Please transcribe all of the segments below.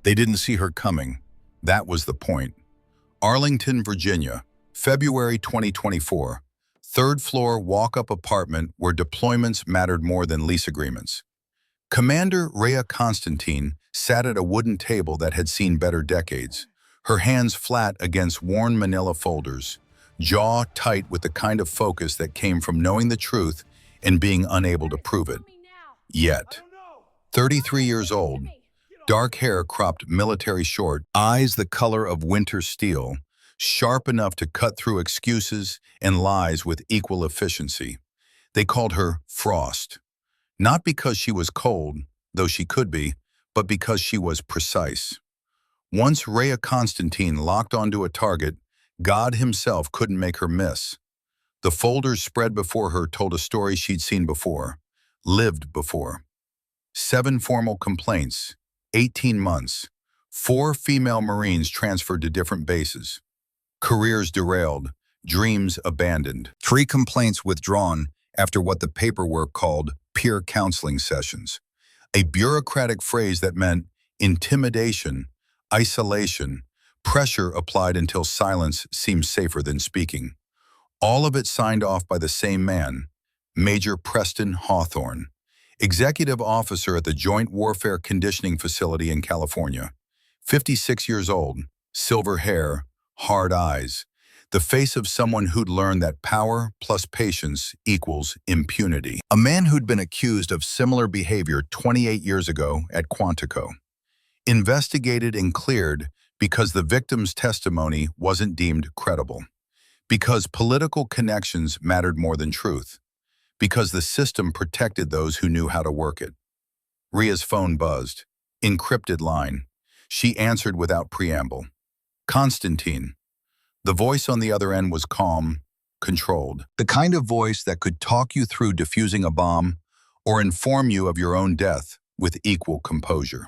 They didn't see her coming. That was the point. Arlington, Virginia, February 2024. Third floor walk-up apartment where deployments mattered more than lease agreements. Commander Rhea Constantine sat at a wooden table that had seen better decades, her hands flat against worn manila folders, jaw tight with the kind of focus that came from knowing the truth and being unable to prove it. Yet, 33 years old, dark hair cropped military short, eyes the color of winter steel, sharp enough to cut through excuses and lies with equal efficiency. They called her Frost. Not because she was cold, though she could be, but because she was precise. Once Rhea Constantine locked onto a target, God himself couldn't make her miss. The folders spread before her told a story she'd seen before, lived before. 7 formal complaints, 18 months, 4 female Marines transferred to different bases. Careers derailed, dreams abandoned. 3 complaints withdrawn after what the paperwork called peer counseling sessions, a bureaucratic phrase that meant intimidation, isolation, pressure applied until silence seemed safer than speaking. All of it signed off by the same man, Major Preston Hawthorne, executive officer at the Joint Warfare Conditioning Facility in California. 56 years old, silver hair, hard eyes, the face of someone who'd learned that power plus patience equals impunity. A man who'd been accused of similar behavior 28 years ago at Quantico. Investigated and cleared because the victim's testimony wasn't deemed credible. Because political connections mattered more than truth. Because the system protected those who knew how to work it. Rhea's phone buzzed. Encrypted line. She answered without preamble. Constantine. The voice on the other end was calm, controlled. The kind of voice that could talk you through defusing a bomb or inform you of your own death with equal composure.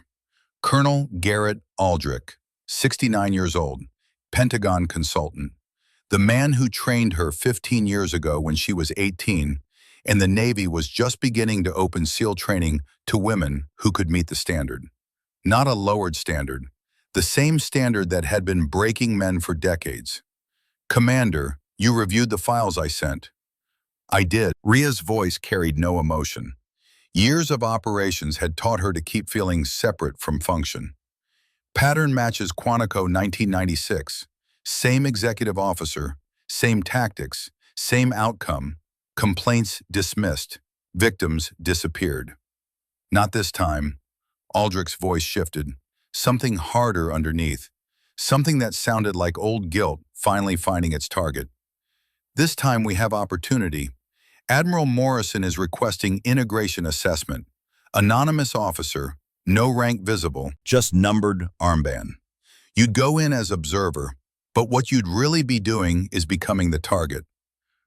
Colonel Garrett Aldrich, 69 years old, Pentagon consultant. The man who trained her 15 years ago when she was 18, and the Navy was just beginning to open SEAL training to women who could meet the standard. Not a lowered standard, the same standard that had been breaking men for decades. Commander, you reviewed the files I sent. I did. Rhea's voice carried no emotion. Years of operations had taught her to keep feeling separate from function. Pattern matches Quantico 1996. Same executive officer, same tactics, same outcome. Complaints dismissed. Victims disappeared. Not this time. Aldrich's voice shifted. Something harder underneath. Something that sounded like old guilt finally finding its target. This time we have opportunity. Admiral Morrison is requesting integration assessment. Anonymous officer, no rank visible, just numbered armband. You'd go in as observer, but what you'd really be doing is becoming the target.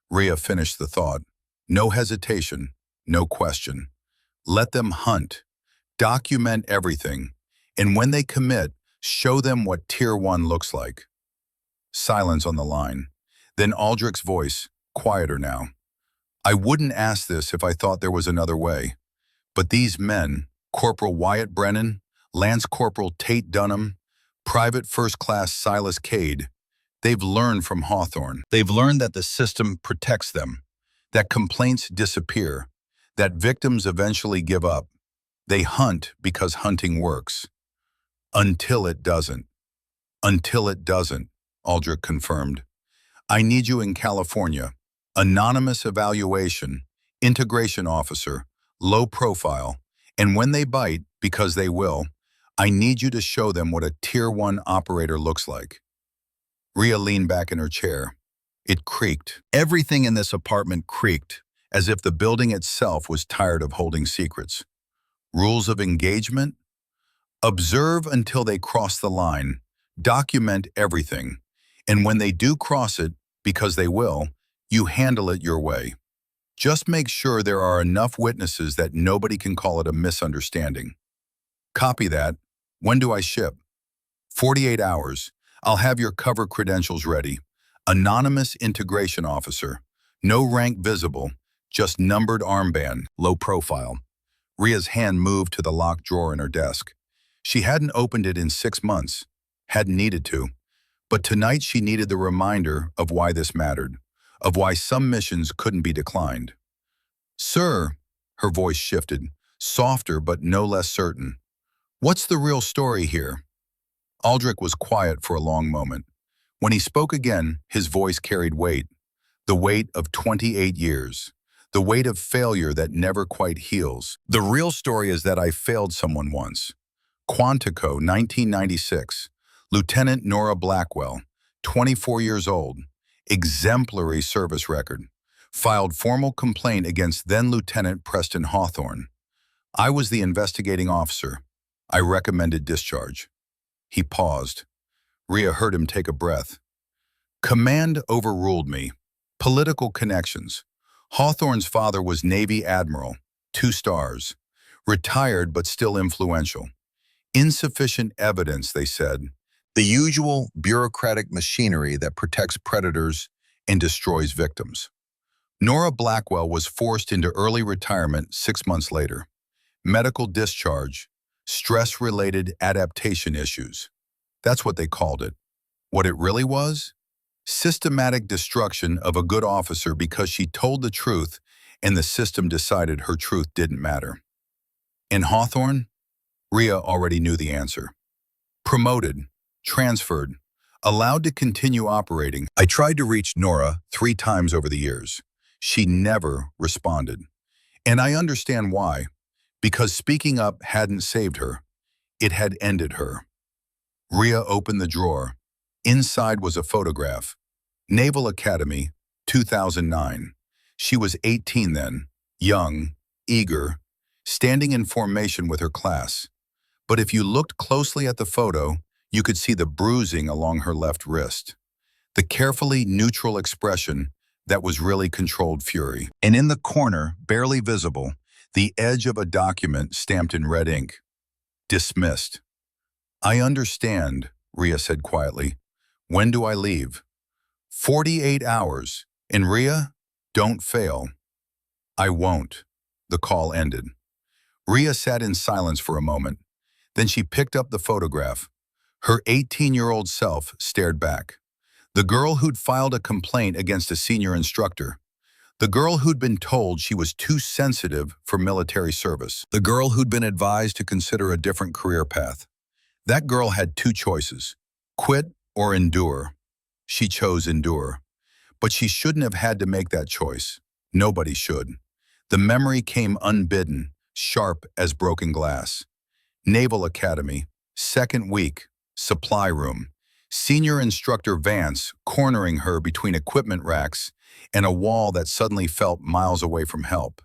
Rhea finished the thought. No hesitation, no question. Let them hunt. Document everything. And when they commit, show them what Tier 1 looks like. Silence on the line. Then Aldrich's voice, quieter now. I wouldn't ask this if I thought there was another way. But these men, Corporal Wyatt Brennan, Lance Corporal Tate Dunham, Private First Class Silas Cade, they've learned from Hawthorne. They've learned that the system protects them, that complaints disappear, that victims eventually give up. They hunt because hunting works. Until it doesn't. Until it doesn't, Aldrich confirmed. I need you in California. Anonymous evaluation, integration officer, low profile, and when they bite, because they will, I need you to show them what a Tier 1 operator looks like. Rhea leaned back in her chair. It creaked. Everything in this apartment creaked, as if the building itself was tired of holding secrets. Rules of engagement? Observe until they cross the line. Document everything. And when they do cross it, because they will, you handle it your way. Just make sure there are enough witnesses that nobody can call it a misunderstanding. Copy that. When do I ship? 48 hours. I'll have your cover credentials ready. Anonymous integration officer. No rank visible, just numbered armband, low profile. Rhea's hand moved to the locked drawer in her desk. She hadn't opened it in 6 months, hadn't needed to, but tonight she needed the reminder of why this mattered, of why some missions couldn't be declined. "Sir," her voice shifted, softer but no less certain. "What's the real story here?" Aldrich was quiet for a long moment. When he spoke again, his voice carried weight, the weight of 28 years, the weight of failure that never quite heals. "The real story is that I failed someone once. Quantico, 1996. Lieutenant Nora Blackwell, 24 years old, exemplary service record, filed formal complaint against then-Lieutenant Preston Hawthorne. I was the investigating officer. I recommended discharge." He paused. Rhea heard him take a breath. "Command overruled me. Political connections. Hawthorne's father was Navy Admiral, 2 stars. Retired but still influential. Insufficient evidence, they said. The usual bureaucratic machinery that protects predators and destroys victims." Nora Blackwell was forced into early retirement 6 months later. Medical discharge, stress-related adaptation issues. That's what they called it. What it really was? Systematic destruction of a good officer because she told the truth and the system decided her truth didn't matter. And Hawthorne? Rhea already knew the answer. Promoted, transferred, allowed to continue operating. I tried to reach Nora 3 times over the years. She never responded. And I understand why. Because speaking up hadn't saved her. It had ended her. Rhea opened the drawer. Inside was a photograph. Naval Academy, 2009. She was 18 then, young, eager, standing in formation with her class. But if you looked closely at the photo, you could see the bruising along her left wrist. The carefully neutral expression that was really controlled fury. And in the corner, barely visible, the edge of a document stamped in red ink. Dismissed. I understand, Rhea said quietly. When do I leave? 48 hours. And Rhea, don't fail. I won't. The call ended. Rhea sat in silence for a moment. Then she picked up the photograph. Her 18-year-old self stared back. The girl who'd filed a complaint against a senior instructor. The girl who'd been told she was too sensitive for military service. The girl who'd been advised to consider a different career path. That girl had 2 choices, quit or endure. She chose endure. But she shouldn't have had to make that choice. Nobody should. The memory came unbidden, sharp as broken glass. Naval Academy, 2nd week, supply room. Senior instructor Vance cornering her between equipment racks and a wall that suddenly felt miles away from help.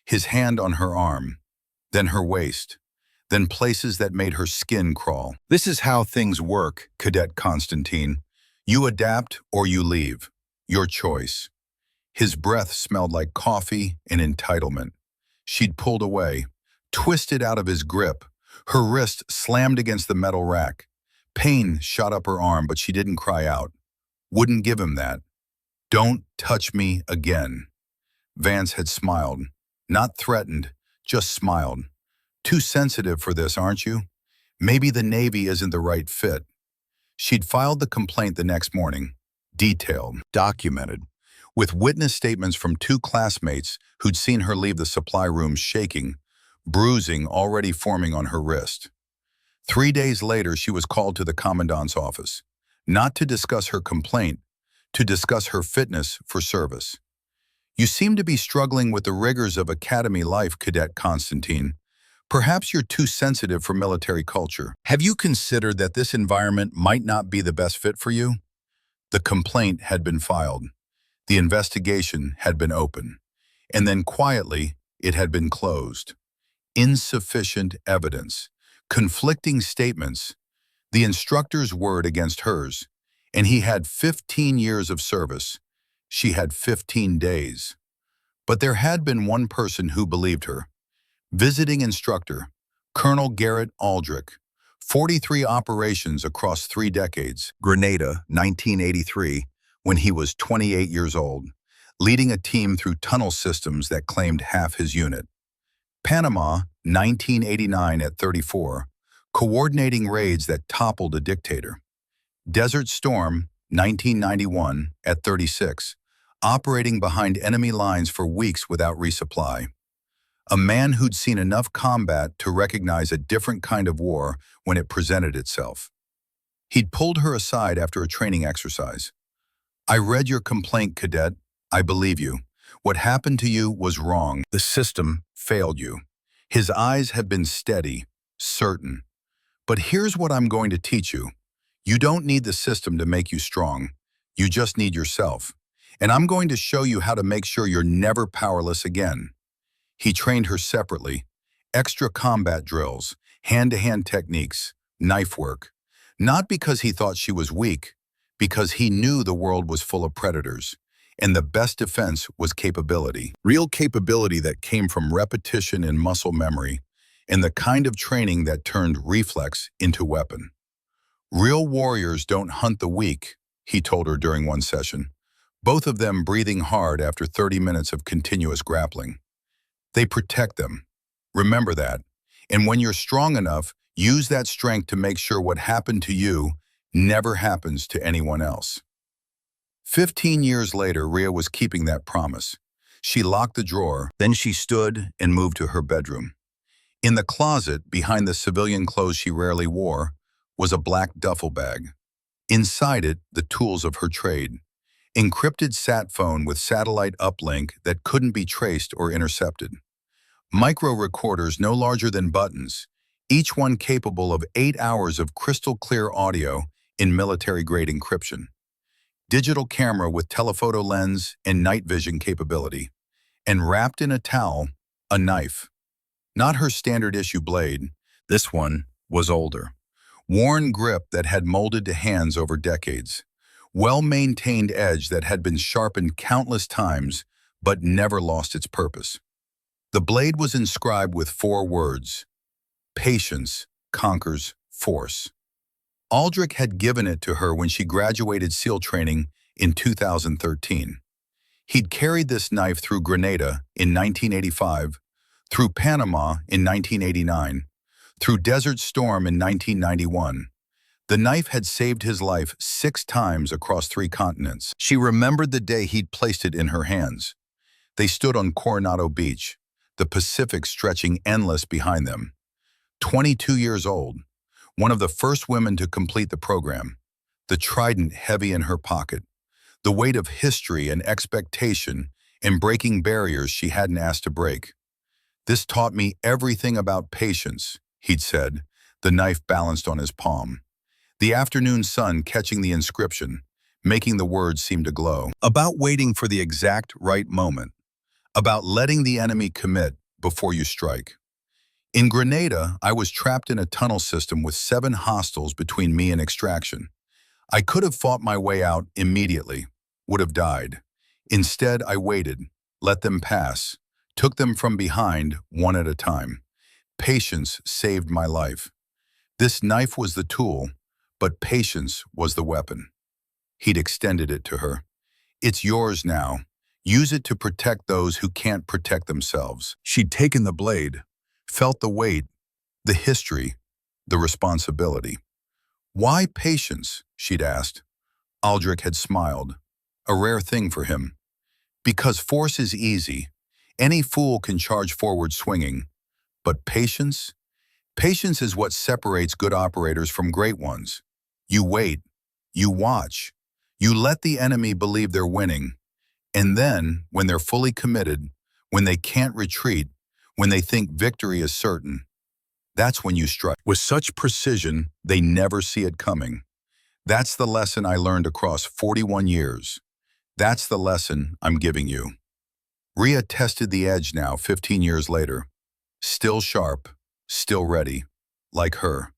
His hand on her arm, then her waist, then places that made her skin crawl. This is how things work, Cadet Constantine. You adapt or you leave. Your choice. His breath smelled like coffee and entitlement. She'd pulled away, twisted out of his grip. Her wrist slammed against the metal rack. Pain shot up her arm, but she didn't cry out. Wouldn't give him that. Don't touch me again. Vance had smiled. Not threatened, just smiled. Too sensitive for this, aren't you? Maybe the Navy isn't the right fit. She'd filed the complaint the next morning. Detailed, documented, with witness statements from 2 classmates who'd seen her leave the supply room shaking, bruising already forming on her wrist. 3 days later, she was called to the commandant's office, not to discuss her complaint, to discuss her fitness for service. You seem to be struggling with the rigors of academy life, Cadet Constantine. Perhaps you're too sensitive for military culture. Have you considered that this environment might not be the best fit for you? The complaint had been filed. The investigation had been open. And then quietly, it had been closed. Insufficient evidence. Conflicting statements, the instructor's word against hers, and he had 15 years of service. She had 15 days. But there had been one person who believed her. Visiting instructor, Colonel Garrett Aldrich, 43 operations across 3 decades, Grenada, 1983, when he was 28 years old, leading a team through tunnel systems that claimed half his unit. Panama, 1989 at 34, coordinating raids that toppled a dictator. Desert Storm, 1991, at 36, operating behind enemy lines for weeks without resupply. A man who'd seen enough combat to recognize a different kind of war when it presented itself. He'd pulled her aside after a training exercise. "I read your complaint, cadet. I believe you. What happened to you was wrong. The system failed you." His eyes had been steady, certain. "But here's what I'm going to teach you. You don't need the system to make you strong. You just need yourself. And I'm going to show you how to make sure you're never powerless again." He trained her separately. Extra combat drills, hand-to-hand techniques, knife work. Not because he thought she was weak, because he knew the world was full of predators. And the best defense was capability. Real capability that came from repetition and muscle memory, and the kind of training that turned reflex into weapon. "Real warriors don't hunt the weak," he told her during one session, both of them breathing hard after 30 minutes of continuous grappling. "They protect them. Remember that. And when you're strong enough, use that strength to make sure what happened to you never happens to anyone else." 15 years later, Rhea was keeping that promise. She locked the drawer, then she stood and moved to her bedroom. In the closet, behind the civilian clothes she rarely wore, was a black duffel bag. Inside it, the tools of her trade. Encrypted sat phone with satellite uplink that couldn't be traced or intercepted. Micro recorders no larger than buttons, each one capable of 8 hours of crystal clear audio in military-grade encryption. Digital camera with telephoto lens and night vision capability. And wrapped in a towel, a knife. Not her standard issue blade. This one was older. Worn grip that had molded to hands over decades. Well-maintained edge that had been sharpened countless times, but never lost its purpose. The blade was inscribed with 4 words: "Patience conquers force." Aldrich had given it to her when she graduated SEAL training in 2013. He'd carried this knife through Grenada in 1985, through Panama in 1989, through Desert Storm in 1991. The knife had saved his life 6 times across 3 continents. She remembered the day he'd placed it in her hands. They stood on Coronado Beach, the Pacific stretching endless behind them. 22 years old, one of the first women to complete the program, the trident heavy in her pocket, the weight of history and expectation and breaking barriers she hadn't asked to break. "This taught me everything about patience," he'd said, the knife balanced on his palm. The afternoon sun catching the inscription, making the words seem to glow. About waiting for the exact right moment. About letting the enemy commit before you strike. In Grenada, I was trapped in a tunnel system with 7 hostiles between me and extraction. I could have fought my way out immediately, would have died. Instead, I waited, let them pass, took them from behind one at a time. Patience saved my life. This knife was the tool, but patience was the weapon. He'd extended it to her. "It's yours now. Use it to protect those who can't protect themselves." She'd taken the blade, felt the weight, the history, the responsibility. "Why patience?" she'd asked. Aldrich had smiled, a rare thing for him. "Because force is easy. Any fool can charge forward swinging. But patience? Patience is what separates good operators from great ones. You wait, you watch, you let the enemy believe they're winning. And then, when they're fully committed, when they can't retreat, when they think victory is certain, that's when you strike. With such precision, they never see it coming. That's the lesson I learned across 41 years. That's the lesson I'm giving you." Rhea tested the edge now, 15 years later. Still sharp, still ready, like her.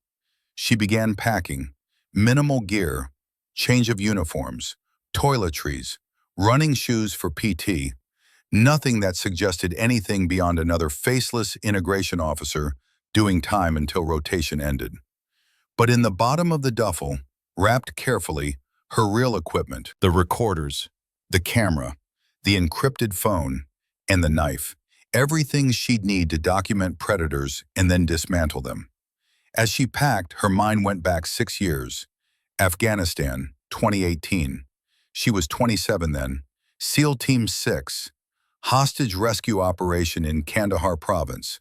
She began packing. Minimal gear, change of uniforms, toiletries, running shoes for PT. Nothing that suggested anything beyond another faceless integration officer doing time until rotation ended. But in the bottom of the duffel, wrapped carefully, her real equipment, the recorders, the camera, the encrypted phone, and the knife. Everything she'd need to document predators and then dismantle them. As she packed, her mind went back 6 years. Afghanistan, 2018. She was 27 then. SEAL Team 6. Hostage rescue operation in Kandahar province.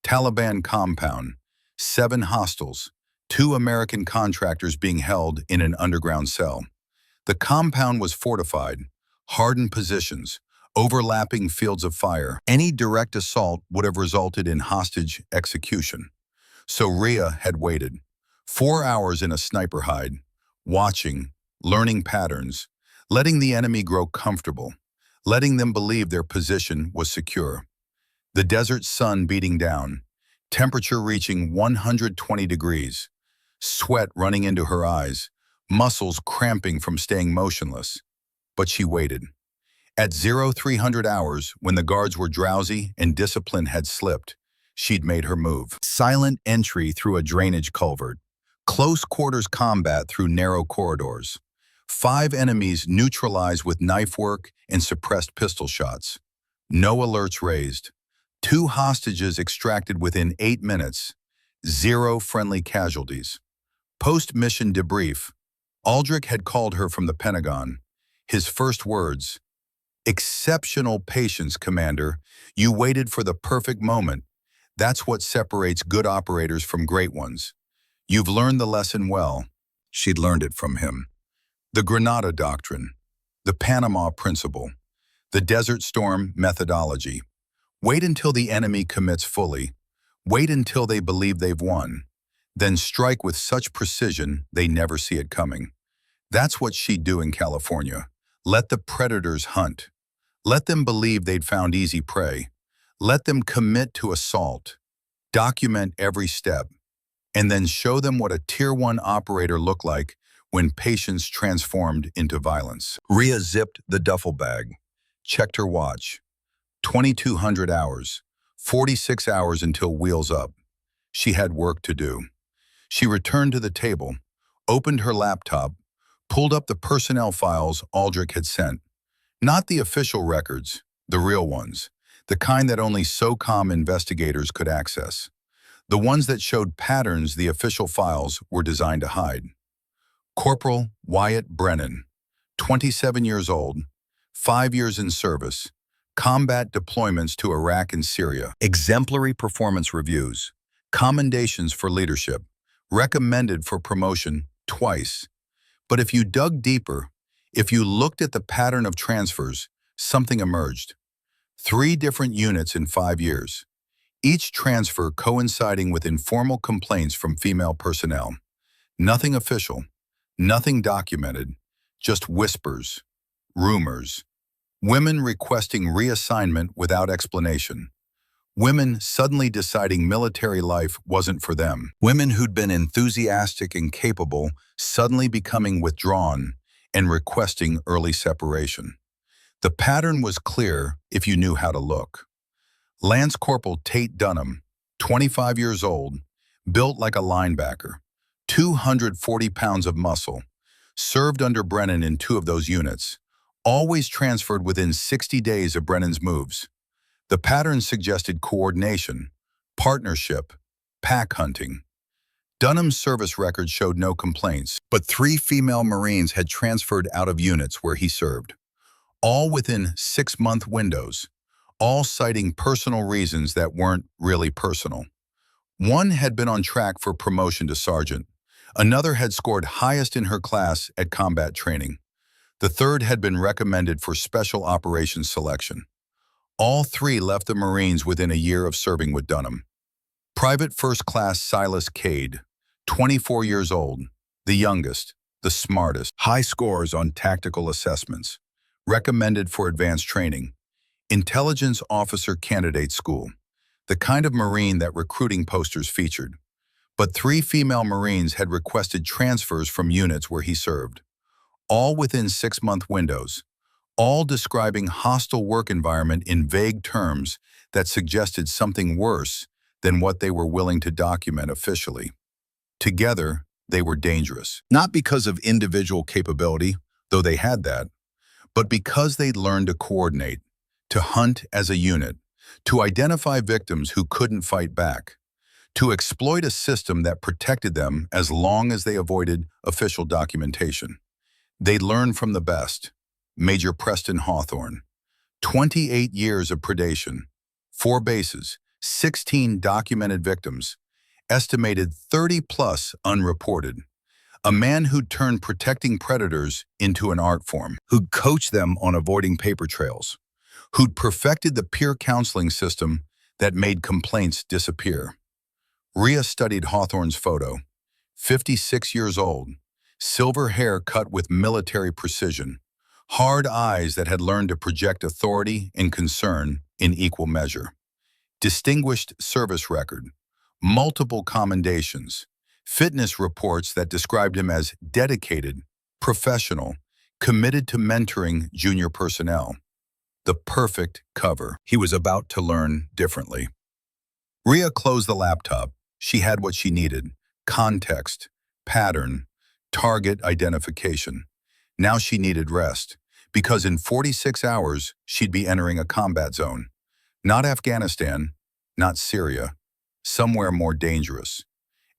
Taliban compound. 7 hostiles. 2 American contractors being held in an underground cell. The compound was fortified. Hardened positions. Overlapping fields of fire. Any direct assault would have resulted in hostage execution. So Rhea had waited. 4 hours in a sniper hide. Watching, learning patterns, letting the enemy grow comfortable, letting them believe their position was secure. The desert sun beating down, temperature reaching 120 degrees, sweat running into her eyes, muscles cramping from staying motionless. But she waited. At 0300 hours, when the guards were drowsy and discipline had slipped, she'd made her move. Silent entry through a drainage culvert. Close quarters combat through narrow corridors. 5 enemies neutralized with knife work and suppressed pistol shots. No alerts raised. 2 hostages extracted within 8 minutes. 0 friendly casualties. Post-mission debrief. Aldrich had called her from the Pentagon. His first words, "Exceptional patience, Commander. You waited for the perfect moment. That's what separates good operators from great ones. You've learned the lesson well." She'd learned it from him. The Grenada Doctrine, the Panama Principle, the Desert Storm methodology. Wait until the enemy commits fully. Wait until they believe they've won. Then strike with such precision they never see it coming. That's what she'd do in California. Let the predators hunt. Let them believe they'd found easy prey. Let them commit to assault. Document every step. And then show them what a Tier 1 operator looked like when patience transformed into violence. Rhea zipped the duffel bag, checked her watch. 2200 hours, 46 hours until wheels up. She had work to do. She returned to the table, opened her laptop, pulled up the personnel files Aldrich had sent. Not the official records, the real ones, the kind that only SOCOM investigators could access. The ones that showed patterns the official files were designed to hide. Corporal Wyatt Brennan, 27 years old, 5 years in service, combat deployments to Iraq and Syria, exemplary performance reviews, commendations for leadership, recommended for promotion twice. But if you dug deeper, if you looked at the pattern of transfers, something emerged. 3 different units in 5 years. Each transfer coinciding with informal complaints from female personnel. Nothing official, nothing documented, just whispers, rumors. Women requesting reassignment without explanation. Women suddenly deciding military life wasn't for them. Women who'd been enthusiastic and capable suddenly becoming withdrawn and requesting early separation. The pattern was clear if you knew how to look. Lance Corporal Tate Dunham, 25 years old, built like a linebacker, 240 pounds of muscle, served under Brennan in 2 of those units, always transferred within 60 days of Brennan's moves. The pattern suggested coordination, partnership, pack hunting. Dunham's service record showed no complaints, but 3 female Marines had transferred out of units where he served, all within 6-month windows. All citing personal reasons that weren't really personal. One had been on track for promotion to sergeant. Another had scored highest in her class at combat training. The third had been recommended for special operations selection. All 3 left the Marines within a year of serving with Dunham. Private First Class Silas Cade, 24 years old, the youngest, the smartest, high scores on tactical assessments, recommended for advanced training. Intelligence Officer Candidate School, the kind of Marine that recruiting posters featured. But 3 female Marines had requested transfers from units where he served, all within 6-month windows, all describing hostile work environment in vague terms that suggested something worse than what they were willing to document officially. Together, they were dangerous, not because of individual capability, though they had that, but because they'd learned to coordinate, to hunt as a unit, to identify victims who couldn't fight back, to exploit a system that protected them as long as they avoided official documentation. They learned from the best. Major Preston Hawthorne. 28 years of predation, 4 bases, 16 documented victims, estimated 30+ unreported. A man who'd turned protecting predators into an art form, who'd coached them on avoiding paper trails, who'd perfected the peer counseling system that made complaints disappear. Rhea studied Hawthorne's photo. 56 years old, silver hair cut with military precision, hard eyes that had learned to project authority and concern in equal measure. Distinguished service record, multiple commendations, fitness reports that described him as dedicated, professional, committed to mentoring junior personnel. The perfect cover. He was about to learn differently. Rhea closed the laptop. She had what she needed: context, pattern, target identification. Now she needed rest, because in 46 hours, she'd be entering a combat zone. Not Afghanistan, not Syria, somewhere more dangerous.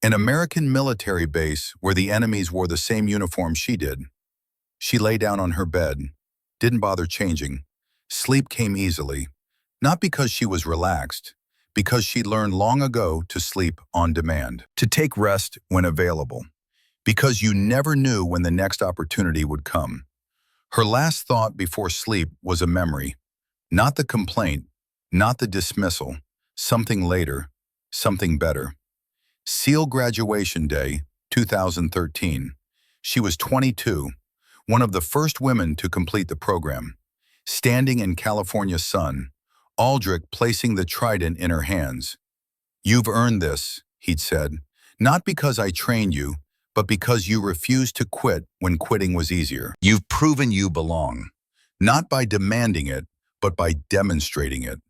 An American military base where the enemies wore the same uniform she did. She lay down on her bed, didn't bother changing. Sleep came easily, not because she was relaxed, because she learned long ago to sleep on demand, to take rest when available, because you never knew when the next opportunity would come. Her last thought before sleep was a memory, not the complaint, not the dismissal, something later, something better. SEAL graduation day, 2013. She was 22, one of the first women to complete the program. Standing in California's sun, Aldrich placing the trident in her hands. "You've earned this," he'd said, "not because I trained you, but because you refused to quit when quitting was easier. You've proven you belong, not by demanding it, but by demonstrating it."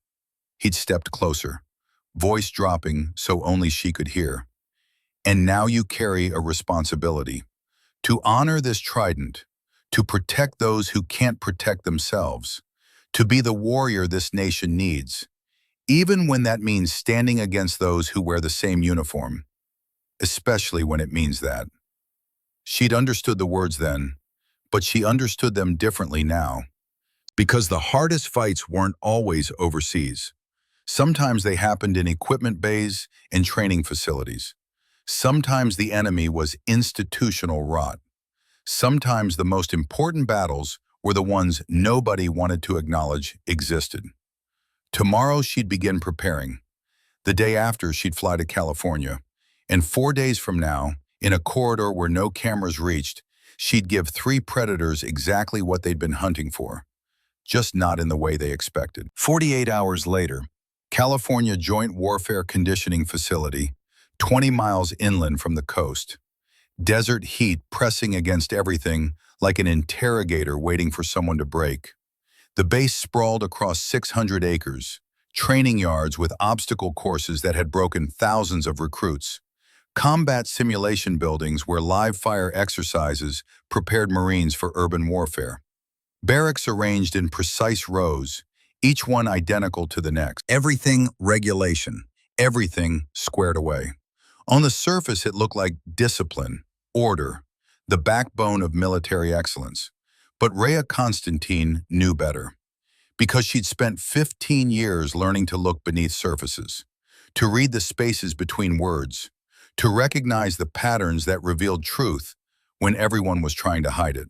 He'd stepped closer, voice dropping so only she could hear. "And now you carry a responsibility, to honor this trident, to protect those who can't protect themselves, to be the warrior this nation needs, even when that means standing against those who wear the same uniform, especially when it means that." She'd understood the words then, but she understood them differently now, because the hardest fights weren't always overseas. Sometimes they happened in equipment bays and training facilities. Sometimes the enemy was institutional rot. Sometimes the most important battles were the ones nobody wanted to acknowledge existed. Tomorrow she'd begin preparing. The day after she'd fly to California. And 4 days from now, in a corridor where no cameras reached, she'd give 3 predators exactly what they'd been hunting for, just not in the way they expected. 48 hours later, California Joint Warfare Conditioning Facility, 20 miles inland from the coast. Desert heat pressing against everything like an interrogator waiting for someone to break. The base sprawled across 600 acres, training yards with obstacle courses that had broken thousands of recruits, combat simulation buildings where live fire exercises prepared Marines for urban warfare, barracks arranged in precise rows, each one identical to the next. Everything regulation, everything squared away. On the surface, it looked like discipline, order, the backbone of military excellence. But Rhea Constantine knew better, because she'd spent 15 years learning to look beneath surfaces, to read the spaces between words, to recognize the patterns that revealed truth when everyone was trying to hide it.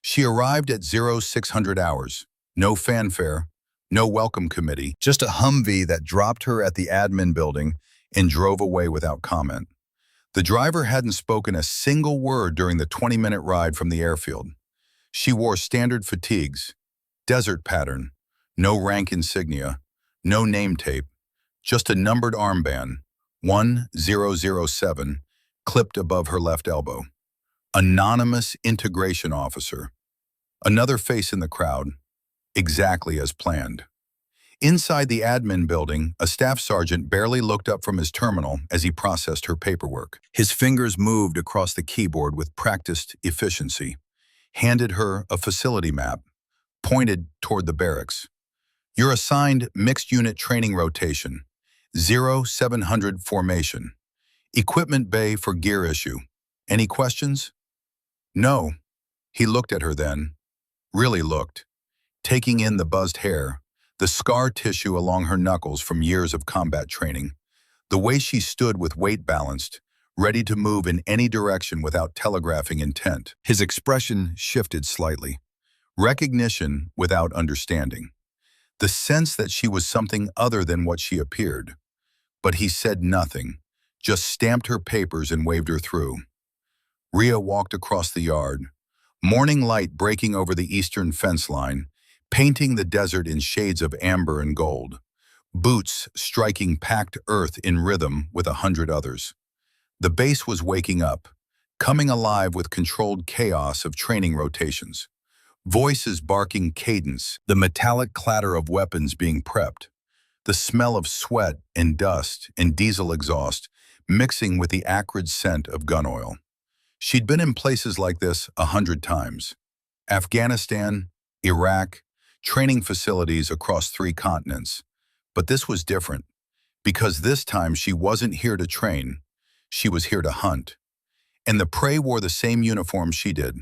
She arrived at 0600 hours, no fanfare, no welcome committee, just a Humvee that dropped her at the admin building and drove away without comment. The driver hadn't spoken a single word during the 20-minute ride from the airfield. She wore standard fatigues, desert pattern, no rank insignia, no name tape, just a numbered armband, 1007, clipped above her left elbow. Anonymous integration officer. Another face in the crowd, exactly as planned. Inside the admin building, a staff sergeant barely looked up from his terminal as he processed her paperwork. His fingers moved across the keyboard with practiced efficiency, handed her a facility map, pointed toward the barracks. "You're assigned mixed unit training rotation. 0700 formation. Equipment bay for gear issue. Any questions? No. He looked at her then. Really looked. Taking in the buzzed hair, the scar tissue along her knuckles from years of combat training, the way she stood with weight balanced, ready to move in any direction without telegraphing intent. His expression shifted slightly. Recognition without understanding. The sense that she was something other than what she appeared. But he said nothing, just stamped her papers and waved her through. Rhea walked across the yard, morning light breaking over the eastern fence line, painting the desert in shades of amber and gold, boots striking packed earth in rhythm with 100 others. The base was waking up, coming alive with controlled chaos of training rotations. Voices barking cadence, the metallic clatter of weapons being prepped, the smell of sweat and dust and diesel exhaust mixing with the acrid scent of gun oil. She'd been in places like this 100 times. Afghanistan, Iraq, training facilities across 3 continents. But this was different, because this time she wasn't here to train, she was here to hunt. And the prey wore the same uniform she did.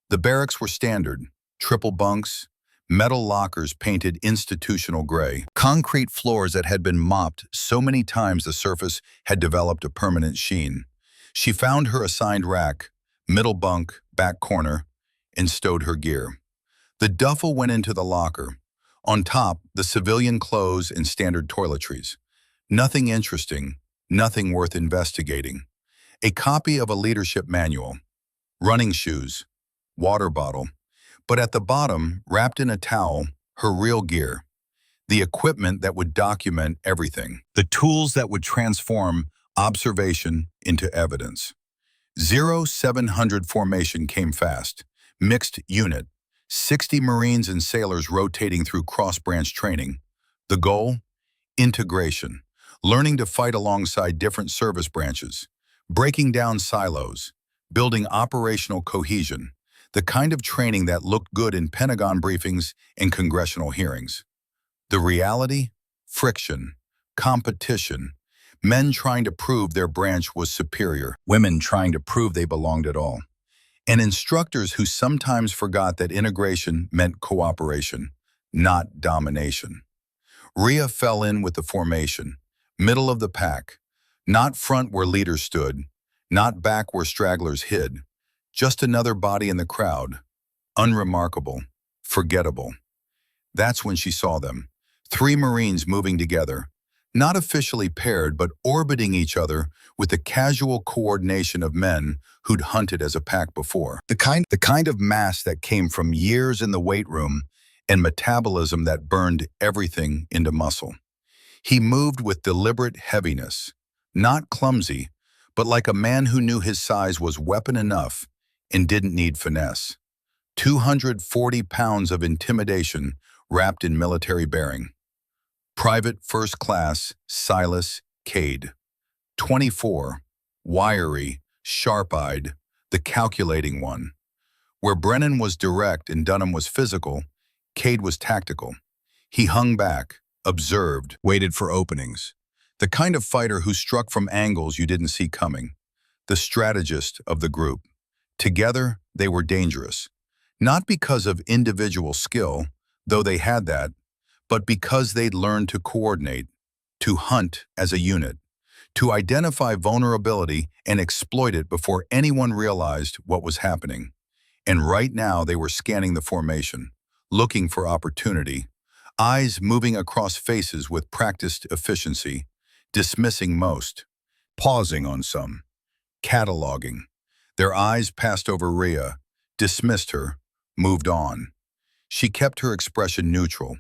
The barracks were standard, triple bunks, metal lockers painted institutional gray, concrete floors that had been mopped so many times the surface had developed a permanent sheen. She found her assigned rack, middle bunk, back corner, and stowed her gear. The duffel went into the locker. On top, the civilian clothes and standard toiletries. Nothing interesting, nothing worth investigating. A copy of a leadership manual, running shoes, water bottle, but at the bottom, wrapped in a towel, her real gear. The equipment that would document everything. The tools that would transform observation into evidence. 0700 formation came fast. Mixed unit. 60 Marines and sailors rotating through cross-branch training. The goal? Integration. Learning to fight alongside different service branches. Breaking down silos. Building operational cohesion. The kind of training that looked good in Pentagon briefings and congressional hearings. The reality? Friction. Competition. Men trying to prove their branch was superior. Women trying to prove they belonged at all. And instructors who sometimes forgot that integration meant cooperation, not domination. Rhea fell in with the formation, middle of the pack, not front where leaders stood, not back where stragglers hid, just another body in the crowd, unremarkable, forgettable. That's when she saw them, 3 Marines moving together, not officially paired but orbiting each other with the casual coordination of men who'd hunted as a pack before. The kind of mass that came from years in the weight room and metabolism that burned everything into muscle. He moved with deliberate heaviness, not clumsy, but like a man who knew his size was weapon enough and didn't need finesse. 240 pounds of intimidation wrapped in military bearing. Private First Class Silas Cade. 24, wiry, sharp-eyed, the calculating one. Where Brennan was direct and Dunham was physical, Cade was tactical. He hung back, observed, waited for openings. The kind of fighter who struck from angles you didn't see coming. The strategist of the group. Together, they were dangerous. Not because of individual skill, though they had that, but because they'd learned to coordinate, to hunt as a unit, to identify vulnerability and exploit it before anyone realized what was happening. And right now they were scanning the formation, looking for opportunity, eyes moving across faces with practiced efficiency, dismissing most, pausing on some, cataloging. Their eyes passed over Rhea, dismissed her, moved on. She kept her expression neutral,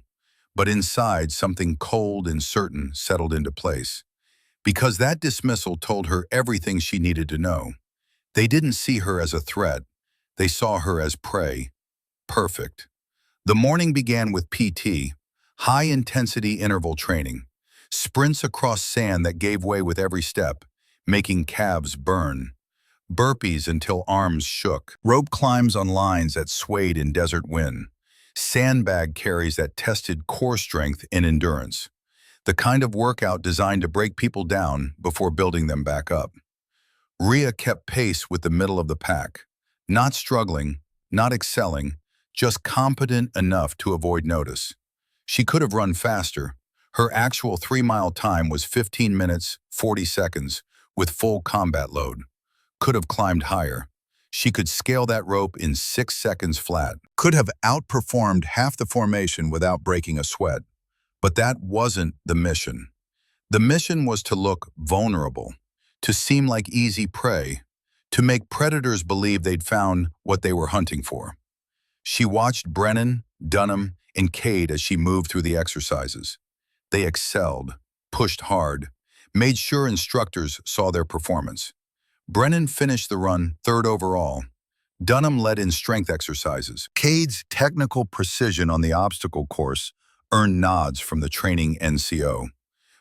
but inside something cold and certain settled into place. Because that dismissal told her everything she needed to know. They didn't see her as a threat. They saw her as prey. Perfect. The morning began with PT, high-intensity interval training, sprints across sand that gave way with every step, making calves burn, burpees until arms shook, rope climbs on lines that swayed in desert wind, sandbag carries that tested core strength and endurance. the kind of workout designed to break people down before building them back up. Rhea kept pace with the middle of the pack, not struggling, not excelling, just competent enough to avoid notice. She could have run faster. Her actual 3-mile time was 15 minutes, 40 seconds, with full combat load. Could have climbed higher. She could scale that rope in 6 seconds flat. Could have outperformed half the formation without breaking a sweat. But that wasn't the mission. The mission was to look vulnerable, to seem like easy prey, to make predators believe they'd found what they were hunting for. She watched Brennan, Dunham, and Cade as she moved through the exercises. They excelled, pushed hard, made sure instructors saw their performance. Brennan finished the run 3rd overall. Dunham led in strength exercises. Cade's technical precision on the obstacle course earned nods from the training NCO.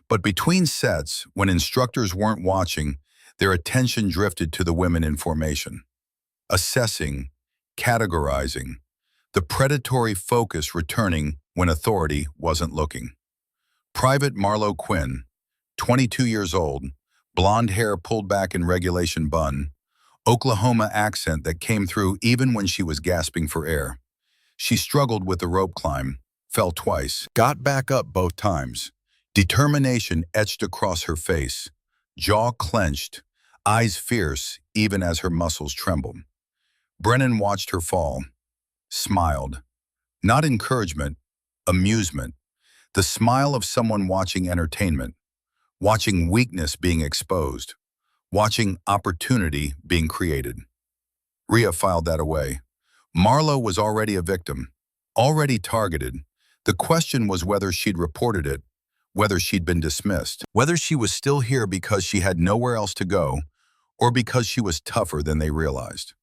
But between sets, when instructors weren't watching, their attention drifted to the women in formation. Assessing, categorizing, the predatory focus returning when authority wasn't looking. Private Marlo Quinn, 22 years old, blonde hair pulled back in regulation bun, Oklahoma accent that came through even when she was gasping for air. She struggled with the rope climb, fell twice, got back up both times. Determination etched across her face, jaw clenched, eyes fierce even as her muscles trembled. Brennan watched her fall, smiled. Not encouragement, amusement. The smile of someone watching entertainment, watching weakness being exposed, watching opportunity being created. Rhea filed that away. Marlo was already a victim, already targeted. The question was whether she'd reported it, whether she'd been dismissed, whether she was still here because she had nowhere else to go, or because she was tougher than they realized.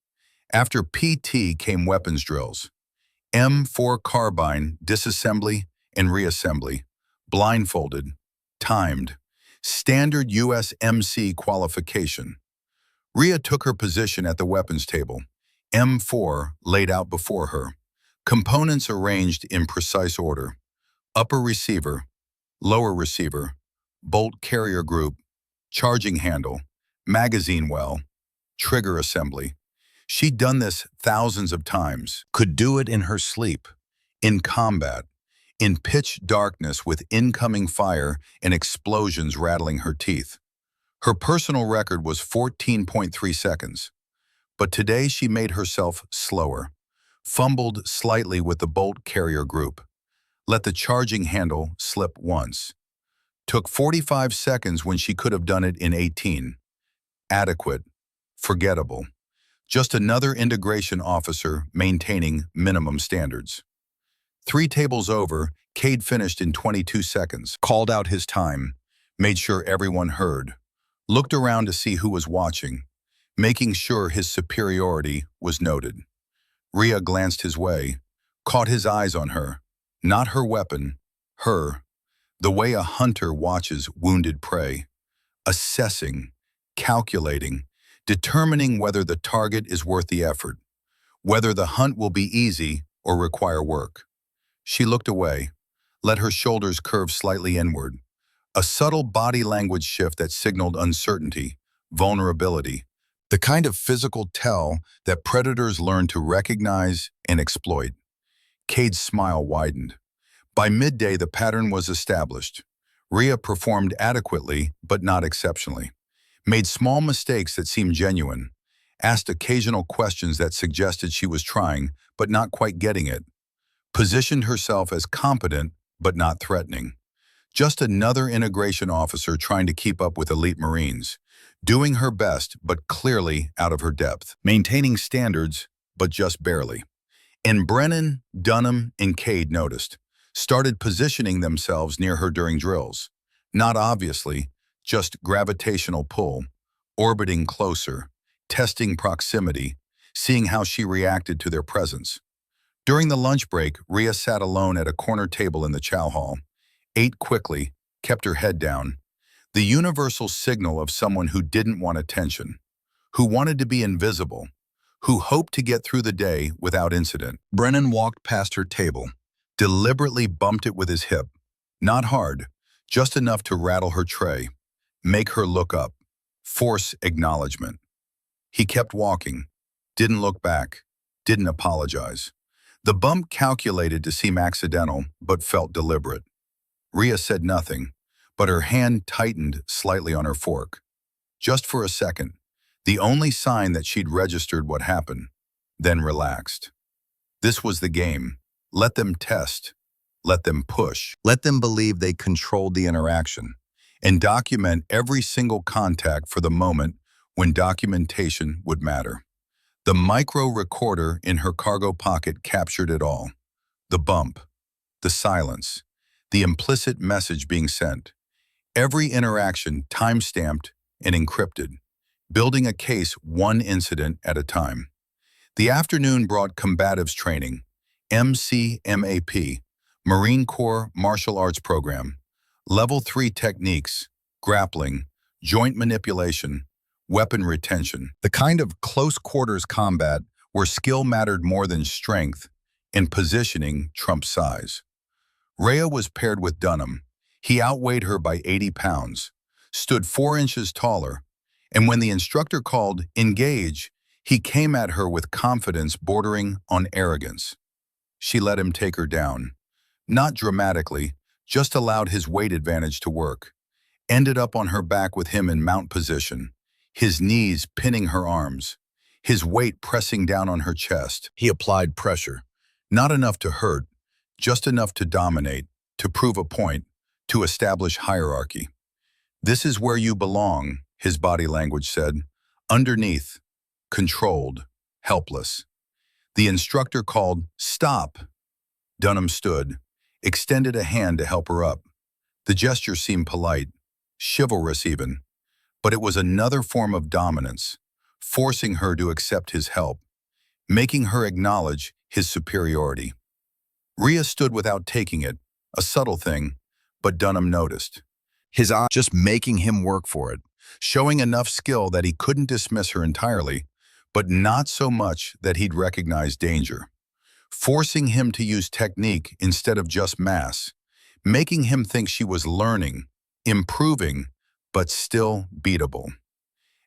After PT came weapons drills. M4 carbine, disassembly, and reassembly, blindfolded, timed, standard USMC qualification. Rhea took her position at the weapons table, M4 laid out before her, components arranged in precise order, upper receiver, lower receiver, bolt carrier group, charging handle, magazine well, trigger assembly. She'd done this thousands of times, could do it in her sleep, in combat, in pitch darkness with incoming fire and explosions rattling her teeth. Her personal record was 14.3 seconds. But today she made herself slower, fumbled slightly with the bolt carrier group, let the charging handle slip once. Took 45 seconds when she could have done it in 18. Adequate, forgettable. Just another integration officer maintaining minimum standards. 3 tables over, Cade finished in 22 seconds, called out his time, made sure everyone heard, looked around to see who was watching, making sure his superiority was noted. Rhea glanced his way, caught his eyes on her, not her weapon, her, the way a hunter watches wounded prey, assessing, calculating, determining whether the target is worth the effort, whether the hunt will be easy or require work. She looked away, let her shoulders curve slightly inward, a subtle body language shift that signaled uncertainty, vulnerability, the kind of physical tell that predators learn to recognize and exploit. Cade's smile widened. By midday, the pattern was established. Rhea performed adequately, but not exceptionally. Made small mistakes that seemed genuine, asked occasional questions that suggested she was trying, but not quite getting it, positioned herself as competent, but not threatening. Just another integration officer trying to keep up with elite Marines, doing her best, but clearly out of her depth, maintaining standards, but just barely. And Brennan, Dunham, and Cade noticed, started positioning themselves near her during drills. Not obviously, just gravitational pull, orbiting closer, testing proximity, seeing how she reacted to their presence. During the lunch break, Rhea sat alone at a corner table in the chow hall, ate quickly, kept her head down. The universal signal of someone who didn't want attention, who wanted to be invisible, who hoped to get through the day without incident. Brennan walked past her table, deliberately bumped it with his hip. Not hard, just enough to rattle her tray, make her look up, force acknowledgement. He kept walking, didn't look back, didn't apologize. The bump calculated to seem accidental, but felt deliberate. Rhea said nothing, but her hand tightened slightly on her fork. Just for a second, the only sign that she'd registered what happened, then relaxed. This was the game. Let them test. Let them push. Let them believe they controlled the interaction. And document every single contact for the moment when documentation would matter. The micro recorder in her cargo pocket captured it all. The bump, the silence, the implicit message being sent. Every interaction time-stamped and encrypted, building a case one incident at a time. The afternoon brought combatives training, MCMAP, Marine Corps Martial Arts Program, Level 3 techniques, grappling, joint manipulation, weapon retention. The kind of close-quarters combat where skill mattered more than strength and positioning trumped size. Rhea was paired with Dunham. He outweighed her by 80 pounds, stood 4 inches taller, and when the instructor called, "Engage," he came at her with confidence bordering on arrogance. She let him take her down. Not dramatically, just allowed his weight advantage to work. Ended up on her back with him in mount position, his knees pinning her arms, his weight pressing down on her chest. He applied pressure, not enough to hurt, just enough to dominate, to prove a point, to establish hierarchy. "This is where you belong," his body language said. Underneath, controlled, helpless. The instructor called, "Stop." Dunham stood, extended a hand to help her up. The gesture seemed polite, chivalrous even, but it was another form of dominance, forcing her to accept his help, making her acknowledge his superiority. Rhea stood without taking it, a subtle thing, but Dunham noticed. His eye just making him work for it, showing enough skill that he couldn't dismiss her entirely, but not so much that he'd recognize danger. Forcing him to use technique instead of just mass, making him think she was learning, improving, but still beatable.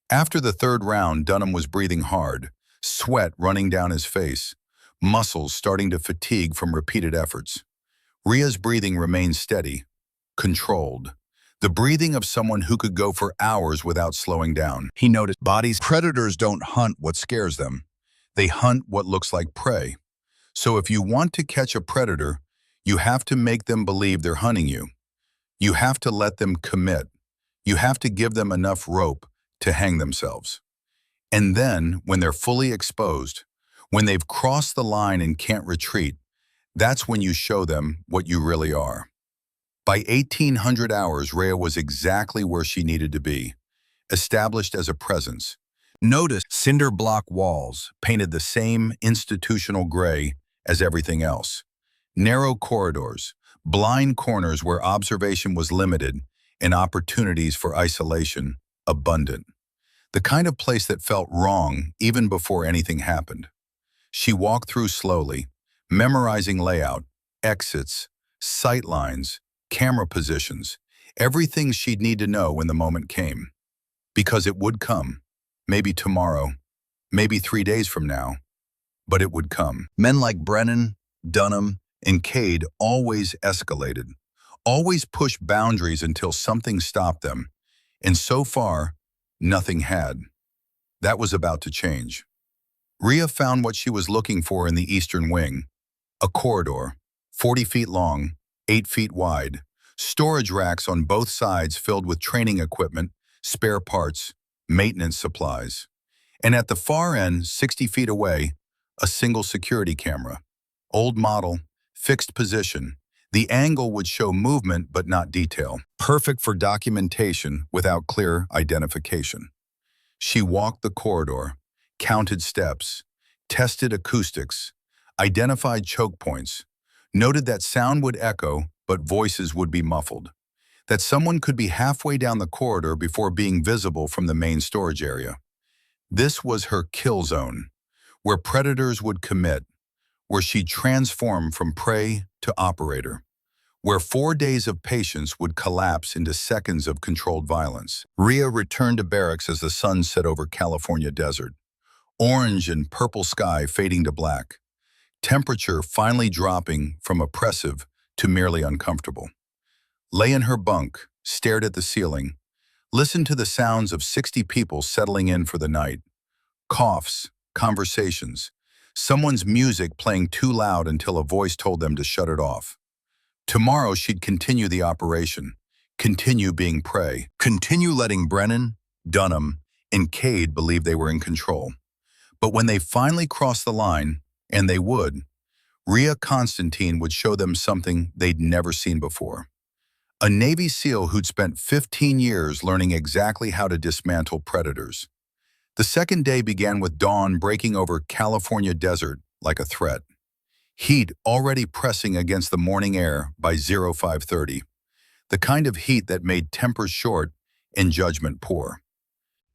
After the third round, Dunham was breathing hard, sweat running down his face, muscles starting to fatigue from repeated efforts. Rhea's breathing remained steady, controlled. The breathing of someone who could go for hours without slowing down. He noticed bodies. Predators don't hunt what scares them. They hunt what looks like prey. So if you want to catch a predator, you have to make them believe they're hunting you. You have to let them commit. You have to give them enough rope to hang themselves. And then, when they're fully exposed, when they've crossed the line and can't retreat, that's when you show them what you really are. By 1800 hours, Rhea was exactly where she needed to be, established as a presence. Notice cinder block walls, painted the same institutional gray as everything else. Narrow corridors, blind corners where observation was limited and opportunities for isolation abundant. The kind of place that felt wrong even before anything happened. She walked through slowly, memorizing layout, exits, sight lines, camera positions, everything she'd need to know when the moment came. Because it would come, maybe tomorrow, maybe 3 days from now, but it would come. Men like Brennan, Dunham, and Cade always escalated, always pushed boundaries until something stopped them, and so far, nothing had. That was about to change. Rhea found what she was looking for in the eastern wing, a corridor, 40 feet long, 8 feet wide, storage racks on both sides filled with training equipment, spare parts, maintenance supplies. And at the far end, 60 feet away, a single security camera. Old model, fixed position. The angle would show movement but not detail. Perfect for documentation without clear identification. She walked the corridor, counted steps, tested acoustics, identified choke points, noted that sound would echo but voices would be muffled, that someone could be halfway down the corridor before being visible from the main storage area. This was her kill zone, where predators would commit, where she'd transform from prey to operator, where 4 days of patience would collapse into seconds of controlled violence. Rhea returned to barracks as the sun set over California desert, orange and purple sky fading to black, temperature finally dropping from oppressive to merely uncomfortable. Lay in her bunk, stared at the ceiling, listened to the sounds of 60 people settling in for the night. Coughs, conversations, someone's music playing too loud until a voice told them to shut it off. Tomorrow she'd continue the operation, continue being prey, continue letting Brennan, Dunham, and Cade believe they were in control. But when they finally crossed the line, and they would, Rhea Constantine would show them something they'd never seen before. A Navy SEAL who'd spent 15 years learning exactly how to dismantle predators. The second day began with dawn breaking over California desert like a threat. Heat already pressing against the morning air by 0530, the kind of heat that made tempers short and judgment poor.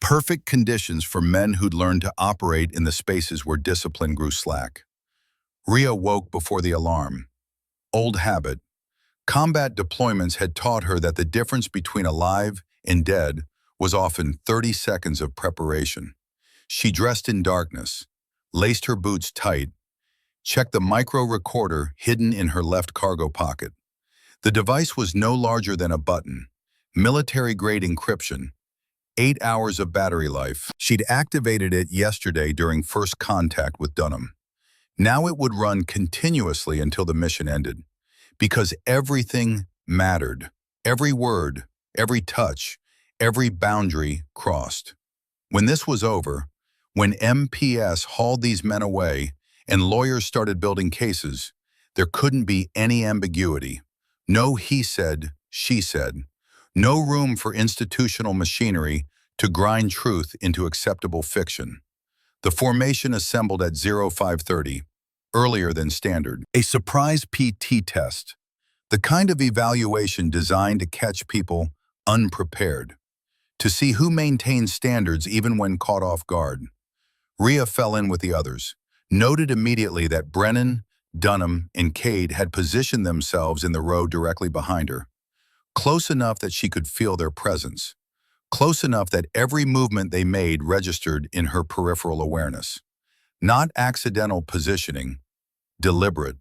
Perfect conditions for men who'd learned to operate in the spaces where discipline grew slack. Rhea woke before the alarm. Old habit. Combat deployments had taught her that the difference between alive and dead was often 30 seconds of preparation. She dressed in darkness, laced her boots tight, checked the micro recorder hidden in her left cargo pocket. The device was no larger than a button, military-grade encryption, 8 hours of battery life. She'd activated it yesterday during first contact with Dunham. Now it would run continuously until the mission ended, because everything mattered. Every word, every touch, every boundary crossed. When this was over, when MPS hauled these men away and lawyers started building cases, there couldn't be any ambiguity. No he said, she said. No room for institutional machinery to grind truth into acceptable fiction. The formation assembled at 0530, earlier than standard. A surprise PT test, the kind of evaluation designed to catch people unprepared, to see who maintains standards even when caught off guard. Rhea fell in with the others, noted immediately that Brennan, Dunham, and Cade had positioned themselves in the row directly behind her, close enough that she could feel their presence, close enough that every movement they made registered in her peripheral awareness. Not accidental positioning, deliberate,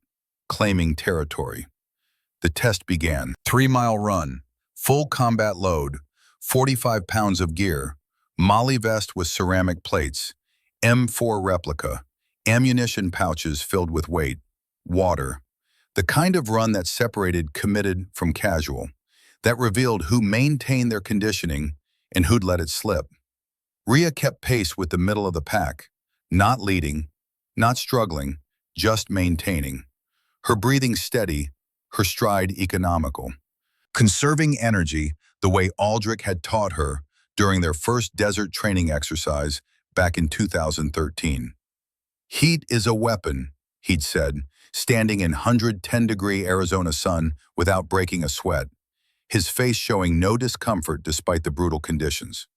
claiming territory. The test began. 3-mile run, full combat load, 45 pounds of gear, Molly vest with ceramic plates, M4 replica, ammunition pouches filled with weight, water. The kind of run that separated committed from casual, that revealed who maintained their conditioning and who'd let it slip. Rhea kept pace with the middle of the pack, not leading, not struggling, just maintaining. Her breathing steady, her stride economical. Conserving energy the way Aldrich had taught her during their first desert training exercise back in 2013. Heat is a weapon, he'd said, standing in 110-degree Arizona sun without breaking a sweat, his face showing no discomfort despite the brutal conditions.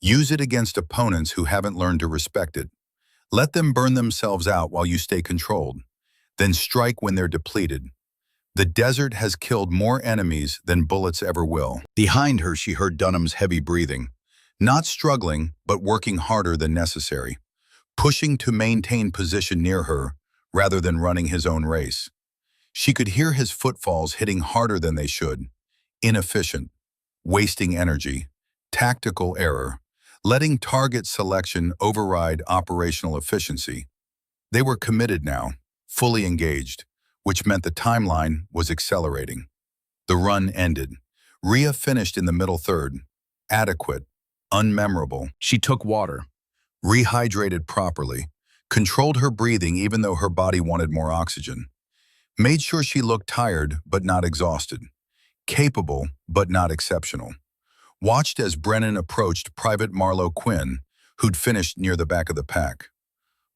Use it against opponents who haven't learned to respect it. Let them burn themselves out while you stay controlled. Then strike when they're depleted. The desert has killed more enemies than bullets ever will. Behind her, she heard Dunham's heavy breathing. Not struggling, but working harder than necessary. Pushing to maintain position near her, rather than running his own race. She could hear his footfalls hitting harder than they should. Inefficient. Wasting energy. Tactical error. Letting target selection override operational efficiency. They were committed now, fully engaged, which meant the timeline was accelerating. The run ended. Rhea finished in the middle third. Adequate. Unmemorable. She took water. Rehydrated properly. Controlled her breathing even though her body wanted more oxygen. Made sure she looked tired but not exhausted. Capable but not exceptional. Watched as Brennan approached Private Marlowe Quinn, who'd finished near the back of the pack.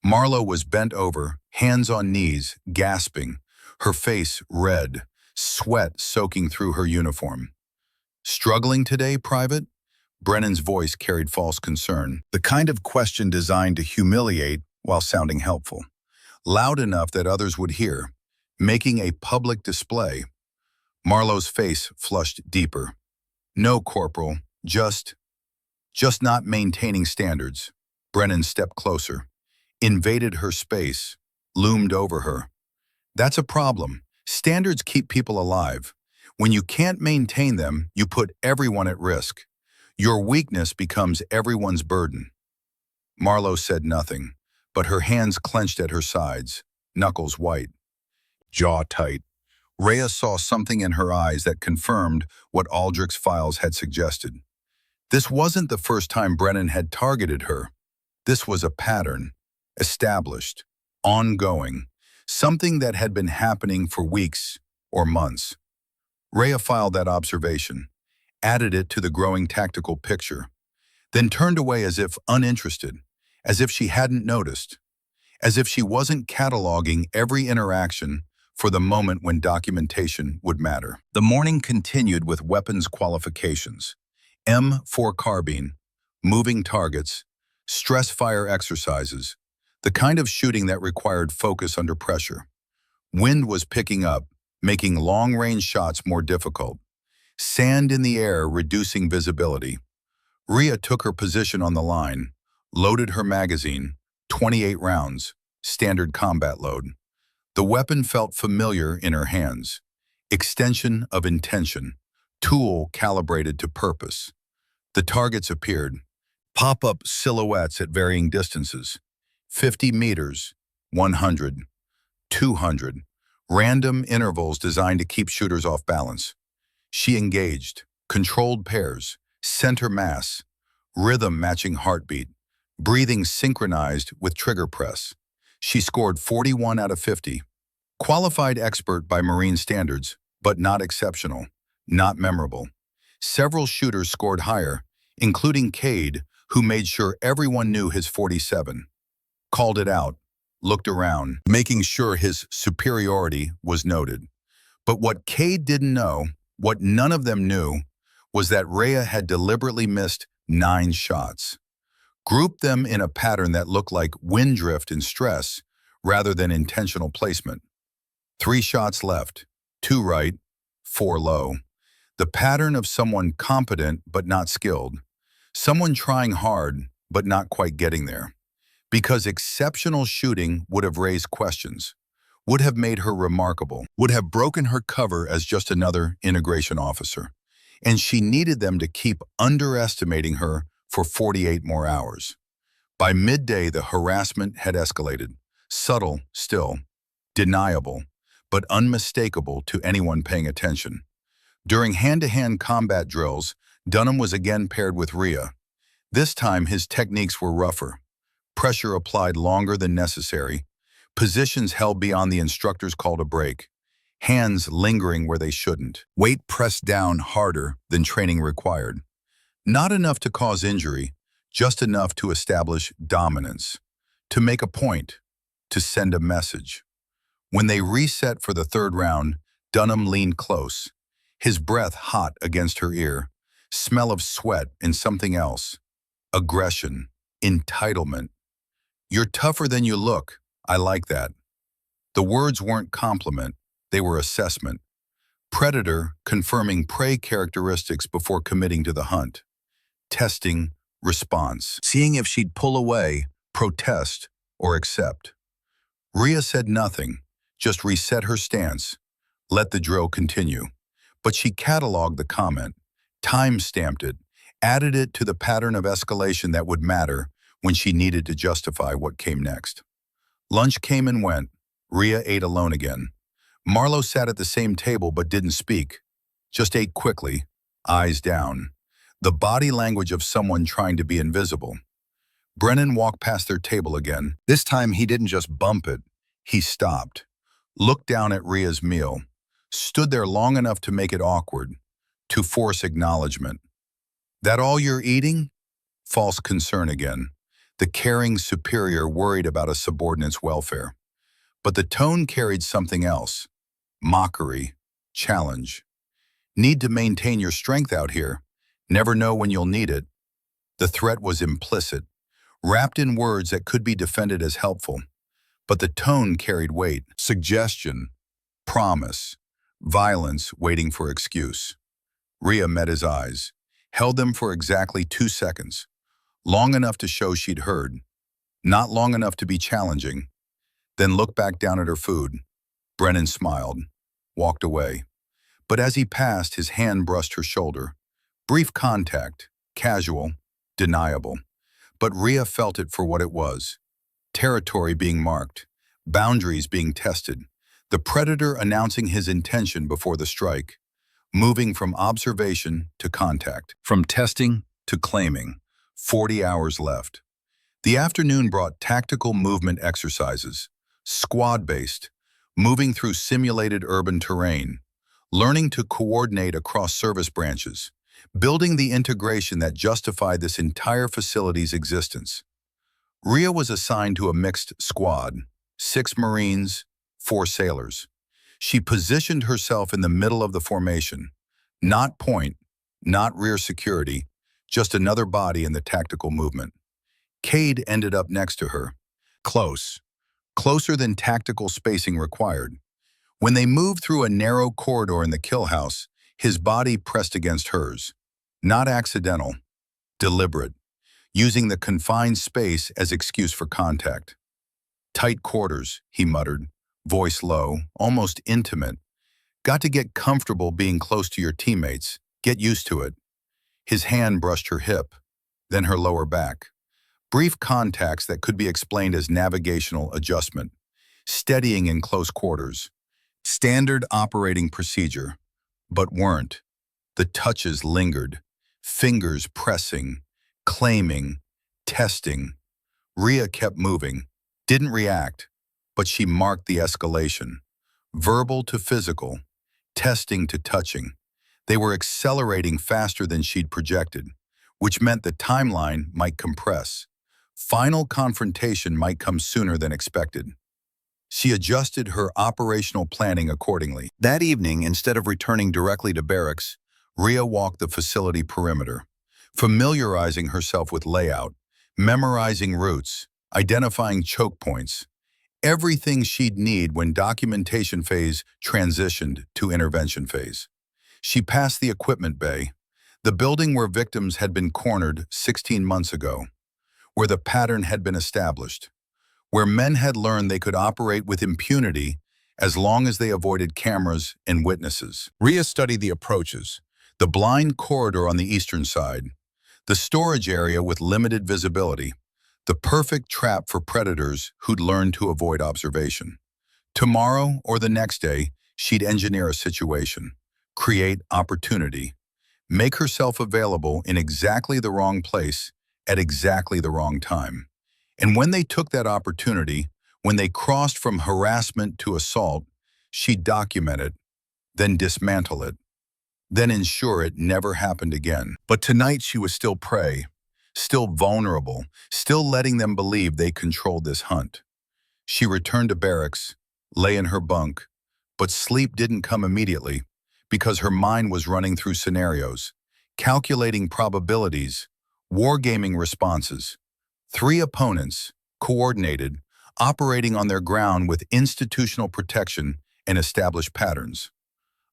Marlowe was bent over, hands on knees, gasping, her face red, sweat soaking through her uniform. Struggling today, Private? Brennan's voice carried false concern, the kind of question designed to humiliate while sounding helpful. Loud enough that others would hear, making a public display. Marlowe's face flushed deeper. No, Corporal, just not maintaining standards. Brennan stepped closer, invaded her space, loomed over her. That's a problem. Standards keep people alive. When you can't maintain them, you put everyone at risk. Your weakness becomes everyone's burden. Marlowe said nothing, but her hands clenched at her sides, knuckles white, jaw tight. Rhea saw something in her eyes that confirmed what Aldrich's files had suggested. This wasn't the first time Brennan had targeted her. This was a pattern, established, ongoing, something that had been happening for weeks or months. Rhea filed that observation, added it to the growing tactical picture, then turned away as if uninterested, as if she hadn't noticed, as if she wasn't cataloging every interaction for the moment when documentation would matter. The morning continued with weapons qualifications, M4 carbine, moving targets, stress fire exercises, the kind of shooting that required focus under pressure. Wind was picking up, making long-range shots more difficult. Sand in the air reducing visibility. Rhea took her position on the line, loaded her magazine, 28 rounds, standard combat load. The weapon felt familiar in her hands. Extension of intention, tool calibrated to purpose. The targets appeared, pop-up silhouettes at varying distances, 50 meters, 100, 200, random intervals designed to keep shooters off balance. She engaged, controlled pairs, center mass, rhythm matching heartbeat, breathing synchronized with trigger press. She scored 41 out of 50. Qualified expert by Marine standards, but not exceptional, not memorable. Several shooters scored higher, including Cade, who made sure everyone knew his 47. Called it out, looked around, making sure his superiority was noted. But what Cade didn't know, what none of them knew, was that Rhea had deliberately missed 9 shots. Grouped them in a pattern that looked like wind drift and stress rather than intentional placement. 3 shots left, 2 right, 4 low. The pattern of someone competent but not skilled. Someone trying hard but not quite getting there. Because exceptional shooting would have raised questions, would have made her remarkable, would have broken her cover as just another integration officer. And she needed them to keep underestimating her for 48 more hours. By midday, the harassment had escalated. Subtle, still. Deniable, but unmistakable to anyone paying attention. During hand-to-hand combat drills, Dunham was again paired with Rhea. This time, his techniques were rougher. Pressure applied longer than necessary. Positions held beyond the instructor's call to break. Hands lingering where they shouldn't. Weight pressed down harder than training required. Not enough to cause injury, just enough to establish dominance. To make a point. To send a message. When they reset for the 3rd round, Dunham leaned close, his breath hot against her ear, smell of sweat and something else. Aggression, entitlement. You're tougher than you look. I like that. The words weren't compliment, they were assessment. Predator confirming prey characteristics before committing to the hunt. Testing, response. Seeing if she'd pull away, protest, or accept. Rhea said nothing, just reset her stance, let the drill continue. But she cataloged the comment, time-stamped it, added it to the pattern of escalation that would matter when she needed to justify what came next. Lunch came and went. Rhea ate alone again. Marlowe sat at the same table but didn't speak, just ate quickly, eyes down. The body language of someone trying to be invisible. Brennan walked past their table again. This time he didn't just bump it, he stopped, looked down at Rhea's meal, stood there long enough to make it awkward, to force acknowledgement. That all you're eating? False concern again. The caring superior worried about a subordinate's welfare. But the tone carried something else. Mockery, challenge. Need to maintain your strength out here. Never know when you'll need it. The threat was implicit, wrapped in words that could be defended as helpful. But the tone carried weight. Suggestion, promise, Violence waiting for excuse. Rhea met his eyes, held them for exactly 2 seconds, long enough to show she'd heard, not long enough to be challenging, then looked back down at her food. Brennan smiled, walked away. But as he passed, his hand brushed her shoulder. Brief contact, casual, deniable. But Rhea felt it for what it was. Territory being marked, boundaries being tested, the predator announcing his intention before the strike, moving from observation to contact, from testing to claiming. 40 hours left. The afternoon brought tactical movement exercises, squad-based, moving through simulated urban terrain, learning to coordinate across service branches, building the integration that justified this entire facility's existence. Rhea was assigned to a mixed squad, 6 Marines, 4 sailors. She positioned herself in the middle of the formation, not point, not rear security, just another body in the tactical movement. Cade ended up next to her, close, closer than tactical spacing required. When they moved through a narrow corridor in the kill house, his body pressed against hers. Not accidental, deliberate, using the confined space as excuse for contact. Tight quarters, he muttered, voice low, almost intimate. Got to get comfortable being close to your teammates, get used to it. His hand brushed her hip, then her lower back. Brief contacts that could be explained as navigational adjustment, steadying in close quarters. Standard operating procedure, but weren't. The touches lingered, fingers pressing, claiming, testing. Rhea kept moving, didn't react, but she marked the escalation. Verbal to physical, testing to touching. They were accelerating faster than she'd projected, which meant the timeline might compress. Final confrontation might come sooner than expected. She adjusted her operational planning accordingly. That evening, instead of returning directly to barracks, Rhea walked the facility perimeter, familiarizing herself with layout, memorizing routes, identifying choke points, everything she'd need when documentation phase transitioned to intervention phase. She passed the equipment bay, the building where victims had been cornered 16 months ago, where the pattern had been established, where men had learned they could operate with impunity as long as they avoided cameras and witnesses. Rhea studied the approaches, the blind corridor on the eastern side, the storage area with limited visibility, the perfect trap for predators who'd learned to avoid observation. Tomorrow or the next day, she'd engineer a situation, create opportunity, make herself available in exactly the wrong place at exactly the wrong time. And when they took that opportunity, when they crossed from harassment to assault, she'd document it, then dismantle it, then ensure it never happened again. But tonight she was still prey, still vulnerable, still letting them believe they controlled this hunt. She returned to barracks, lay in her bunk, but sleep didn't come immediately because her mind was running through scenarios, calculating probabilities, wargaming responses. 3 opponents, coordinated, operating on their ground with institutional protection and established patterns.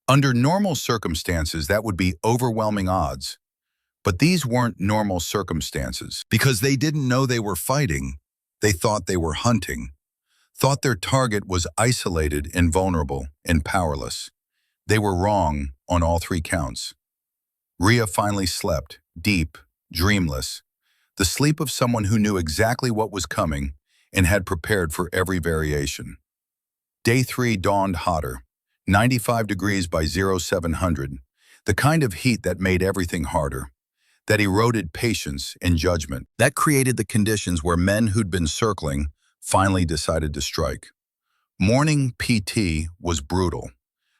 Under normal circumstances, that would be overwhelming odds. But these weren't normal circumstances because they didn't know they were fighting. They thought they were hunting, thought their target was isolated and vulnerable and powerless. They were wrong on all 3 counts. Rhea finally slept, deep, dreamless, the sleep of someone who knew exactly what was coming and had prepared for every variation. Day 3 dawned hotter, 95 degrees by 0700, the kind of heat that made everything harder, that eroded patience and judgment. That created the conditions where men who'd been circling finally decided to strike. Morning PT was brutal.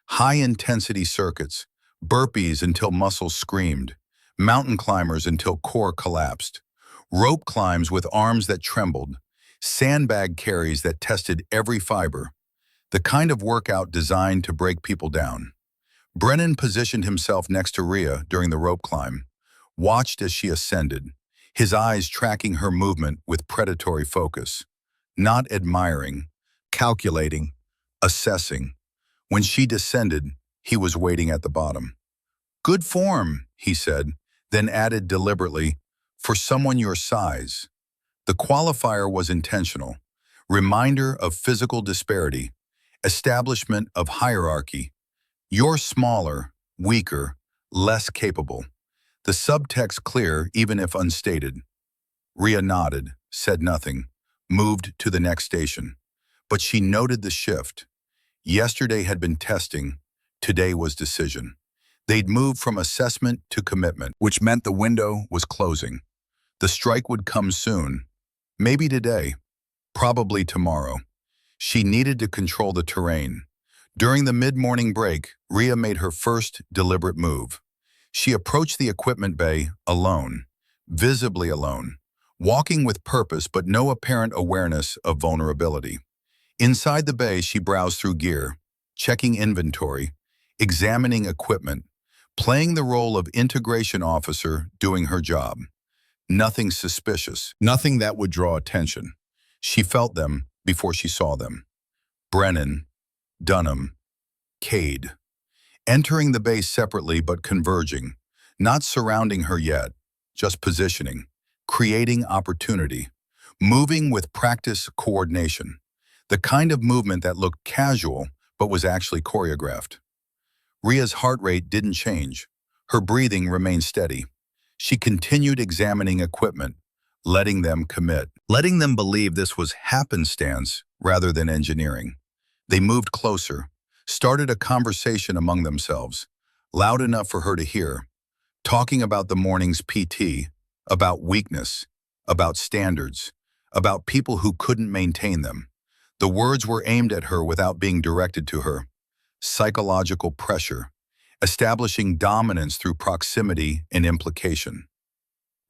High-intensity circuits, burpees until muscles screamed, mountain climbers until core collapsed, rope climbs with arms that trembled, sandbag carries that tested every fiber, the kind of workout designed to break people down. Brennan positioned himself next to Rhea during the rope climb, watched as she ascended, his eyes tracking her movement with predatory focus, not admiring, calculating, assessing. When she descended, He was waiting at the bottom. "Good form," he said, then added deliberately, "for someone your size." The qualifier was intentional. Reminder of physical disparity. Establishment of hierarchy. You're smaller, weaker, less capable. The subtext clear even if unstated. Rhea nodded, said nothing, moved to the next station. But she noted the shift. Yesterday had been testing, today was decision. They'd moved from assessment to commitment, which meant the window was closing. The strike would come soon, maybe today, probably tomorrow. She needed to control the terrain. During the mid-morning break, Rhea made her first deliberate move. She approached the equipment bay alone, visibly alone, walking with purpose but no apparent awareness of vulnerability. Inside the bay, she browsed through gear, checking inventory, examining equipment, playing the role of integration officer doing her job. Nothing suspicious, nothing that would draw attention. She felt them before she saw them. Brennan, Dunham, Cade. Entering the base separately but converging, not surrounding her yet, just positioning, creating opportunity, moving with practice coordination, the kind of movement that looked casual but was actually choreographed. Rhea's heart rate didn't change. Her breathing remained steady. She continued examining equipment, letting them commit, letting them believe this was happenstance rather than engineering. They moved closer, started a conversation among themselves, loud enough for her to hear, talking about the morning's PT, about weakness, about standards, about people who couldn't maintain them. The words were aimed at her without being directed to her. Psychological pressure, establishing dominance through proximity and implication.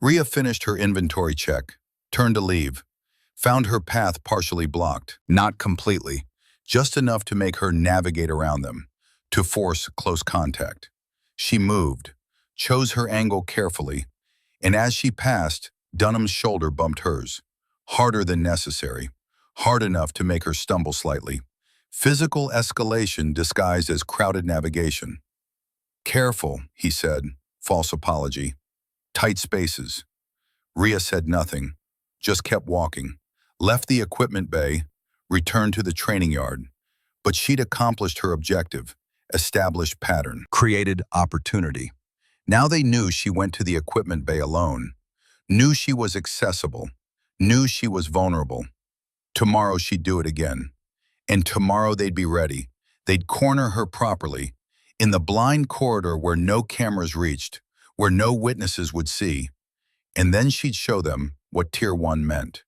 Rhea finished her inventory check, turned to leave, found her path partially blocked, not completely, just enough to make her navigate around them, to force close contact. She moved, chose her angle carefully, and as she passed, Dunham's shoulder bumped hers, harder than necessary, hard enough to make her stumble slightly. Physical escalation disguised as crowded navigation. "Careful," he said, false apology. "Tight spaces." Rhea said nothing, just kept walking, left the equipment bay, returned to the training yard. But she'd accomplished her objective, established pattern, created opportunity. Now they knew she went to the equipment bay alone, knew she was accessible, knew she was vulnerable. Tomorrow she'd do it again. And tomorrow they'd be ready. They'd corner her properly, in the blind corridor where no cameras reached, where no witnesses would see. And then she'd show them what Tier 1 meant.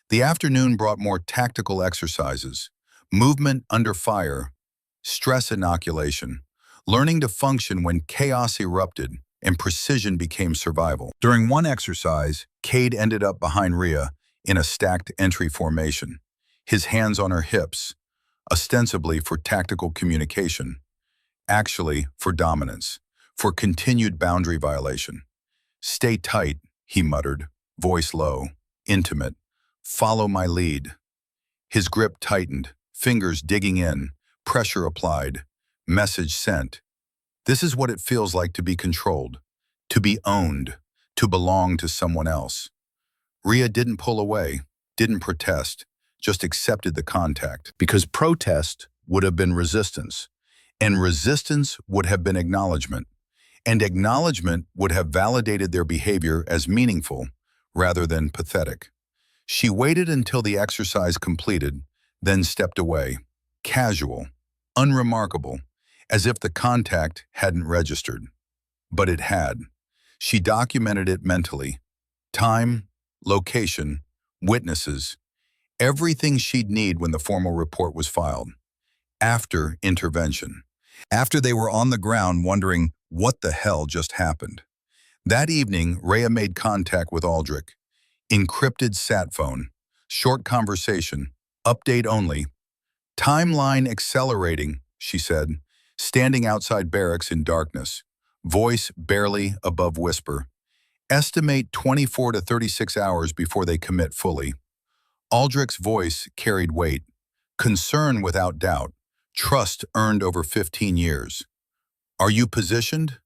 The afternoon brought more tactical exercises, movement under fire, stress inoculation, learning to function when chaos erupted and precision became survival. During one exercise, Cade ended up behind Rhea in a stacked entry formation, his hands on her hips, ostensibly for tactical communication, actually for dominance, for continued boundary violation. "Stay tight," he muttered, voice low, intimate. "Follow my lead." His grip tightened, fingers digging in, pressure applied, message sent. This is what it feels like to be controlled, to be owned, to belong to someone else. Rhea didn't pull away, didn't protest, just accepted the contact, because protest would have been resistance, and resistance would have been acknowledgement, and acknowledgement would have validated their behavior as meaningful rather than pathetic. She waited until the exercise completed, then stepped away, casual, unremarkable, as if the contact hadn't registered. But it had. She documented it mentally. Time, location, witnesses, everything she'd need when the formal report was filed. After intervention. After they were on the ground wondering what the hell just happened. That evening, Rhea made contact with Aldrich. Encrypted sat phone. Short conversation. Update only. "Timeline accelerating," she said, standing outside barracks in darkness. Voice barely above whisper. "Estimate 24 to 36 hours before they commit fully." Aldrich's voice carried weight. Concern without doubt. Trust earned over 15 years. Are you positioned?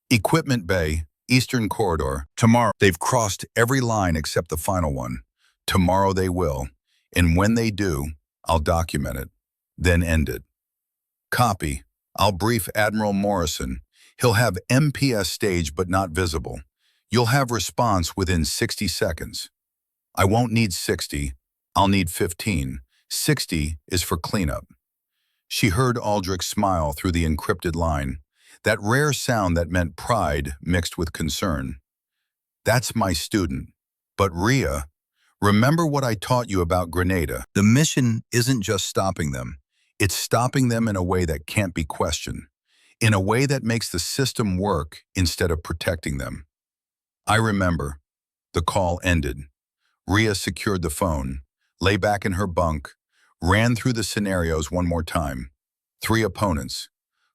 Equipment bay, Eastern Corridor. Tomorrow. They've crossed every line except the final one. Tomorrow they will. And when they do, I'll document it. Then end it. Copy. I'll brief Admiral Morrison. He'll have MPS stage but not visible. You'll have response within 60 seconds. I won't need 60. I'll need 15. 60 is for cleanup. She heard Aldrich smile through the encrypted line, that rare sound that meant pride mixed with concern. That's my student. But Rhea, remember what I taught you about Grenada. The mission isn't just stopping them. It's stopping them in a way that can't be questioned, in a way that makes the system work instead of protecting them. I remember. The call ended. Rhea secured the phone, lay back in her bunk, ran through the scenarios one more time. 3 opponents.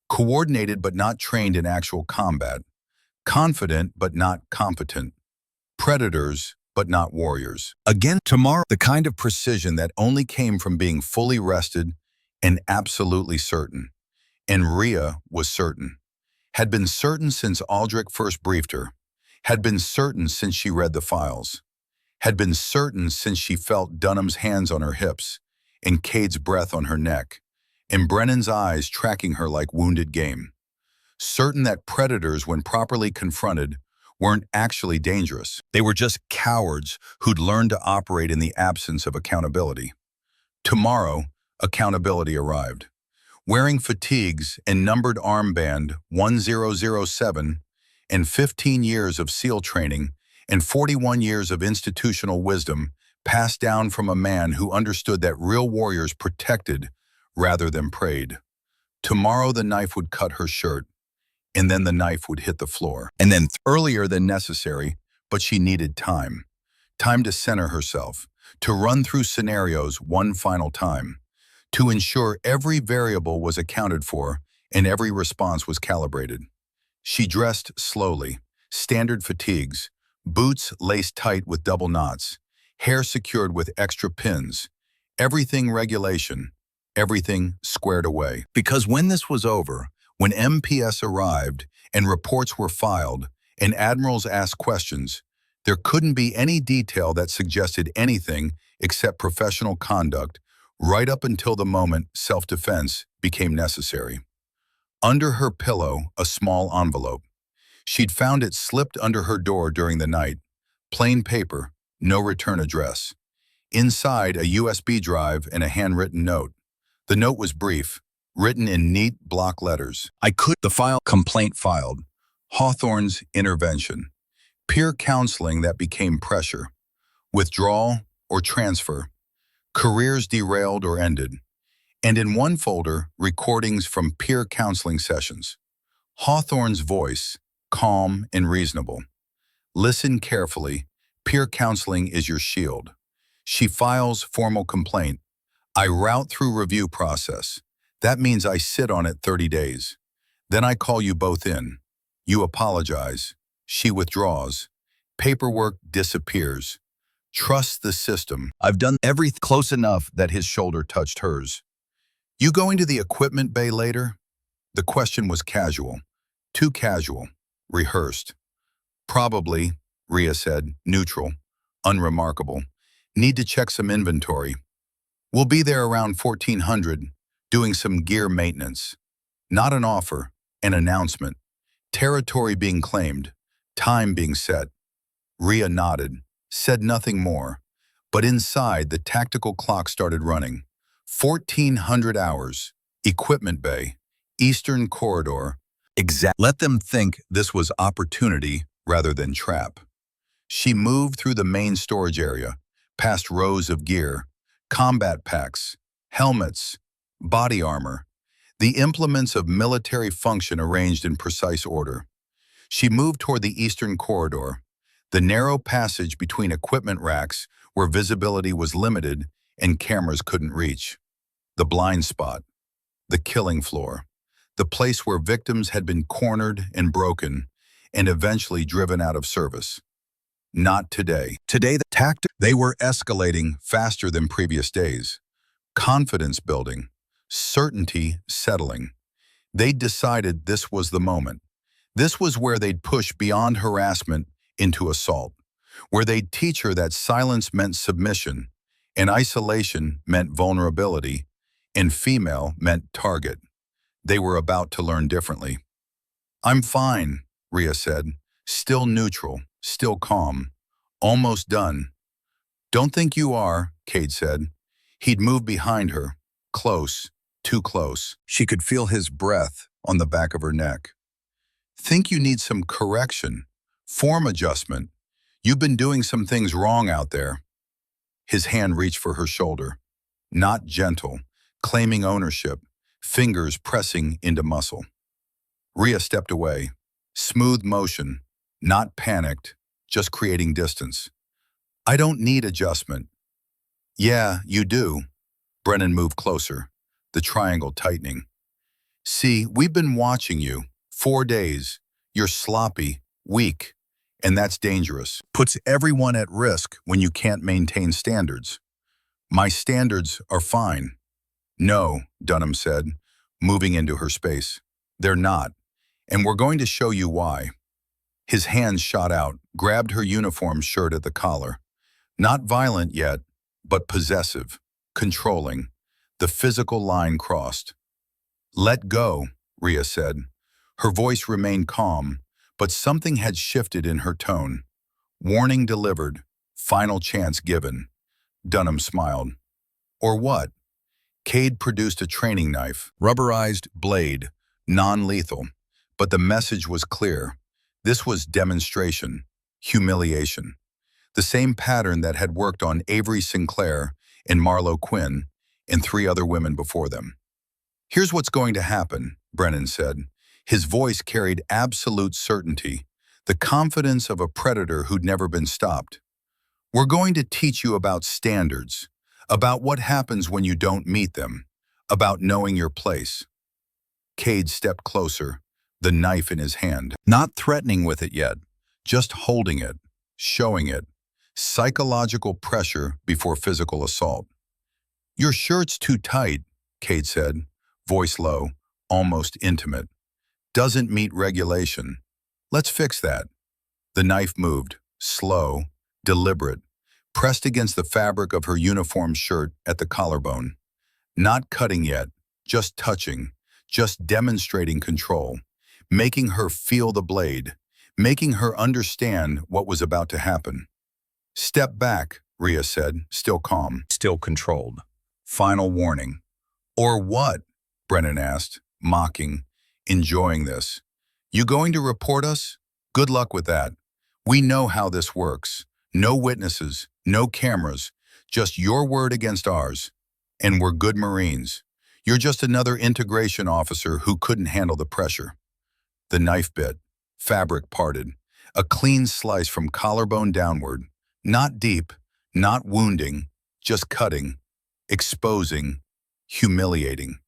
Coordinated but not trained in actual combat. Confident but not competent. Predators but not warriors. Again tomorrow, the kind of precision that only came from being fully rested and absolutely certain. And Rhea was certain. Had been certain since Aldrich first briefed her. Had been certain since she read the files. Had been certain since she felt Dunham's hands on her hips, and Cade's breath on her neck, and Brennan's eyes tracking her like wounded game. Certain that predators, when properly confronted, weren't actually dangerous. They were just cowards who'd learned to operate in the absence of accountability. Tomorrow, accountability arrived. Wearing fatigues and numbered armband 1007 and 15 years of SEAL training and 41 years of institutional wisdom passed down from a man who understood that real warriors protected rather than prayed. Tomorrow the knife would cut her shirt, and then the knife would hit the floor. And then earlier than necessary, but she needed time. Time to center herself, to run through scenarios one final time, to ensure every variable was accounted for and every response was calibrated. She dressed slowly, standard fatigues, boots laced tight with double knots, hair secured with extra pins, everything regulation, everything squared away. Because when this was over, when MPS arrived and reports were filed and admirals asked questions, there couldn't be any detail that suggested anything except professional conduct right up until the moment self-defense became necessary. Under her pillow, a small envelope. She'd found it slipped under her door during the night. Plain paper, no return address. Inside, a USB drive and a handwritten note. The note was brief, written in neat block letters. The file complaint filed. Hawthorne's intervention. Peer counseling that became pressure. Withdrawal or transfer. Careers derailed or ended. And in one folder, recordings from peer counseling sessions. Hawthorne's voice, calm and reasonable. Listen carefully. Peer counseling is your shield. She files formal complaint. I route through review process. That means I sit on it 30 days. Then I call you both in. You apologize. She withdraws. Paperwork disappears. Trust the system. I've done everything close enough that his shoulder touched hers. You going to the equipment bay later? The question was casual. Too casual. Rehearsed. Probably, Rhea said, neutral, unremarkable. Need to check some inventory. We'll be there around 1400, doing some gear maintenance. Not an offer, an announcement. Territory being claimed, time being set. Rhea nodded, said nothing more, but inside the tactical clock started running. 1400 hours, equipment bay, Eastern Corridor. Let them think this was opportunity rather than trap. She moved through the main storage area, past rows of gear, combat packs, helmets, body armor, the implements of military function arranged in precise order. She moved toward the Eastern Corridor, the narrow passage between equipment racks where visibility was limited and cameras couldn't reach. The blind spot, the killing floor, the place where victims had been cornered and broken and eventually driven out of service. Not today. Today, they were escalating faster than previous days. Confidence building, certainty settling. They'd decided this was the moment. This was where they'd push beyond harassment into assault, where they'd teach her that silence meant submission, and isolation meant vulnerability, and female meant target. They were about to learn differently. "I'm fine," Rhea said, still neutral, still calm, almost done. "Don't think you are," Cade said. He'd moved behind her, close, too close. She could feel his breath on the back of her neck. "Think you need some correction, form adjustment. You've been doing some things wrong out there." His hand reached for her shoulder. Not gentle, claiming ownership, fingers pressing into muscle. Rhea stepped away. Smooth motion, not panicked, just creating distance. "I don't need adjustment." "Yeah, you do." Brennan moved closer, the triangle tightening. "See, we've been watching you. 4 days. You're sloppy, weak, and that's dangerous. Puts everyone at risk when you can't maintain standards." "My standards are fine." "No," Dunham said, moving into her space. "They're not, and we're going to show you why." His hands shot out, grabbed her uniform shirt at the collar. Not violent yet, but possessive, controlling. The physical line crossed. "Let go," Rhea said. Her voice remained calm, but something had shifted in her tone. Warning delivered, final chance given. Dunham smiled. "Or what?" Cade produced a training knife, rubberized blade, non-lethal. But the message was clear. This was demonstration, humiliation. The same pattern that had worked on Avery Sinclair and Marlo Quinn and 3 other women before them. "Here's what's going to happen," Brennan said. His voice carried absolute certainty, the confidence of a predator who'd never been stopped. "We're going to teach you about standards, about what happens when you don't meet them, about knowing your place." Cade stepped closer, the knife in his hand, not threatening with it yet, just holding it, showing it. Psychological pressure before physical assault. "Your shirt's too tight," Cade said, voice low, almost intimate. "Doesn't meet regulation. Let's fix that." The knife moved, slow, deliberate, pressed against the fabric of her uniform shirt at the collarbone. Not cutting yet, just touching, just demonstrating control, making her feel the blade, making her understand what was about to happen. "Step back," Rhea said, still calm, still controlled. "Final warning." "Or what?" Brennan asked, mocking, enjoying this. "You going to report us? Good luck with that. We know how this works. No witnesses, no cameras, just your word against ours. And we're good Marines. You're just another integration officer who couldn't handle the pressure." The knife bit, fabric parted, a clean slice from collarbone downward. Not deep, not wounding, just cutting, exposing, humiliating.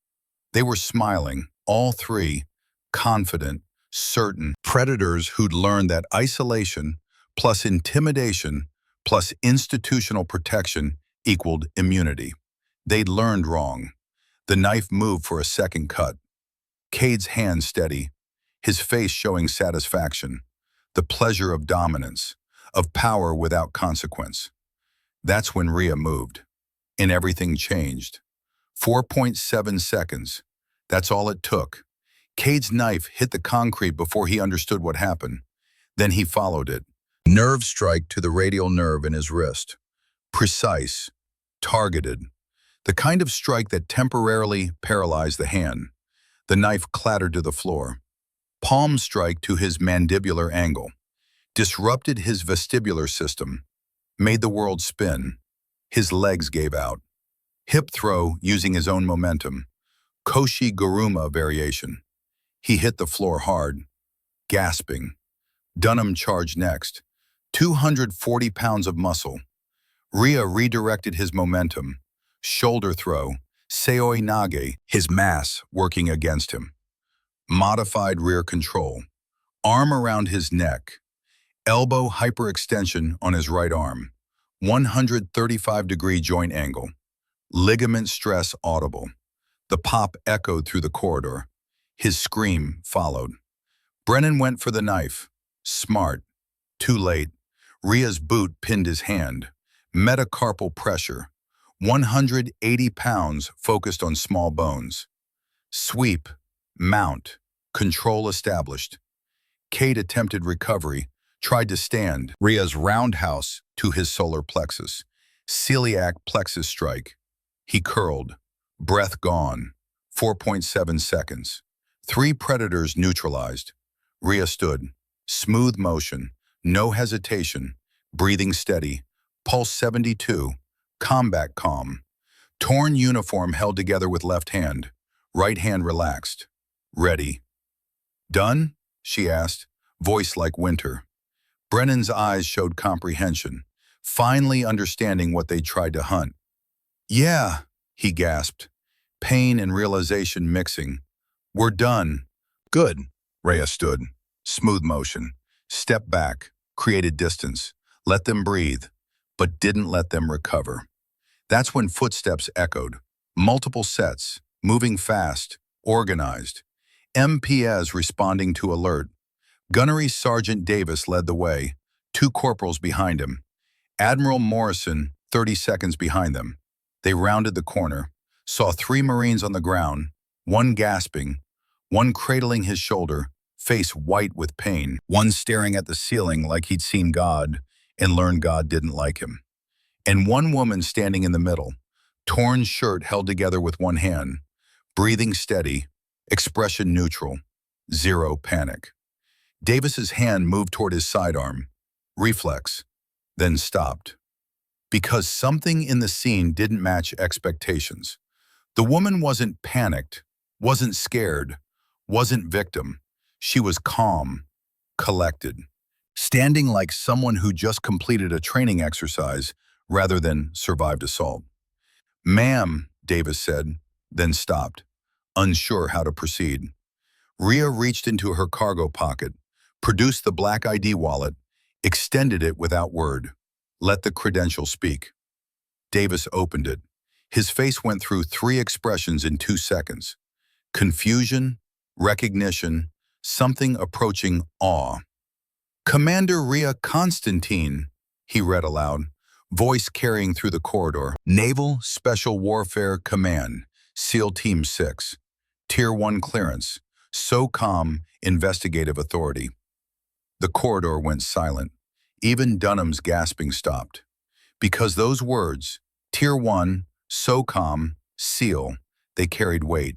They were smiling, all 3, confident, certain predators who'd learned that isolation plus intimidation plus institutional protection equaled immunity. They'd learned wrong. The knife moved for a second cut. Cade's hand steady, his face showing satisfaction, the pleasure of dominance, of power without consequence. That's when Rhea moved, and everything changed. 4.7 seconds. That's all it took. Cade's knife hit the concrete before he understood what happened. Then he followed it. Nerve strike to the radial nerve in his wrist. Precise, targeted. The kind of strike that temporarily paralyzed the hand. The knife clattered to the floor. Palm strike to his mandibular angle. Disrupted his vestibular system, made the world spin. His legs gave out. Hip throw using his own momentum. Koshi Guruma variation. He hit the floor hard, gasping. Dunham charged next. 240 pounds of muscle. Rhea redirected his momentum. Shoulder throw, seoi nage, his mass working against him. Modified rear control. Arm around his neck. Elbow hyperextension on his right arm. 135-degree joint angle. Ligament stress audible. The pop echoed through the corridor. His scream followed. Brennan went for the knife. Smart. Too late. Rhea's boot pinned his hand. Metacarpal pressure. 180 pounds focused on small bones. Sweep. Mount. Control established. Kate attempted recovery, tried to stand. Rhea's roundhouse to his solar plexus. Celiac plexus strike. He curled. Breath gone. 4.7 seconds. 3 predators neutralized. Rhea stood. Smooth motion. No hesitation. Breathing steady. Pulse 72. Combat calm. Torn uniform held together with left hand. Right hand relaxed. Ready. Done? She asked, voice like winter. Brennan's eyes showed comprehension, finally understanding what they tried to hunt. Yeah, he gasped, pain and realization mixing. We're done. Good. Rhea stood. Smooth motion. Stepped back, created distance, let them breathe, but didn't let them recover. That's when footsteps echoed. Multiple sets, moving fast, organized. MPs responding to alert. Gunnery Sergeant Davis led the way, 2 corporals behind him. Admiral Morrison, 30 seconds behind them. They rounded the corner, saw 3 Marines on the ground, 1 gasping, 1 cradling his shoulder, face white with pain, 1 staring at the ceiling like he'd seen God and learned God didn't like him. And 1 woman standing in the middle, torn shirt held together with 1 hand, breathing steady, expression neutral, zero panic. Davis's hand moved toward his sidearm, reflex, then stopped. Because something in the scene didn't match expectations. The woman wasn't panicked, wasn't scared, wasn't victim. She was calm, collected, standing like someone who just completed a training exercise rather than survived assault. Ma'am, Davis said, then stopped, unsure how to proceed. Rhea reached into her cargo pocket, produced the black ID wallet, extended it without word. Let the credential speak. Davis opened it. His face went through 3 expressions in 2 seconds. Confusion, recognition, something approaching awe. Commander Rhea Constantine, he read aloud, voice carrying through the corridor. Naval Special Warfare Command, SEAL Team 6. Tier 1 clearance. SOCOM Investigative Authority. The corridor went silent. Even Dunham's gasping stopped. Because those words, Tier 1, SOCOM, SEAL, they carried weight.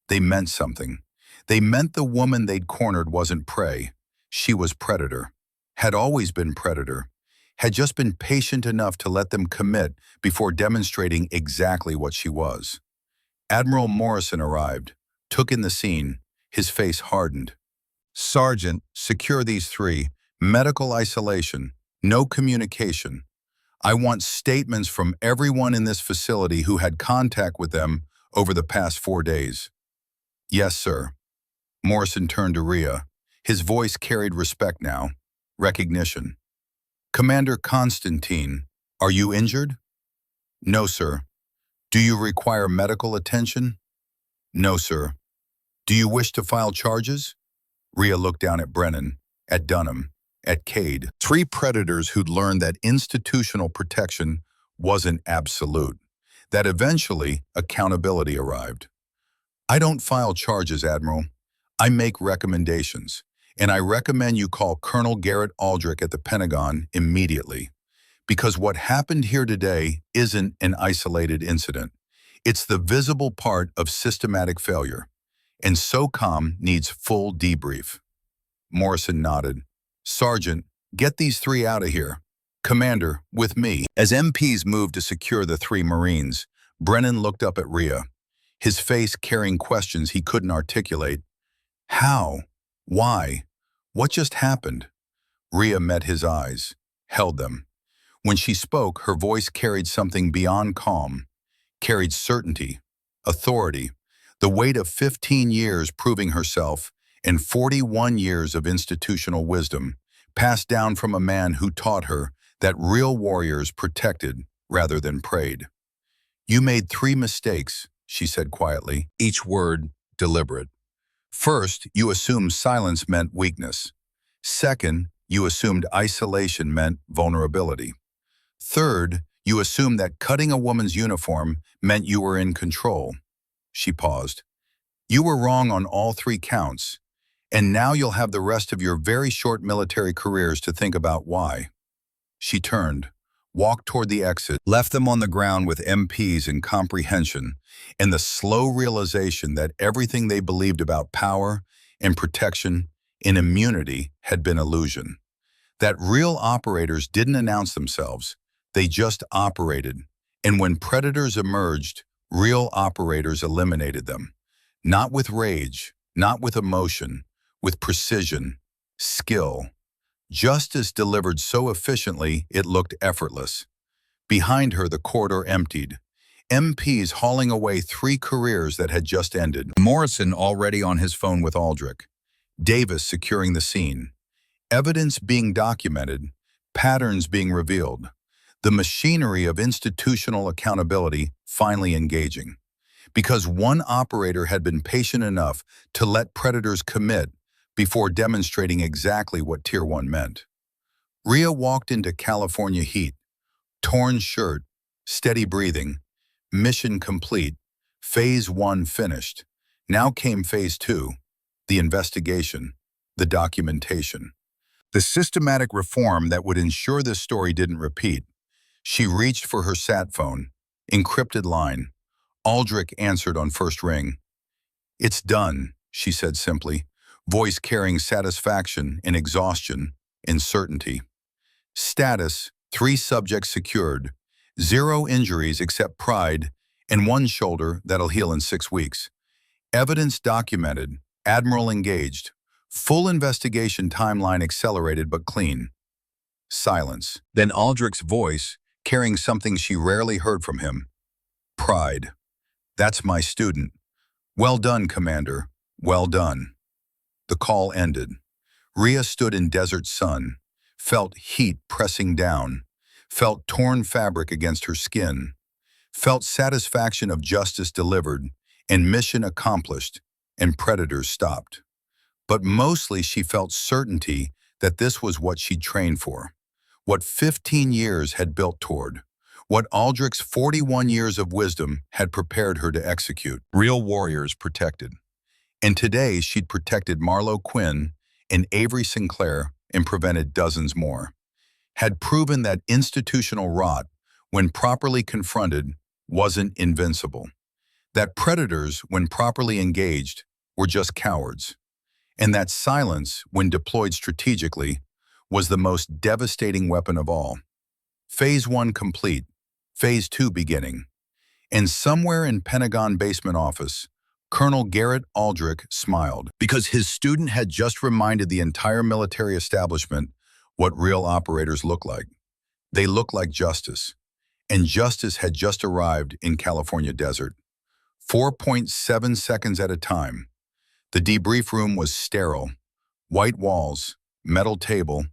They meant something. They meant the woman they'd cornered wasn't prey. She was predator. Had always been predator. Had just been patient enough to let them commit before demonstrating exactly what she was. Admiral Morrison arrived, took in the scene, his face hardened. Sergeant, secure these 3. Medical isolation. No communication. I want statements from everyone in this facility who had contact with them over the past 4 days. Yes, sir. Morrison turned to Rhea. His voice carried respect now. Recognition. Commander Constantine, are you injured? No, sir. Do you require medical attention? No, sir. Do you wish to file charges? Rhea looked down at Brennan, at Dunham, at Cade. 3 predators who'd learned that institutional protection wasn't absolute, that eventually accountability arrived. I don't file charges, Admiral. I make recommendations, and I recommend you call Colonel Garrett Aldrich at the Pentagon immediately. Because what happened here today isn't an isolated incident. It's the visible part of systematic failure. And SOCOM needs full debrief. Morrison nodded. Sergeant, get these 3 out of here. Commander, with me. As MPs moved to secure the 3 Marines, Brennan looked up at Rhea, his face carrying questions he couldn't articulate. How? Why? What just happened? Rhea met his eyes, held them. When she spoke, her voice carried something beyond calm, carried certainty, authority, the weight of 15 years proving herself and 41 years of institutional wisdom, passed down from a man who taught her that real warriors protected rather than preyed. You made 3 mistakes, she said quietly, each word deliberate. First, you assumed silence meant weakness. Second, you assumed isolation meant vulnerability. Third, you assumed that cutting a woman's uniform meant you were in control. She paused. You were wrong on all three counts, and now you'll have the rest of your very short military careers to think about why. She turned, walked toward the exit, left them on the ground with MPs in comprehension and the slow realization that everything they believed about power and protection and immunity had been illusion. That real operators didn't announce themselves, they just operated. And when predators emerged, real operators eliminated them. Not with rage, not with emotion, with precision, skill. Justice delivered so efficiently it looked effortless. Behind her, the corridor emptied. MPs hauling away 3 careers that had just ended. Morrison already on his phone with Aldrich. Davis securing the scene. Evidence being documented, patterns being revealed. The machinery of institutional accountability finally engaging. Because one operator had been patient enough to let predators commit before demonstrating exactly what Tier 1 meant. Rhea walked into California heat, torn shirt, steady breathing, mission complete, Phase 1 finished. Now came Phase 2, the investigation, the documentation. The systematic reform that would ensure this story didn't repeat. She reached for her sat phone, encrypted line. Aldrich answered on first ring. "It's done," she said simply, voice carrying satisfaction and exhaustion and certainty. Status, 3 subjects secured, 0 injuries except pride, and 1 shoulder that'll heal in 6 weeks. Evidence documented, Admiral engaged, full investigation timeline accelerated but clean. Silence. Then Aldrich's voice, carrying something she rarely heard from him. Pride. "That's my student. Well done, Commander. Well done." The call ended. Rhea stood in desert sun, felt heat pressing down, felt torn fabric against her skin, felt satisfaction of justice delivered and mission accomplished, and predators stopped. But mostly she felt certainty that this was what she'd trained for, what 15 years had built toward, what Aldrich's 41 years of wisdom had prepared her to execute. Real warriors protected. And today she'd protected Marlo Quinn and Avery Sinclair and prevented dozens more. Had proven that institutional rot, when properly confronted, wasn't invincible. That predators, when properly engaged, were just cowards. And that silence, when deployed strategically, was the most devastating weapon of all. Phase 1 complete, Phase 2 beginning. And somewhere in Pentagon basement office, Colonel Garrett Aldrich smiled because his student had just reminded the entire military establishment what real operators look like. They look like justice. And justice had just arrived in California desert. 4.7 seconds at a time. The debrief room was sterile. White walls, metal table,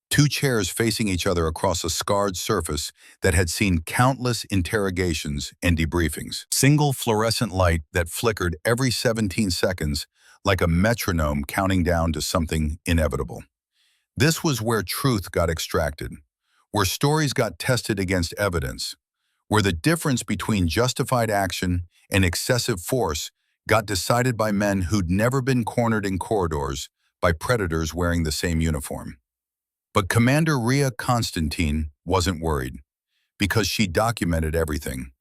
2 chairs facing each other across a scarred surface that had seen countless interrogations and debriefings. Single fluorescent light that flickered every 17 seconds like a metronome counting down to something inevitable. This was where truth got extracted, where stories got tested against evidence, where the difference between justified action and excessive force got decided by men who'd never been cornered in corridors by predators wearing the same uniform. But Commander Rhea Constantine wasn't worried, because she documented everything,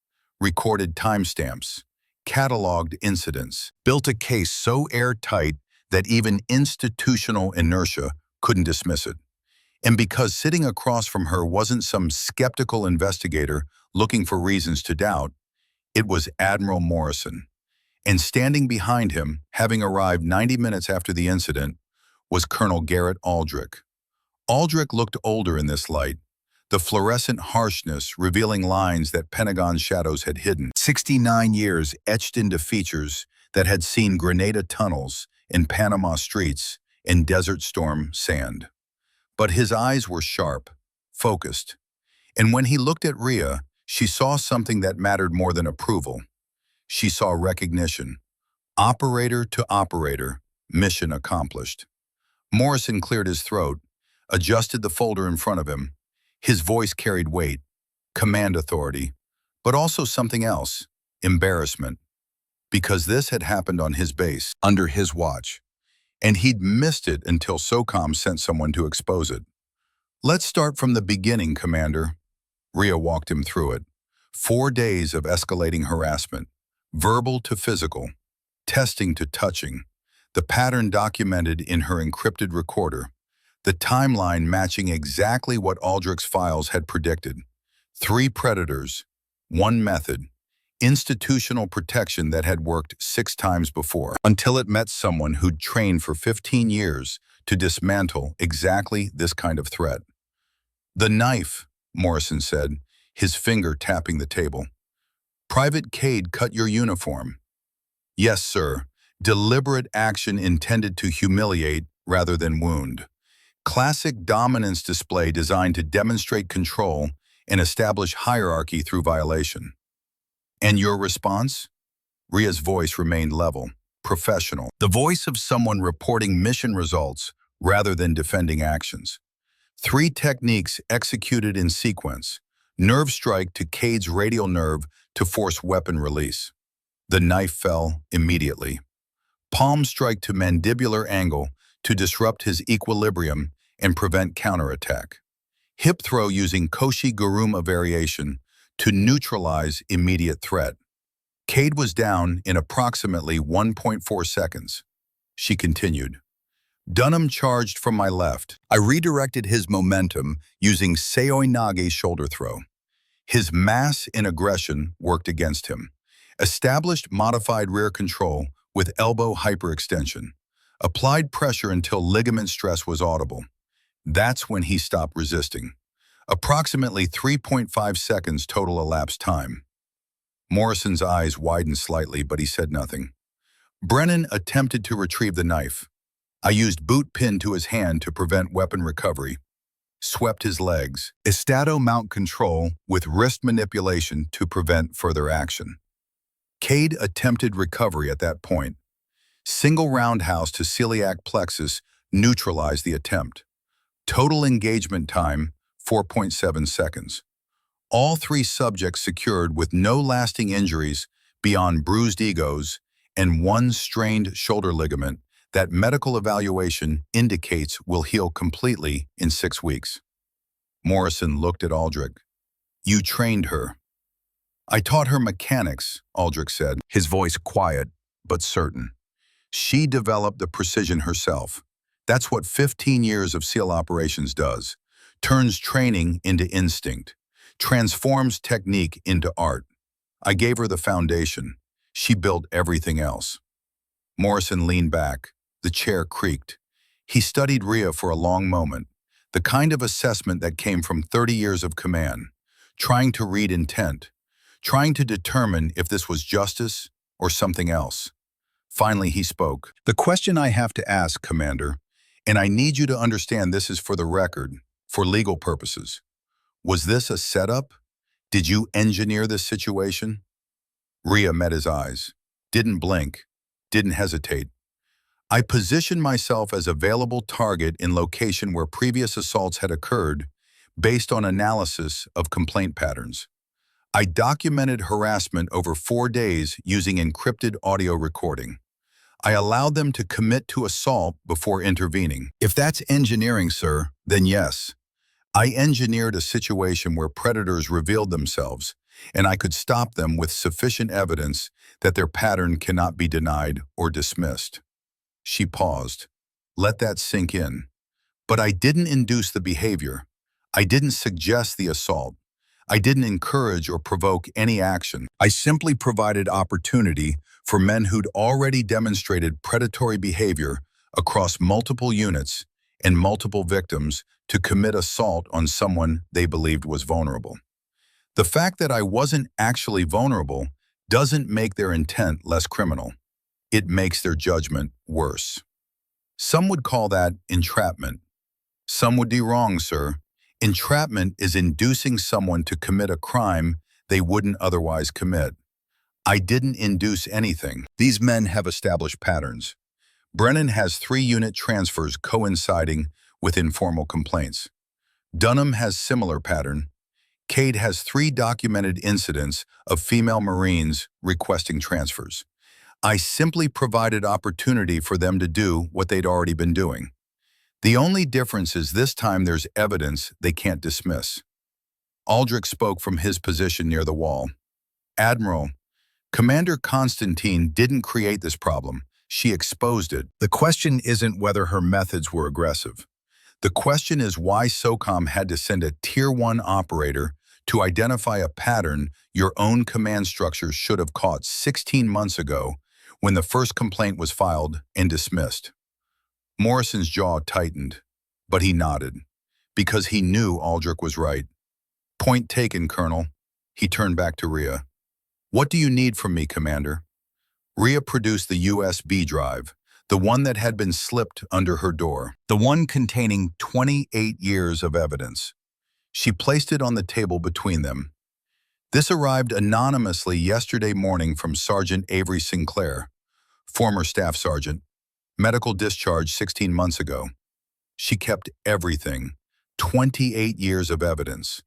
recorded timestamps, cataloged incidents, built a case so airtight that even institutional inertia couldn't dismiss it. And because sitting across from her wasn't some skeptical investigator looking for reasons to doubt, it was Admiral Morrison. And standing behind him, having arrived 90 minutes after the incident, was Colonel Garrett Aldrich. Aldrich looked older in this light, the fluorescent harshness revealing lines that Pentagon shadows had hidden. 69 years etched into features that had seen Grenada tunnels in Panama streets and Desert Storm sand. But his eyes were sharp, focused. And when he looked at Rhea, she saw something that mattered more than approval. She saw recognition, Operator to operator, mission accomplished. Morrison cleared his throat, adjusted the folder in front of him. His voice carried weight, command authority, but also something else, embarrassment, because this had happened on his base, under his watch, and he'd missed it until SOCOM sent someone to expose it. Let's start from the beginning, Commander. Rhea walked him through it. 4 days of escalating harassment, verbal to physical, testing to touching, the pattern documented in her encrypted recorder, the timeline matching exactly what Aldrich's files had predicted. 3 predators, 1 method, institutional protection that had worked 6 times before, until it met someone who'd trained for 15 years to dismantle exactly this kind of threat. "The knife," Morrison said, his finger tapping the table. "Private Cade cut your uniform." "Yes, sir. Deliberate action intended to humiliate rather than wound. Classic dominance display designed to demonstrate control and establish hierarchy through violation." "And your response?" Rhea's voice remained level, professional, the voice of someone reporting mission results rather than defending actions. 3 techniques executed in sequence. Nerve strike to Cade's radial nerve to force weapon release. The knife fell immediately. Palm strike to mandibular angle to disrupt his equilibrium and prevent counterattack. Hip throw using Koshi-Guruma variation to neutralize immediate threat. Cade was down in approximately 1.4 seconds. She continued. "Dunham charged from my left. I redirected his momentum using Seoi-Nage's shoulder throw. His mass in aggression worked against him. Established modified rear control with elbow hyperextension. Applied pressure until ligament stress was audible. That's when he stopped resisting. Approximately 3.5 seconds total elapsed time." Morrison's eyes widened slightly, but he said nothing. "Brennan attempted to retrieve the knife. I used boot pin to his hand to prevent weapon recovery. Swept his legs. Estado mount control with wrist manipulation to prevent further action. Cade attempted recovery at that point. Single roundhouse to celiac plexus neutralized the attempt. Total engagement time, 4.7 seconds. All 3 subjects secured with no lasting injuries beyond bruised egos and 1 strained shoulder ligament that medical evaluation indicates will heal completely in 6 weeks. Morrison looked at Aldrich. "You trained her." "I taught her mechanics," Aldrich said, his voice quiet but certain. "She developed the precision herself. That's what 15 years of SEAL operations does. Turns training into instinct. Transforms technique into art. I gave her the foundation. She built everything else." Morrison leaned back. The chair creaked. He studied Rhea for a long moment, the kind of assessment that came from 30 years of command, trying to read intent, trying to determine if this was justice or something else. Finally, he spoke. "The question I have to ask, Commander, and I need you to understand this is for the record, for legal purposes. Was this a setup? Did you engineer this situation?" Rhea met his eyes, didn't blink, didn't hesitate. "I positioned myself as available target in location where previous assaults had occurred based on analysis of complaint patterns. I documented harassment over 4 days using encrypted audio recording. I allowed them to commit to assault before intervening. If that's engineering, sir, then yes. I engineered a situation where predators revealed themselves, and I could stop them with sufficient evidence that their pattern cannot be denied or dismissed." She paused. "Let that sink in. But I didn't induce the behavior. I didn't suggest the assault. I didn't encourage or provoke any action. I simply provided opportunity for men who'd already demonstrated predatory behavior across multiple units and multiple victims to commit assault on someone they believed was vulnerable. The fact that I wasn't actually vulnerable doesn't make their intent less criminal. It makes their judgment worse. Some would call that entrapment. Some would be wrong, sir. Entrapment is inducing someone to commit a crime they wouldn't otherwise commit. I didn't induce anything. These men have established patterns. Brennan has 3-unit transfers coinciding with informal complaints. Dunham has similar pattern. Cade has 3 documented incidents of female Marines requesting transfers. I simply provided opportunity for them to do what they'd already been doing. The only difference is this time there's evidence they can't dismiss. Aldrich spoke from his position near the wall. Admiral, Commander Constantine didn't create this problem. She exposed it. The question isn't whether her methods were aggressive. The question is why SOCOM had to send a Tier 1 operator to identify a pattern your own command structure should have caught 16 months ago when the first complaint was filed and dismissed. Morrison's jaw tightened, but he nodded, because he knew Aldrich was right. Point taken, Colonel. He turned back to Rhea. What do you need from me, Commander? Rhea produced the USB drive, the one that had been slipped under her door, the one containing 28 years of evidence. She placed it on the table between them. This arrived anonymously yesterday morning from Sergeant Avery Sinclair, former staff sergeant, medical discharge 16 months ago. She kept everything, 28 years of evidence,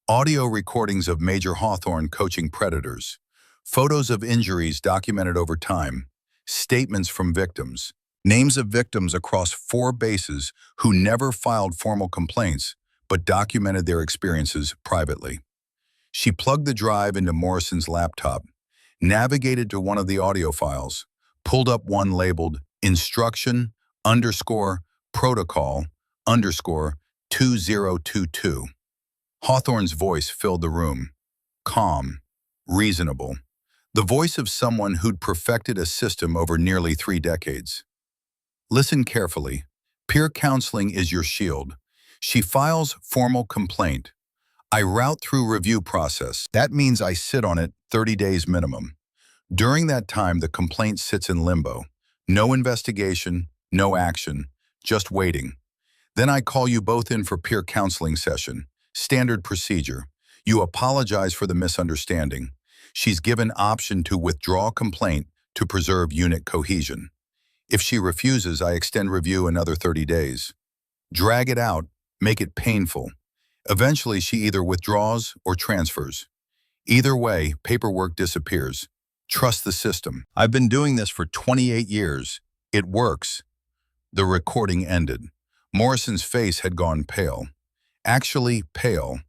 audio recordings of Major Hawthorne coaching predators, photos of injuries documented over time, statements from victims, names of victims across 4 bases who never filed formal complaints but documented their experiences privately. She plugged the drive into Morrison's laptop, navigated to one of the audio files, pulled up one labeled instruction _ protocol _ 2022. Hawthorne's voice filled the room, calm, reasonable, the voice of someone who'd perfected a system over nearly 3 decades. Listen carefully. Peer counseling is your shield. She files formal complaint. I route through review process. That means I sit on it 30 days minimum. During that time, the complaint sits in limbo. No investigation, no action, just waiting. Then I call you both in for peer counseling session. Standard procedure. You apologize for the misunderstanding. She's given option to withdraw complaint to preserve unit cohesion. If she refuses, I extend review another 30 days. Drag it out, make it painful. Eventually, she either withdraws or transfers. Either way, paperwork disappears. Trust the system. I've been doing this for 28 years. It works. The recording ended. Morrison's face had gone pale. Actually pale.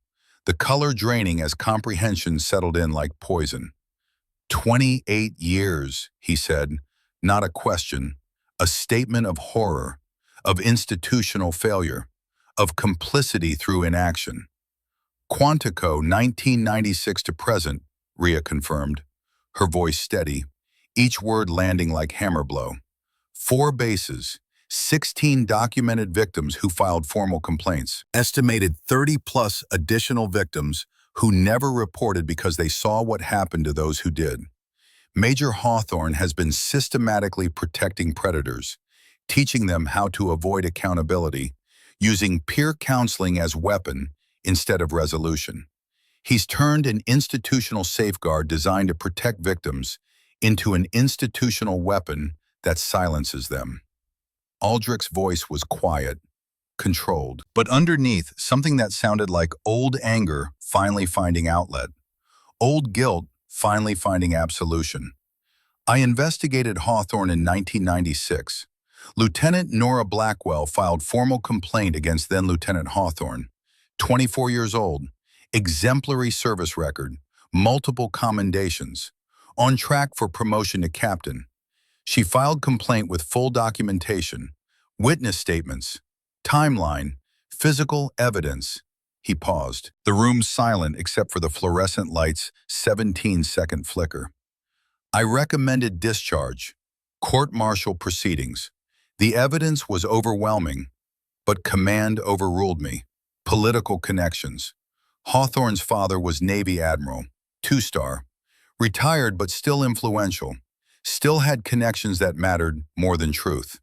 The color draining as comprehension settled in like poison. 28 years, he said. Not a question. A statement of horror, of institutional failure, of complicity through inaction. Quantico, 1996 to present, Rhea confirmed, her voice steady, each word landing like hammer blow. 4 bases, 16 documented victims who filed formal complaints, estimated 30+ additional victims who never reported because they saw what happened to those who did. Major Hawthorne has been systematically protecting predators, teaching them how to avoid accountability, using peer counseling as weapon instead of resolution. He's turned an institutional safeguard designed to protect victims into an institutional weapon that silences them. Aldrich's voice was quiet, controlled, but underneath something that sounded like old anger finally finding outlet, old guilt finally finding absolution. I investigated Hawthorne in 1996. Lieutenant Nora Blackwell filed formal complaint against then-Lieutenant Hawthorne, 24 years old, exemplary service record, multiple commendations, on track for promotion to captain. She filed complaint with full documentation, witness statements, timeline, physical evidence. He paused. The room silent except for the fluorescent light's 17-second flicker. I recommended discharge, court-martial proceedings. The evidence was overwhelming, but command overruled me. Political connections. Hawthorne's father was Navy Admiral, 2-star, retired but still influential, still had connections that mattered more than truth.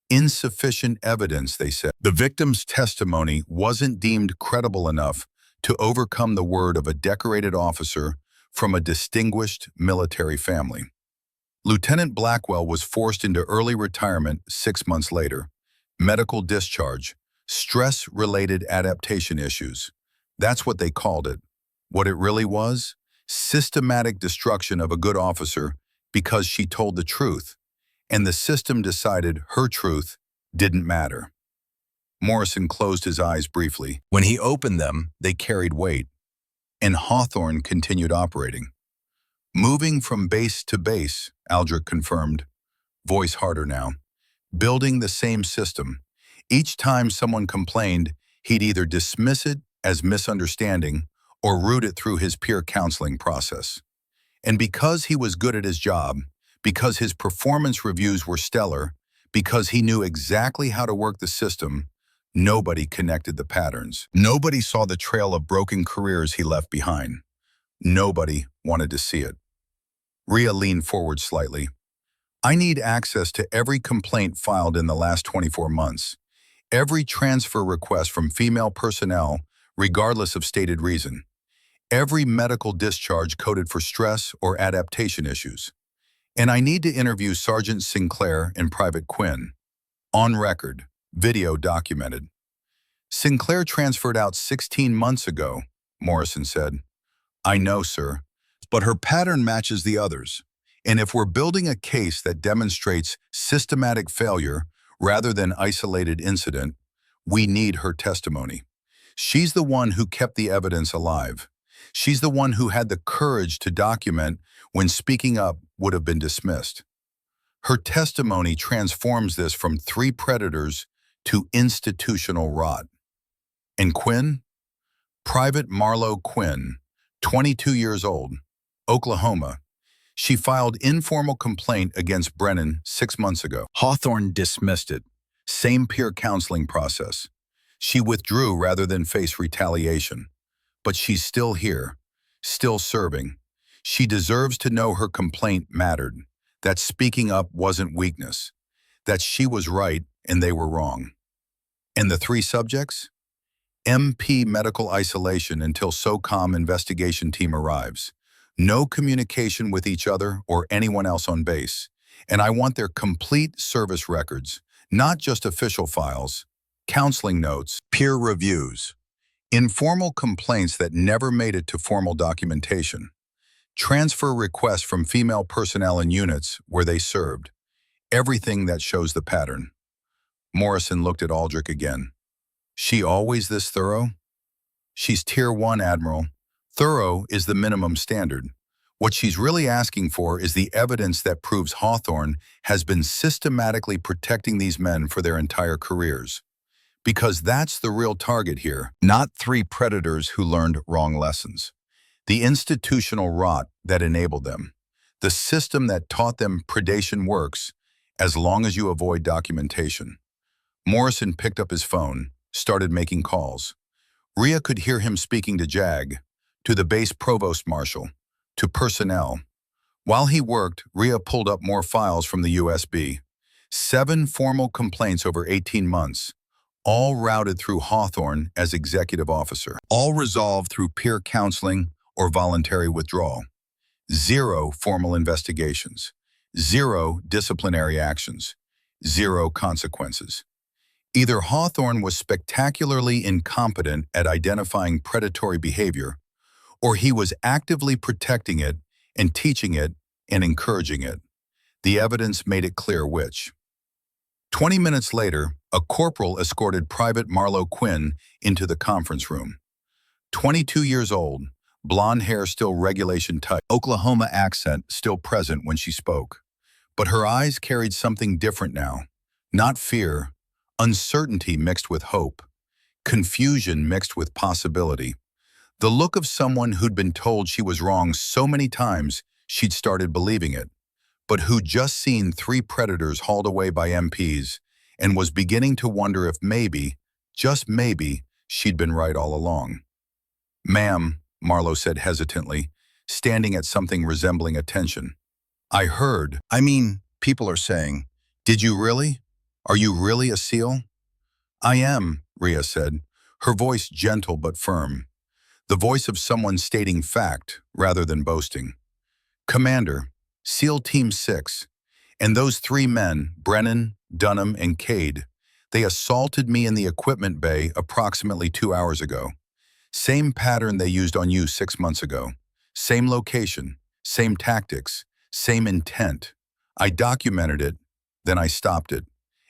Insufficient evidence, they said. The victim's testimony wasn't deemed credible enough to overcome the word of a decorated officer from a distinguished military family. Lieutenant Blackwell was forced into early retirement 6 months later. Medical discharge, stress-related adaptation issues. That's what they called it. What it really was? Systematic destruction of a good officer because she told the truth, and the system decided her truth didn't matter. Morrison closed his eyes briefly. When he opened them, they carried weight, and Hawthorne continued operating. Moving from base to base, Aldrich confirmed, voice harder now. Building the same system. Each time someone complained, he'd either dismiss it as misunderstanding or route it through his peer counseling process. And because he was good at his job, because his performance reviews were stellar, because he knew exactly how to work the system, nobody connected the patterns. Nobody saw the trail of broken careers he left behind. Nobody wanted to see it. Rhea leaned forward slightly. I need access to every complaint filed in the last 24 months. Every transfer request from female personnel, regardless of stated reason. Every medical discharge coded for stress or adaptation issues. And I need to interview Sergeant Sinclair and Private Quinn. On record, video documented. Sinclair transferred out 16 months ago, Morrison said. I know, sir, but her pattern matches the others. And if we're building a case that demonstrates systematic failure rather than isolated incident, we need her testimony. She's the one who kept the evidence alive. She's the one who had the courage to document when speaking up would have been dismissed. Her testimony transforms this from 3 predators to institutional rot. And Quinn? Private Marlo Quinn, 22 years old, Oklahoma. She filed informal complaint against Brennan 6 months ago. Hawthorne dismissed it. Same peer counseling process. She withdrew rather than face retaliation. But she's still here, still serving. She deserves to know her complaint mattered, that speaking up wasn't weakness, that she was right and they were wrong. And the 3 subjects? MP medical isolation until SOCOM investigation team arrives. No communication with each other or anyone else on base. And I want their complete service records, not just official files, counseling notes, peer reviews, informal complaints that never made it to formal documentation, transfer requests from female personnel in units where they served, everything that shows the pattern. Morrison looked at Aldrich again. She always this thorough? She's Tier 1, Admiral. Thorough is the minimum standard. What she's really asking for is the evidence that proves Hawthorne has been systematically protecting these men for their entire careers. Because that's the real target here, not 3 predators who learned wrong lessons. The institutional rot that enabled them. The system that taught them predation works as long as you avoid documentation. Morrison picked up his phone, started making calls. Rhea could hear him speaking to JAG, to the base provost marshal, to personnel. While he worked, Rhea pulled up more files from the USB. 7 formal complaints over 18 months, all routed through Hawthorne as executive officer. All resolved through peer counseling or voluntary withdrawal. 0 formal investigations. 0 disciplinary actions. 0 consequences. Either Hawthorne was spectacularly incompetent at identifying predatory behavior, or he was actively protecting it and teaching it and encouraging it. The evidence made it clear which. 20 minutes later, a corporal escorted Private Marlo Quinn into the conference room. 22 years old, blonde hair still regulation tight, Oklahoma accent still present when she spoke. But her eyes carried something different now. Not fear, uncertainty mixed with hope, confusion mixed with possibility. The look of someone who'd been told she was wrong so many times she'd started believing it, but who'd just seen 3 predators hauled away by MPs and was beginning to wonder if maybe, just maybe, she'd been right all along. Ma'am, Marlo said hesitantly, standing at something resembling attention. I heard, people are saying, did you really? Are you really a SEAL? I am, Rhea said, her voice gentle but firm. the voice of someone stating fact rather than boasting. Commander, SEAL Team 6, and those three men, Brennan, Dunham, and Cade, they assaulted me in the equipment bay approximately 2 hours ago. Same pattern they used on you 6 months ago. Same location, same tactics, same intent. I documented it, then I stopped it.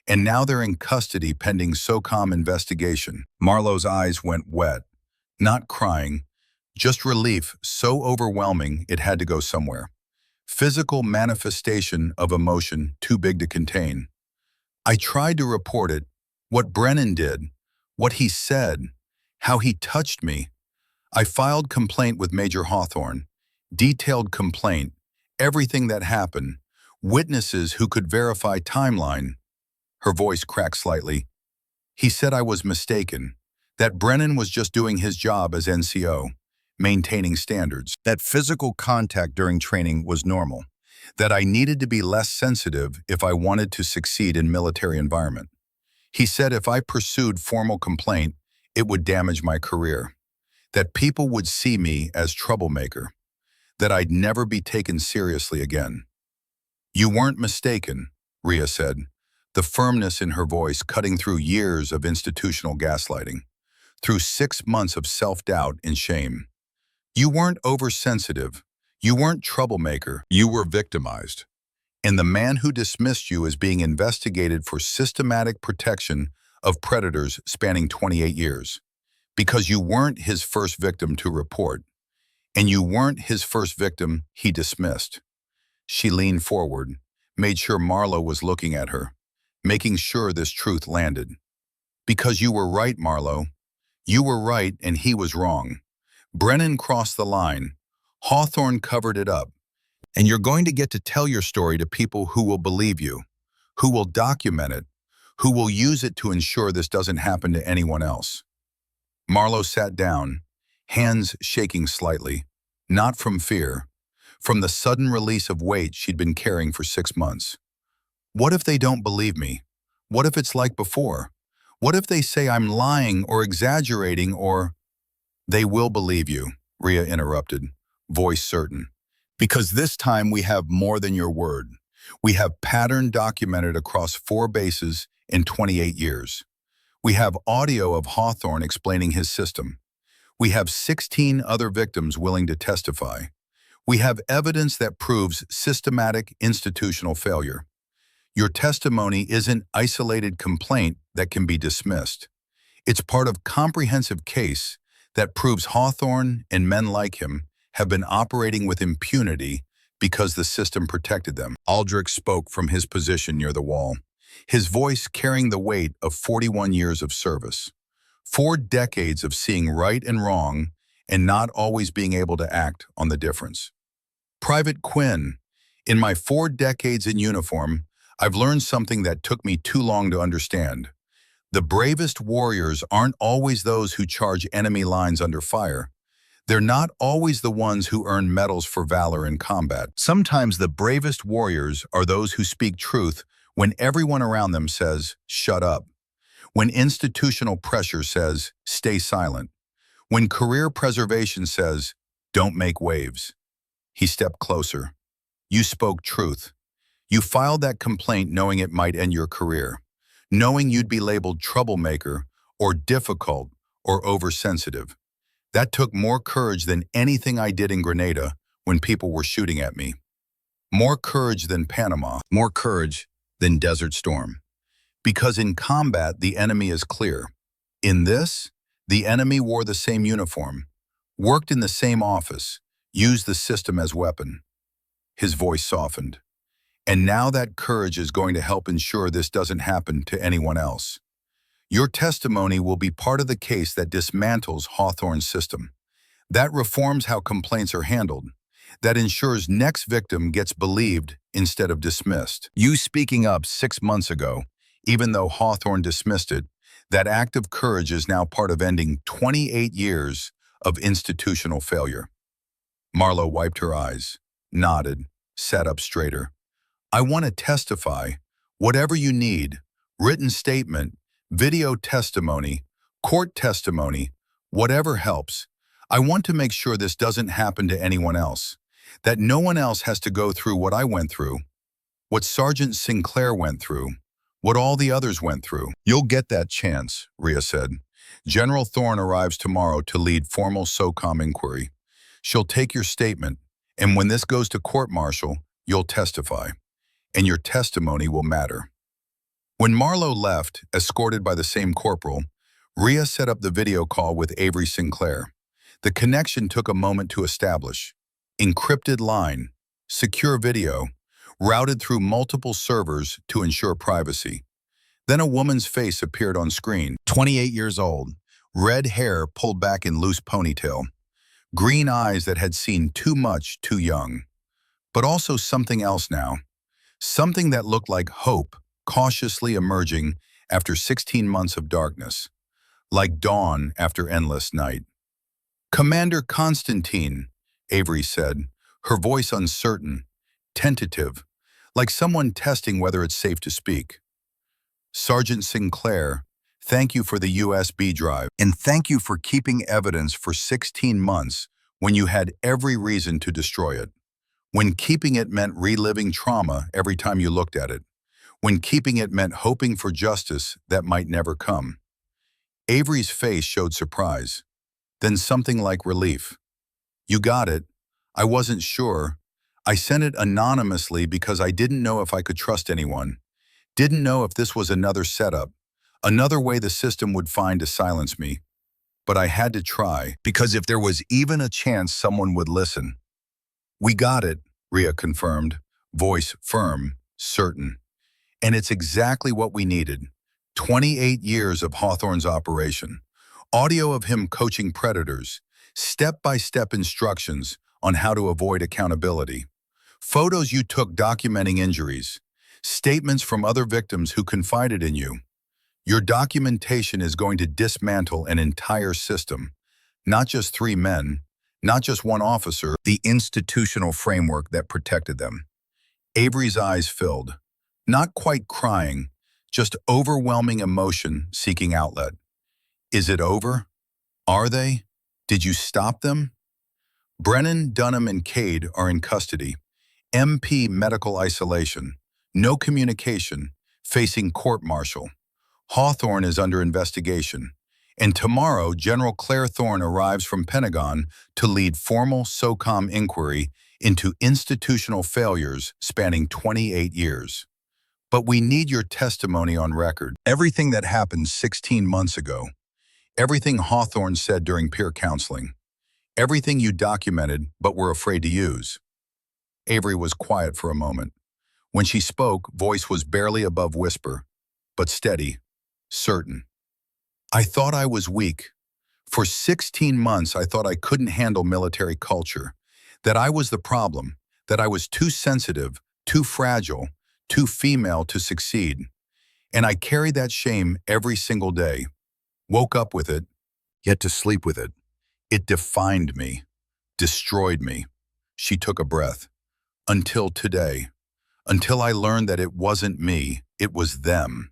And now they're in custody pending SOCOM investigation. Marlowe's eyes went wet. Not crying, just relief so overwhelming it had to go somewhere. Physical manifestation of emotion too big to contain. I tried to report it, what Brennan did, what he said, how he touched me. I filed complaint with Major Hawthorne, detailed complaint, everything that happened, witnesses who could verify timeline. Her voice cracked slightly. He said I was mistaken, that Brennan was just doing his job as NCO, maintaining standards, that physical contact during training was normal, that I needed to be less sensitive if I wanted to succeed in military environment. He said if I pursued formal complaint, it would damage my career, that people would see me as troublemaker, that I'd never be taken seriously again. You weren't mistaken, Rhea said, the firmness in her voice cutting through years of institutional gaslighting, through 6 months of self-doubt and shame. You weren't oversensitive. You weren't troublemaker. You were victimized. And the man who dismissed you is being investigated for systematic protection of predators spanning 28 years. Because you weren't his first victim to report. And you weren't his first victim he dismissed. She leaned forward, made sure Marlowe was looking at her, making sure this truth landed. Because you were right, Marlowe. You were right and he was wrong. Brennan crossed the line. Hawthorne covered it up. And you're going to get to tell your story to people who will believe you, who will document it, who will use it to ensure this doesn't happen to anyone else. Marlowe sat down, hands shaking slightly, not from fear, from the sudden release of weight she'd been carrying for 6 months. What if they don't believe me? What if it's like before? What if they say I'm lying or exaggerating or... They will believe you, Rhea interrupted, voice certain. Because this time we have more than your word. We have pattern documented across 4 bases in 28 years. We have audio of Hawthorne explaining his system. We have 16 other victims willing to testify. We have evidence that proves systematic institutional failure. Your testimony isn't isolated complaint that can be dismissed. It's part of comprehensive case that proves Hawthorne and men like him have been operating with impunity because the system protected them. Aldrich spoke from his position near the wall, his voice carrying the weight of 41 years of service, 4 decades of seeing right and wrong and not always being able to act on the difference. Private Quinn, in my 4 decades in uniform, I've learned something that took me too long to understand. The bravest warriors aren't always those who charge enemy lines under fire. They're not always the ones who earn medals for valor in combat. Sometimes the bravest warriors are those who speak truth when everyone around them says, shut up. When institutional pressure says, stay silent. When career preservation says, don't make waves. He stepped closer. You spoke truth. You filed that complaint knowing it might end your career, knowing you'd be labeled troublemaker or difficult or oversensitive. That took more courage than anything I did in Grenada when people were shooting at me. More courage than Panama, more courage than Desert Storm. Because in combat, the enemy is clear. In this, the enemy wore the same uniform, worked in the same office, used the system as weapon. His voice softened. And now that courage is going to help ensure this doesn't happen to anyone else. Your testimony will be part of the case that dismantles Hawthorne's system, that reforms how complaints are handled, that ensures next victim gets believed instead of dismissed. You speaking up 6 months ago, even though Hawthorne dismissed it, that act of courage is now part of ending 28 years of institutional failure. Marlowe wiped her eyes, nodded, sat up straighter. I want to testify, whatever you need, written statement, video testimony, court testimony, whatever helps. I want to make sure this doesn't happen to anyone else, that no one else has to go through what I went through, what Sergeant Sinclair went through, what all the others went through. You'll get that chance, Rhea said. General Thorne arrives tomorrow to lead formal SOCOM inquiry. She'll take your statement, and when this goes to court-martial, you'll testify, and your testimony will matter. When Marlowe left, escorted by the same corporal, Rhea set up the video call with Avery Sinclair. The connection took a moment to establish. Encrypted line, secure video, routed through multiple servers to ensure privacy. Then a woman's face appeared on screen, 28 years old, red hair pulled back in loose ponytail, green eyes that had seen too much too young. But also something else now, something that looked like hope cautiously emerging after 16 months of darkness, like dawn after endless night. "Commander Constantine," Avery said, her voice uncertain, tentative, like someone testing whether it's safe to speak. "Sergeant Sinclair, thank you for the USB drive, and thank you for keeping evidence for 16 months when you had every reason to destroy it. When keeping it meant reliving trauma every time you looked at it. When keeping it meant hoping for justice that might never come." Avery's face showed surprise, then something like relief. "You got it. I wasn't sure. I sent it anonymously because I didn't know if I could trust anyone. Didn't know if this was another setup, another way the system would find to silence me. But I had to try, because if there was even a chance someone would listen." "We got it," Rhea confirmed, voice firm, certain. "And it's exactly what we needed. 28 years of Hawthorne's operation. Audio of him coaching predators. Step-by-step instructions on how to avoid accountability. Photos you took documenting injuries. Statements from other victims who confided in you. Your documentation is going to dismantle an entire system. Not just 3 men, not just one officer, the institutional framework that protected them." Avery's eyes filled. Not quite crying, just overwhelming emotion seeking outlet. "Is it over? Are they? Did you stop them?" "Brennan, Dunham, and Cade are in custody. MP medical isolation. No communication, facing court-martial. Hawthorne is under investigation. And tomorrow, General Claire Thorne arrives from Pentagon to lead formal SOCOM inquiry into institutional failures spanning 28 years. But we need your testimony on record. Everything that happened 16 months ago. Everything Hawthorne said during peer counseling. Everything you documented but were afraid to use." Avery was quiet for a moment. When she spoke, voice was barely above whisper, but steady, certain. "I thought I was weak. For 16 months I thought I couldn't handle military culture, that I was the problem, that I was too sensitive, too fragile, too female to succeed. And I carried that shame every single day. Woke up with it, yet to sleep with it. It defined me, destroyed me." She took a breath. "Until today. Until I learned that it wasn't me, it was them.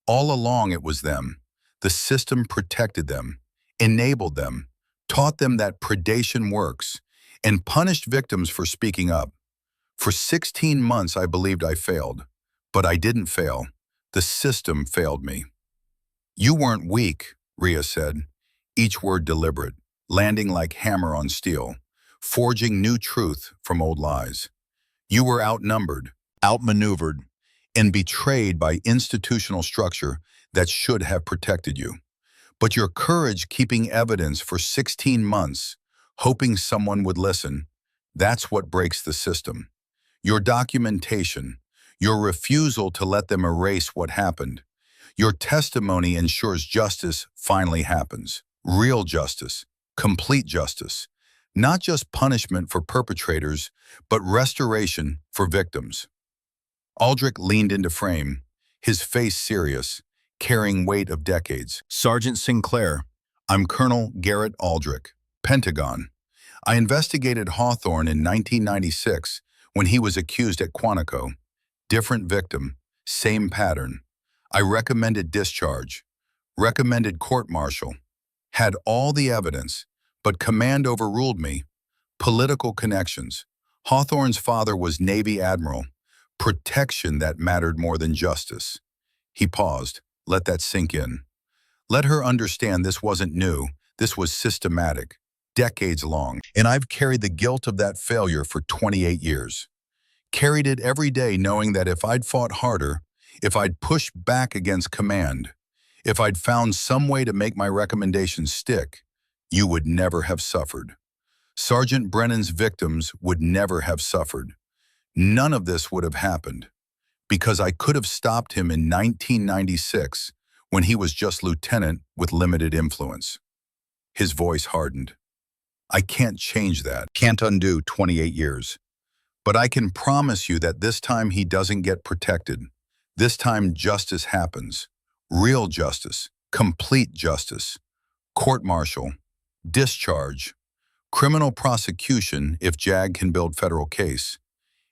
All along it was them. The system protected them, enabled them, taught them that predation works, and punished victims for speaking up. For 16 months I believed I failed, but I didn't fail. The system failed me." "You weren't weak," Rhea said, each word deliberate, landing like hammer on steel, forging new truth from old lies. "You were outnumbered, outmaneuvered, and betrayed by institutional structure that should have protected you. But your courage keeping evidence for 16 months, hoping someone would listen, that's what breaks the system. Your documentation, your refusal to let them erase what happened. Your testimony ensures justice finally happens. Real justice, complete justice. Not just punishment for perpetrators, but restoration for victims." Aldrich leaned into frame, his face serious, carrying weight of decades. "Sergeant Sinclair, I'm Colonel Garrett Aldrich, Pentagon. I investigated Hawthorne in 1996 when he was accused at Quantico. Different victim, same pattern. I recommended discharge, recommended court-martial, had all the evidence, But command overruled me. Political connections. Hawthorne's father was Navy Admiral. Protection that mattered more than justice. He paused. Let that sink in. Let her understand this wasn't new. This was systematic, decades long. And I've carried the guilt of that failure for 28 years. Carried it every day knowing that if I'd fought harder, if I'd pushed back against command, if I'd found some way to make my recommendations stick, you would never have suffered. Sergeant Brennan's victims would never have suffered. None of this would have happened because I could have stopped him in 1996 when he was just lieutenant with limited influence. His voice hardened. I can't change that, can't undo 28 years. But I can promise you that this time he doesn't get protected. This time justice happens. Real justice, complete justice, court-martial, discharge, criminal prosecution if JAG can build federal case.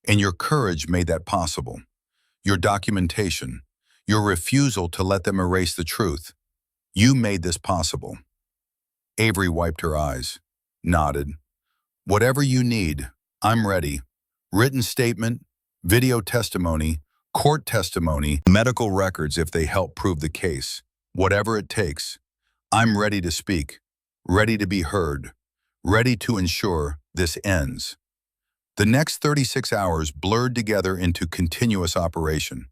And your courage made that possible. Your documentation, your refusal to let them erase the truth. You made this possible. Avery wiped her eyes, nodded. Whatever you need, I'm ready. Written statement, video testimony, court testimony, medical records if they help prove the case. Whatever it takes. I'm ready to speak, ready to be heard, ready to ensure this ends. The next 36 hours blurred together into continuous operation.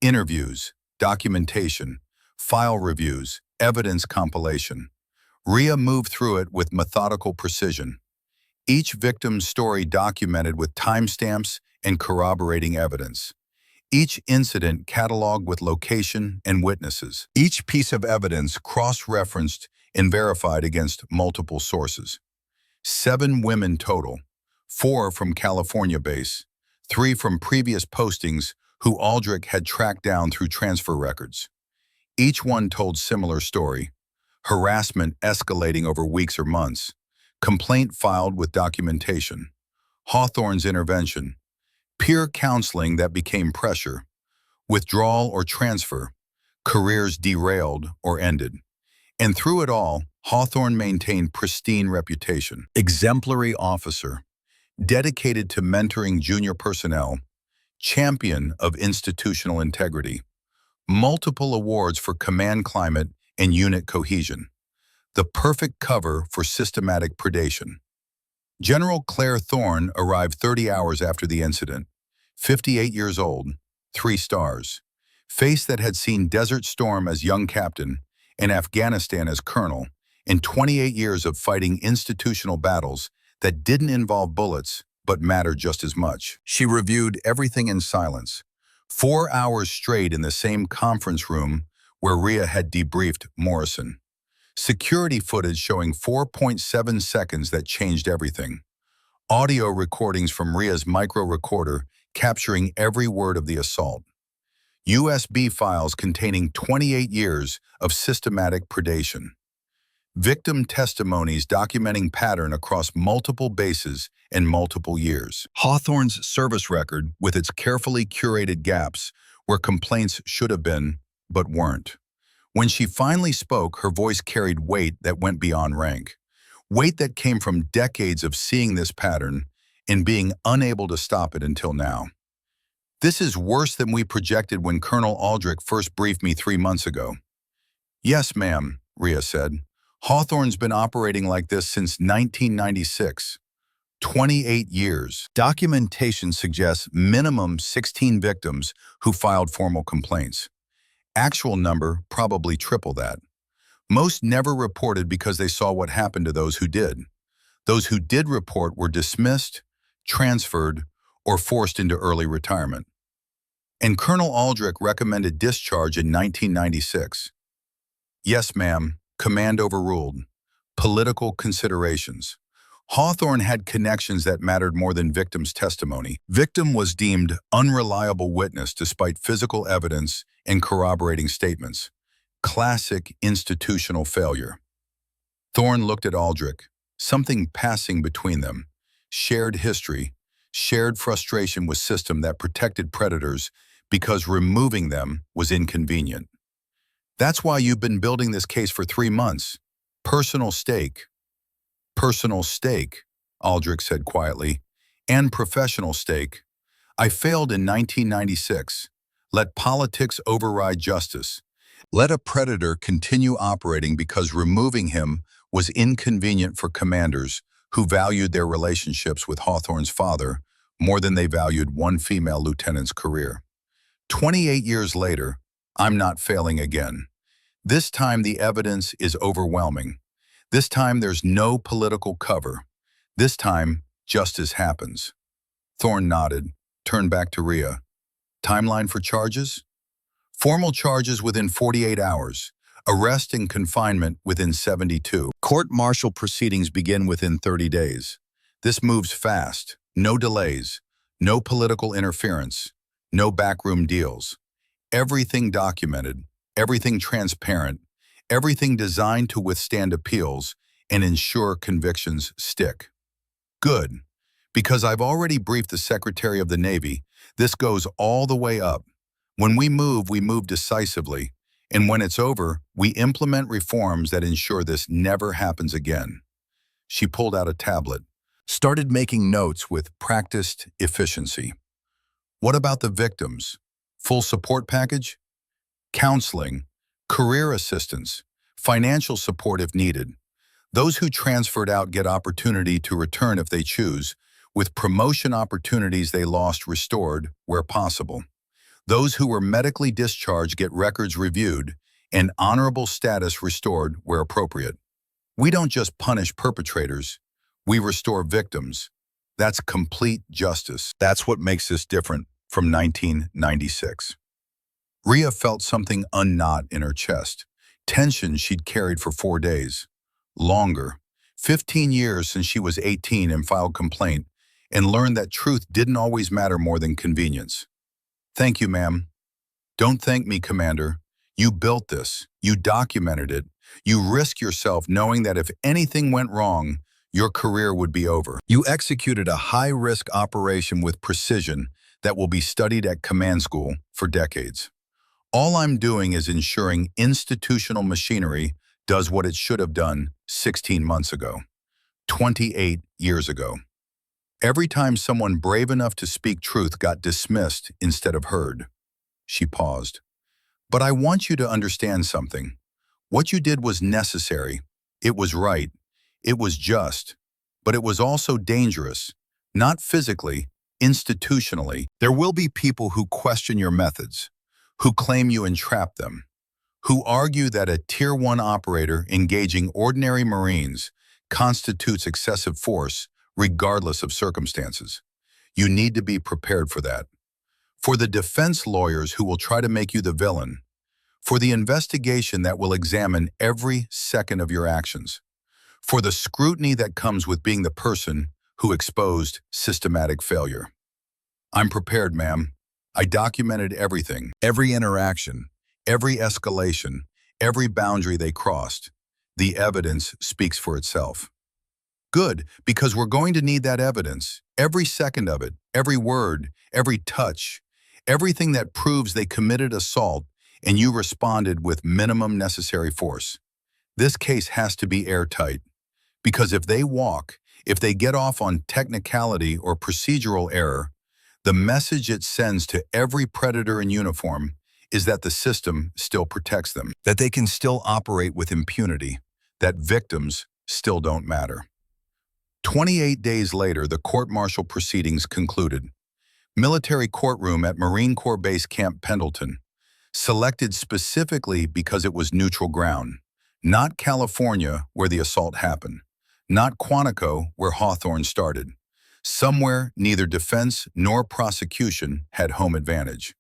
Interviews, documentation, file reviews, evidence compilation. Rhea moved through it with methodical precision. Each victim's story documented with timestamps and corroborating evidence. Each incident cataloged with location and witnesses. Each piece of evidence cross-referenced and verified against multiple sources. 7 women total, 4 from California base, 3 from previous postings who Aldrich had tracked down through transfer records. Each one told similar story. Harassment escalating over weeks or months. Complaint filed with documentation. Hawthorne's intervention. Peer counseling that became pressure. Withdrawal or transfer. Careers derailed or ended. And through it all, Hawthorne maintained pristine reputation. Exemplary officer. Dedicated to mentoring junior personnel. Champion of institutional integrity. Multiple awards for command climate and unit cohesion. The perfect cover for systematic predation. General Claire Thorne arrived 30 hours after the incident. 58 years old, 3 stars. Face that had seen Desert Storm as young captain and Afghanistan as colonel, and 28 years of fighting institutional battles that didn't involve bullets but mattered just as much. She reviewed everything in silence. 4 hours straight in the same conference room where Rhea had debriefed Morrison. Security footage showing 4.7 seconds that changed everything. Audio recordings from Rhea's micro-recorder capturing every word of the assault. USB files containing 28 years of systematic predation. Victim testimonies documenting pattern across multiple bases and multiple years. Hawthorne's service record with its carefully curated gaps where complaints should have been, but weren't. When she finally spoke, her voice carried weight that went beyond rank. Weight that came from decades of seeing this pattern and being unable to stop it until now. This is worse than we projected when Colonel Aldrich first briefed me 3 months ago. Yes, ma'am, Rhea said. Hawthorne's been operating like this since 1996. 28 years. Documentation suggests minimum 16 victims who filed formal complaints. Actual number probably triple that. Most never reported because they saw what happened to those who did. Those who did report were dismissed, transferred, or forced into early retirement. And Colonel Aldrich recommended discharge in 1996. Yes, ma'am, command overruled. Political considerations. Hawthorne had connections that mattered more than victim's testimony. Victim was deemed unreliable witness despite physical evidence and corroborating statements. Classic institutional failure. Thorne looked at Aldrich, something passing between them. Shared history, shared frustration with system that protected predators because removing them was inconvenient. That's why you've been building this case for 3 months. Personal stake. Personal stake, Aldrich said quietly, and professional stake. I failed in 1996. Let politics override justice. Let a predator continue operating because removing him was inconvenient for commanders who valued their relationships with Hawthorne's father more than they valued one female lieutenant's career. 28 years later, I'm not failing again. This time the evidence is overwhelming. This time there's no political cover. This time, justice happens. Thorne nodded, turned back to Rhea. Timeline for charges? Formal charges within 48 hours. Arrest and confinement within 72. Court-martial proceedings begin within 30 days. This moves fast. No delays. No political interference. No backroom deals. Everything documented. Everything transparent. Everything designed to withstand appeals and ensure convictions stick. Good, because I've already briefed the Secretary of the Navy. This goes all the way up. When we move decisively, and when it's over, we implement reforms that ensure this never happens again. She pulled out a tablet, started making notes with practiced efficiency. What about the victims? Full support package? Counseling, career assistance, financial support if needed. Those who transferred out get opportunity to return if they choose, with promotion opportunities they lost restored where possible. Those who were medically discharged get records reviewed and honorable status restored where appropriate. We don't just punish perpetrators, we restore victims. That's complete justice. That's what makes this different from 1996. Rhea felt something unknot in her chest, tension she'd carried for 4 days. Longer, 15 years since she was 18 and filed complaint, and learned that truth didn't always matter more than convenience. Thank you, ma'am. Don't thank me, Commander. You built this. You documented it. You risked yourself knowing that if anything went wrong, your career would be over. You executed a high-risk operation with precision that will be studied at command school for decades. All I'm doing is ensuring institutional machinery does what it should have done 16 months ago, 28 years ago. Every time someone brave enough to speak truth got dismissed instead of heard. She paused. But I want you to understand something. What you did was necessary. It was right. It was just. But it was also dangerous. Not physically, institutionally. There will be people who question your methods, who claim you entrapped them, who argue that a Tier 1 operator engaging ordinary Marines constitutes excessive force regardless of circumstances. You need to be prepared for that. For the defense lawyers who will try to make you the villain. For the investigation that will examine every second of your actions. For the scrutiny that comes with being the person who exposed systematic failure. I'm prepared, ma'am. I documented everything, every interaction, every escalation, every boundary they crossed. The evidence speaks for itself. Good, because we're going to need that evidence, every second of it, every word, every touch, everything that proves they committed assault and you responded with minimum necessary force. This case has to be airtight, because if they get off on technicality or procedural error, the message it sends to every predator in uniform is that the system still protects them, that they can still operate with impunity, that victims still don't matter. 28 days later, the court-martial proceedings concluded. Military courtroom at Marine Corps Base Camp Pendleton, selected specifically because it was neutral ground, not California where the assault happened, not Quantico where Hawthorne started. Somewhere neither defense nor prosecution had home advantage.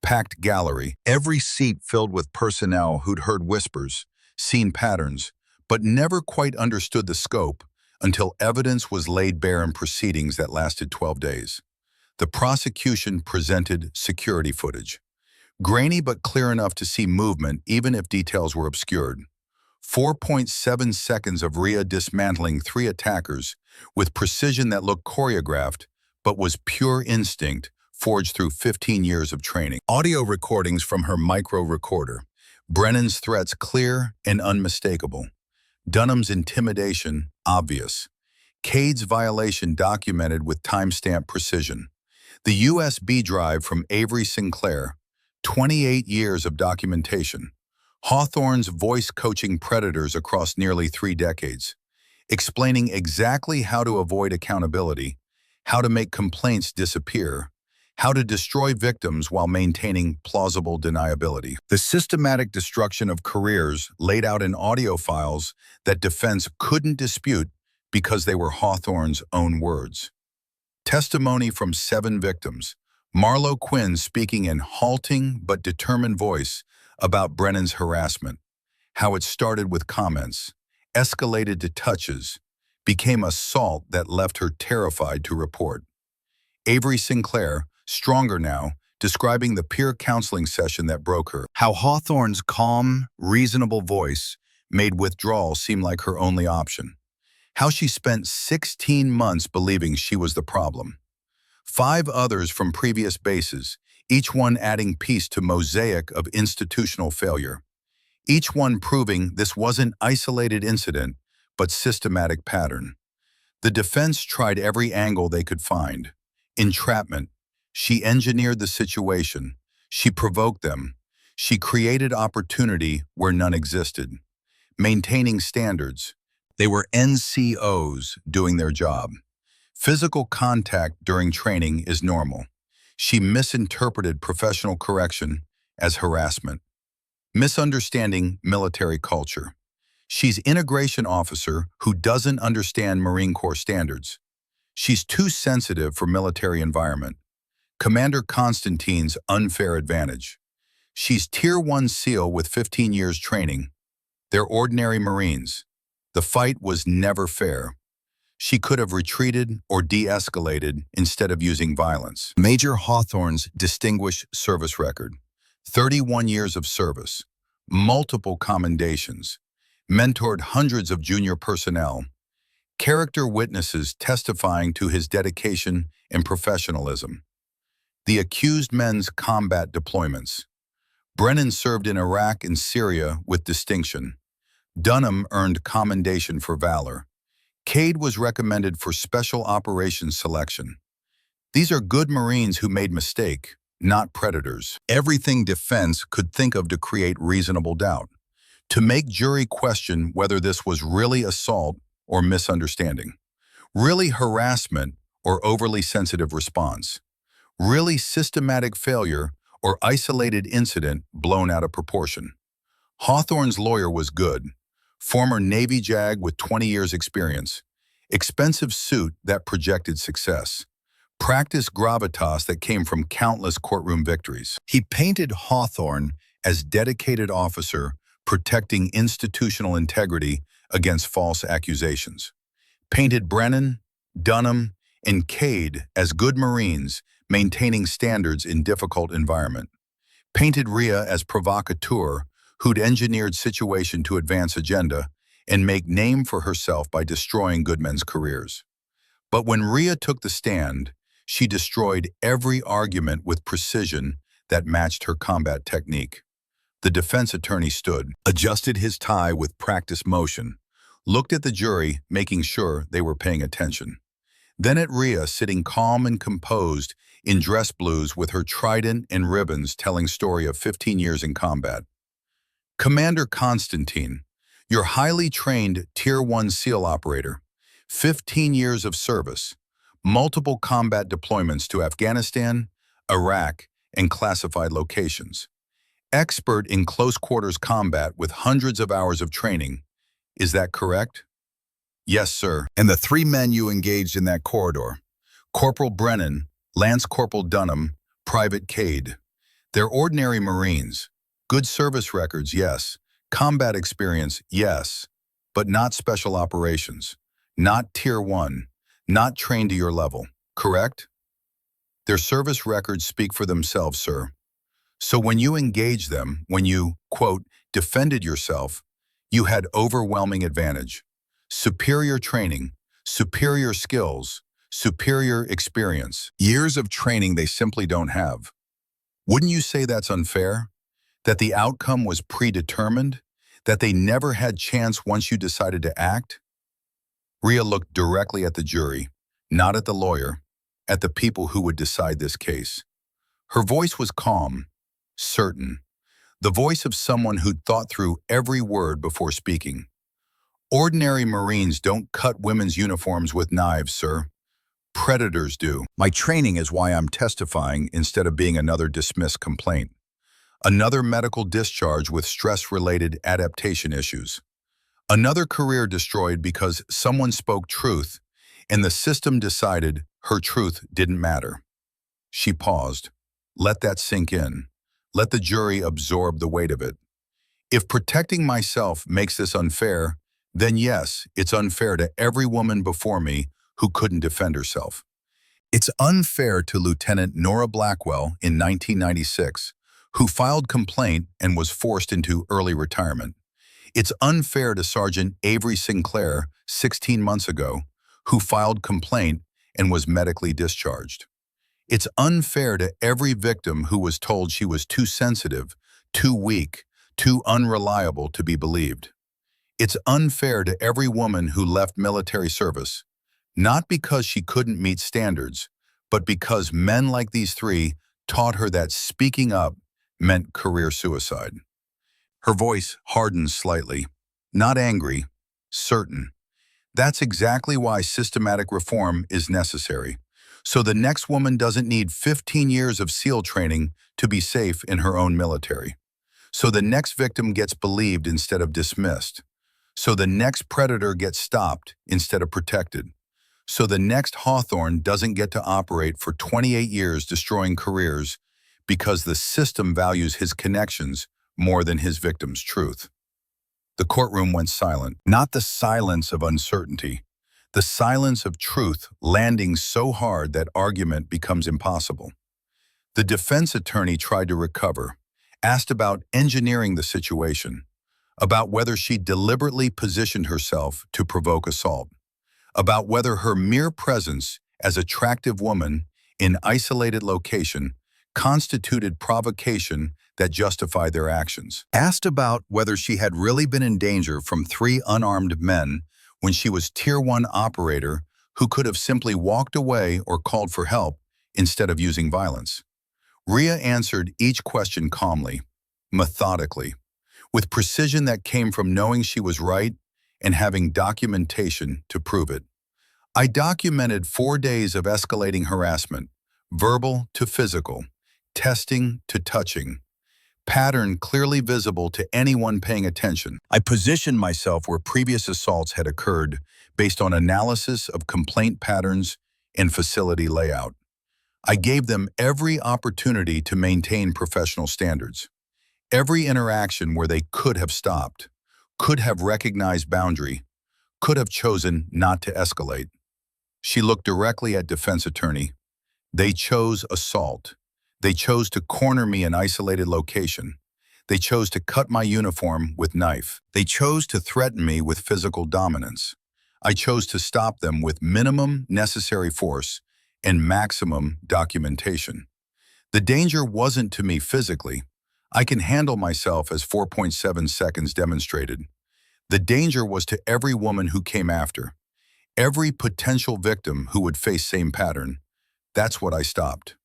Packed gallery, every seat filled with personnel who'd heard whispers, seen patterns, but never quite understood the scope until evidence was laid bare in proceedings that lasted 12 days. The prosecution presented security footage, grainy but clear enough to see movement even if details were obscured. 4.7 seconds of Rhea dismantling 3 attackers with precision that looked choreographed but was pure instinct forged through 15 years of training. Audio recordings from her micro recorder, Brennan's threats clear and unmistakable. Dunham's intimidation, obvious. Cade's violation documented with timestamp precision. The USB drive from Avery Sinclair, 28 years of documentation. Hawthorne's voice coaching predators across nearly 3 decades, explaining exactly how to avoid accountability, how to make complaints disappear, how to destroy victims while maintaining plausible deniability. The systematic destruction of careers laid out in audio files that defense couldn't dispute because they were Hawthorne's own words. Testimony from 7 victims. Marlo Quinn speaking in halting but determined voice about Brennan's harassment, how it started with comments, escalated to touches, became assault that left her terrified to report. Avery Sinclair, stronger now, describing the peer counseling session that broke her. How Hawthorne's calm, reasonable voice made withdrawal seem like her only option. How she spent 16 months believing she was the problem. 5 others from previous bases, each one adding piece to mosaic of institutional failure. Each one proving this wasn't isolated incident, but systematic pattern. The defense tried every angle they could find. Entrapment. She engineered the situation. She provoked them. She created opportunity where none existed. Maintaining standards. They were NCOs doing their job. Physical contact during training is normal. She misinterpreted professional correction as harassment. Misunderstanding military culture. She's integration officer who doesn't understand Marine Corps standards. She's too sensitive for military environment. Commander Constantine's unfair advantage. She's Tier 1 SEAL with 15 years training. They're ordinary Marines. The fight was never fair. She could have retreated or de-escalated instead of using violence. Major Hawthorne's distinguished service record. 31 years of service. Multiple commendations. Mentored hundreds of junior personnel. Character witnesses testifying to his dedication and professionalism. The accused men's combat deployments. Brennan served in Iraq and Syria with distinction. Dunham earned commendation for valor. Cade was recommended for special operations selection. These are good Marines who made mistake, not predators. Everything defense could think of to create reasonable doubt. To make jury question whether this was really assault or misunderstanding. Really harassment or overly sensitive response. Really systematic failure or isolated incident blown out of proportion. Hawthorne's lawyer was good. Former Navy JAG with 20 years experience. Expensive suit that projected success. Practiced gravitas that came from countless courtroom victories. He painted Hawthorne as dedicated officer protecting institutional integrity against false accusations. Painted Brennan, Dunham, and Cade as good Marines maintaining standards in difficult environment. Painted Rhea as provocateur who'd engineered situation to advance agenda and make name for herself by destroying good men's careers. But when Rhea took the stand, she destroyed every argument with precision that matched her combat technique. The defense attorney stood, adjusted his tie with practiced motion, looked at the jury, making sure they were paying attention. Then at Rhea, sitting calm and composed in dress blues with her trident and ribbons telling story of 15 years in combat. Commander Constantine, your highly trained Tier 1 SEAL operator, 15 years of service, multiple combat deployments to Afghanistan, Iraq, and classified locations. Expert in close quarters combat with hundreds of hours of training. Is that correct? Yes, sir. And the 3 men you engaged in that corridor, Corporal Brennan, Lance Corporal Dunham, Private Cade. They're ordinary Marines. Good service records, yes. Combat experience, yes. But not special operations. Not Tier 1. Not trained to your level. Correct? Their service records speak for themselves, sir. So when you engaged them, when you, quote, defended yourself, you had overwhelming advantage. Superior training, superior skills, superior experience. Years of training they simply don't have. Wouldn't you say that's unfair? That the outcome was predetermined? That they never had chance once you decided to act? Rhea looked directly at the jury, not at the lawyer, at the people who would decide this case. Her voice was calm, certain, the voice of someone who'd thought through every word before speaking. Ordinary Marines don't cut women's uniforms with knives, sir. Predators do. My training is why I'm testifying instead of being another dismissed complaint. Another medical discharge with stress-related adaptation issues. Another career destroyed because someone spoke truth and the system decided her truth didn't matter. She paused. Let that sink in. Let the jury absorb the weight of it. If protecting myself makes this unfair, then yes, it's unfair to every woman before me who couldn't defend herself. It's unfair to Lieutenant Nora Blackwell in 1996, who filed complaint and was forced into early retirement. It's unfair to Sergeant Avery Sinclair 16 months ago, who filed complaint and was medically discharged. It's unfair to every victim who was told she was too sensitive, too weak, too unreliable to be believed. It's unfair to every woman who left military service, not because she couldn't meet standards, but because men like these three taught her that speaking up meant career suicide. Her voice hardened slightly, not angry, certain. That's exactly why systematic reform is necessary, so the next woman doesn't need 15 years of SEAL training to be safe in her own military. So the next victim gets believed instead of dismissed. So the next predator gets stopped instead of protected. So the next Hawthorne doesn't get to operate for 28 years destroying careers because the system values his connections more than his victim's truth. The courtroom went silent, not the silence of uncertainty, the silence of truth landing so hard that argument becomes impossible. The defense attorney tried to recover, asked about engineering the situation, about whether she deliberately positioned herself to provoke assault, about whether her mere presence as attractive woman in isolated location constituted provocation that justified their actions. Asked about whether she had really been in danger from 3 unarmed men when she was Tier 1 operator who could have simply walked away or called for help instead of using violence. Rhea answered each question calmly, methodically, with precision that came from knowing she was right and having documentation to prove it. I documented 4 days of escalating harassment, verbal to physical, testing to touching, pattern clearly visible to anyone paying attention. I positioned myself where previous assaults had occurred based on analysis of complaint patterns and facility layout. I gave them every opportunity to maintain professional standards. Every interaction where they could have stopped, could have recognized boundary, could have chosen not to escalate. She looked directly at defense attorney. They chose assault. They chose to corner me in isolated location. They chose to cut my uniform with knife. They chose to threaten me with physical dominance. I chose to stop them with minimum necessary force and maximum documentation. The danger wasn't to me physically. I can handle myself as 4.7 seconds demonstrated. The danger was to every woman who came after, every potential victim who would face same pattern. That's what I stopped.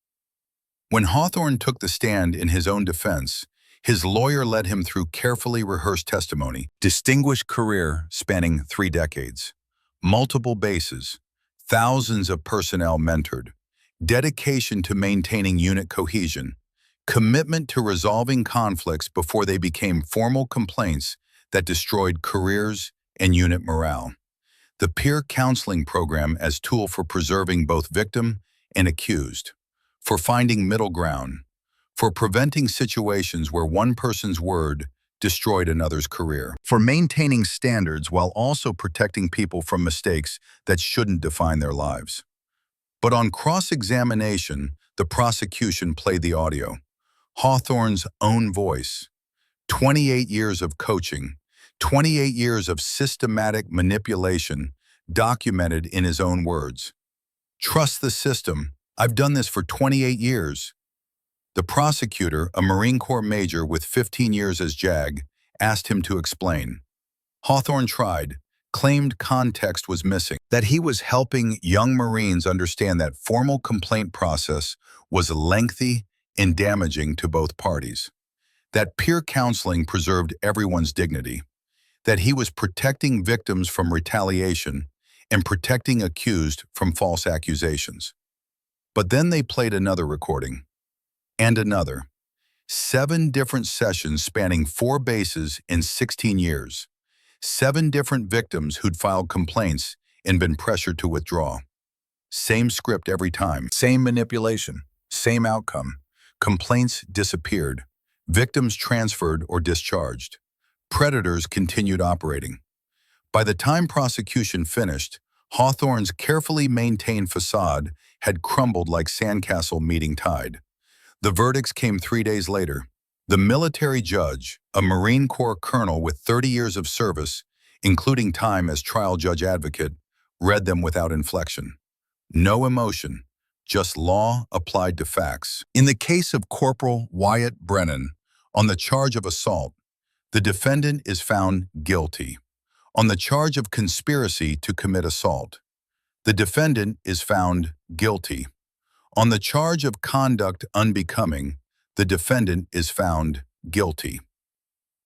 When Hawthorne took the stand in his own defense, his lawyer led him through carefully rehearsed testimony, distinguished career spanning 3 decades, multiple bases, thousands of personnel mentored, dedication to maintaining unit cohesion, commitment to resolving conflicts before they became formal complaints that destroyed careers and unit morale. The peer counseling program as tool for preserving both victim and accused, for finding middle ground, for preventing situations where one person's word destroyed another's career, for maintaining standards while also protecting people from mistakes that shouldn't define their lives. But on cross-examination, the prosecution played the audio, Hawthorne's own voice, 28 years of coaching, 28 years of systematic manipulation documented in his own words. Trust the system. I've done this for 28 years. The prosecutor, a Marine Corps major with 15 years as JAG, asked him to explain. Hawthorne tried, claimed context was missing, that he was helping young Marines understand that formal complaint process was lengthy and damaging to both parties, that peer counseling preserved everyone's dignity, that he was protecting victims from retaliation and protecting accused from false accusations. But then they played another recording, and another. 7 different sessions spanning 4 bases in 16 years. 7 different victims who'd filed complaints and been pressured to withdraw. Same script every time. Same manipulation. Same outcome. Complaints disappeared. Victims transferred or discharged. Predators continued operating. By the time prosecution finished, Hawthorne's carefully maintained facade had crumbled like sandcastle meeting tide. The verdicts came 3 days later. The military judge, a Marine Corps colonel with 30 years of service, including time as trial judge advocate, read them without inflection. No emotion, just law applied to facts. In the case of Corporal Wyatt Brennan, on the charge of assault, the defendant is found guilty. On the charge of conspiracy to commit assault, the defendant is found guilty. On the charge of conduct unbecoming, the defendant is found guilty.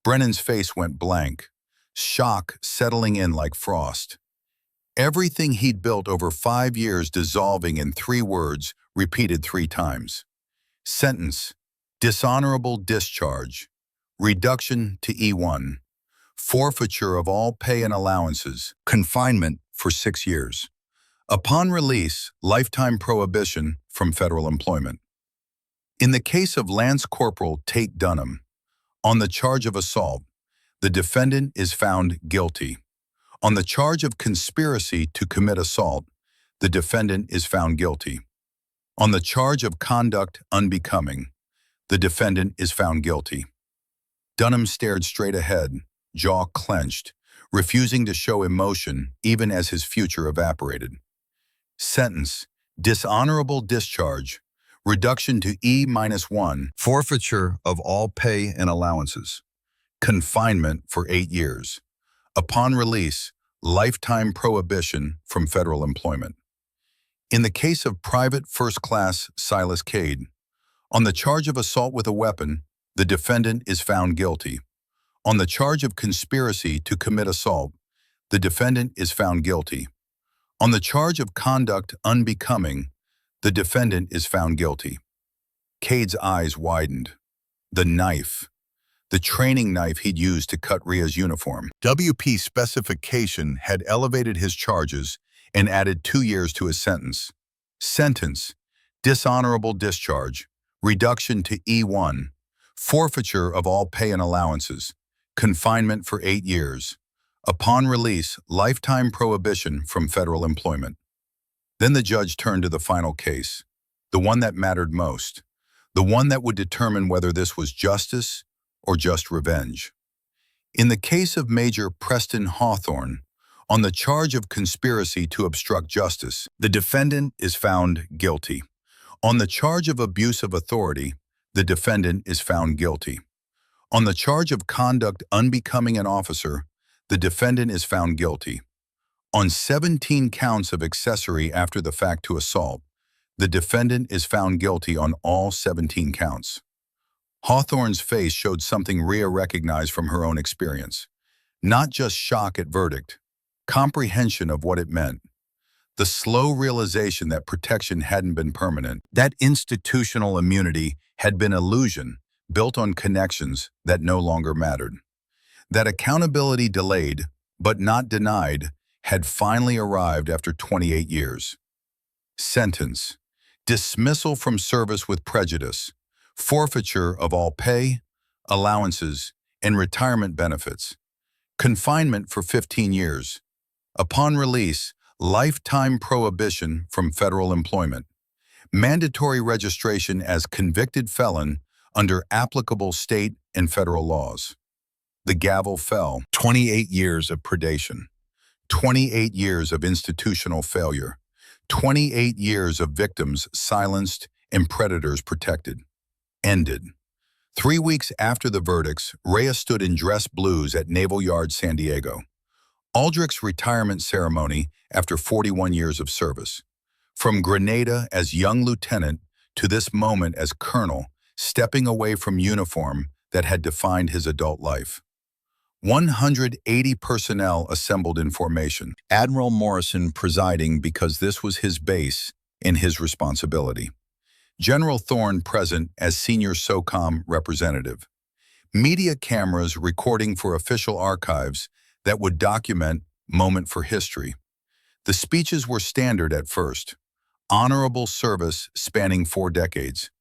Brennan's face went blank, shock settling in like frost. Everything he'd built over 5 years dissolving in 3 words, repeated 3 times. Sentence: dishonorable discharge, reduction to E1, forfeiture of all pay and allowances, confinement for 6 years. Upon release, lifetime prohibition from federal employment. In the case of Lance Corporal Tate Dunham, on the charge of assault, the defendant is found guilty. On the charge of conspiracy to commit assault, the defendant is found guilty. On the charge of conduct unbecoming, the defendant is found guilty. Dunham stared straight ahead, jaw clenched, refusing to show emotion even as his future evaporated. Sentence: dishonorable discharge, reduction to E-1, forfeiture of all pay and allowances, confinement for 8 years. Upon release, lifetime prohibition from federal employment. In the case of Private First Class Silas Cade, on the charge of assault with a weapon, the defendant is found guilty. On the charge of conspiracy to commit assault, the defendant is found guilty. On the charge of conduct unbecoming, the defendant is found guilty. Cade's eyes widened. The knife. The training knife he'd used to cut Ria's uniform. WP specification had elevated his charges and added 2 years to his sentence. Sentence: dishonorable discharge, reduction to E1, forfeiture of all pay and allowances, confinement for 8 years. Upon release, lifetime prohibition from federal employment. Then the judge turned to the final case, the one that mattered most, the one that would determine whether this was justice or just revenge. In the case of Major Preston Hawthorne, on the charge of conspiracy to obstruct justice, the defendant is found guilty. On the charge of abuse of authority, the defendant is found guilty. On the charge of conduct unbecoming an officer, the defendant is found guilty. On 17 counts of accessory after the fact to assault, the defendant is found guilty on all 17 counts. Hawthorne's face showed something Ria recognized from her own experience. Not just shock at verdict, comprehension of what it meant. The slow realization that protection hadn't been permanent, that institutional immunity had been illusion built on connections that no longer mattered. That accountability delayed, but not denied, had finally arrived after 28 years. Sentence: dismissal from service with prejudice, forfeiture of all pay, allowances, and retirement benefits, confinement for 15 years. Upon release, lifetime prohibition from federal employment, mandatory registration as convicted felon under applicable state and federal laws. The gavel fell. 28 years of predation, 28 years of institutional failure, 28 years of victims silenced and predators protected. Ended. 3 weeks after the verdicts, Rhea stood in dress blues at Naval Yard, San Diego. Aldrich's retirement ceremony after 41 years of service. From Grenada as young lieutenant to this moment as colonel, stepping away from uniform that had defined his adult life. 180 personnel assembled in formation. Admiral Morrison presiding because this was his base and his responsibility. General Thorne present as senior SOCOM representative. Media cameras recording for official archives that would document moment for history. The speeches were standard at first. Honorable service spanning 4 decades.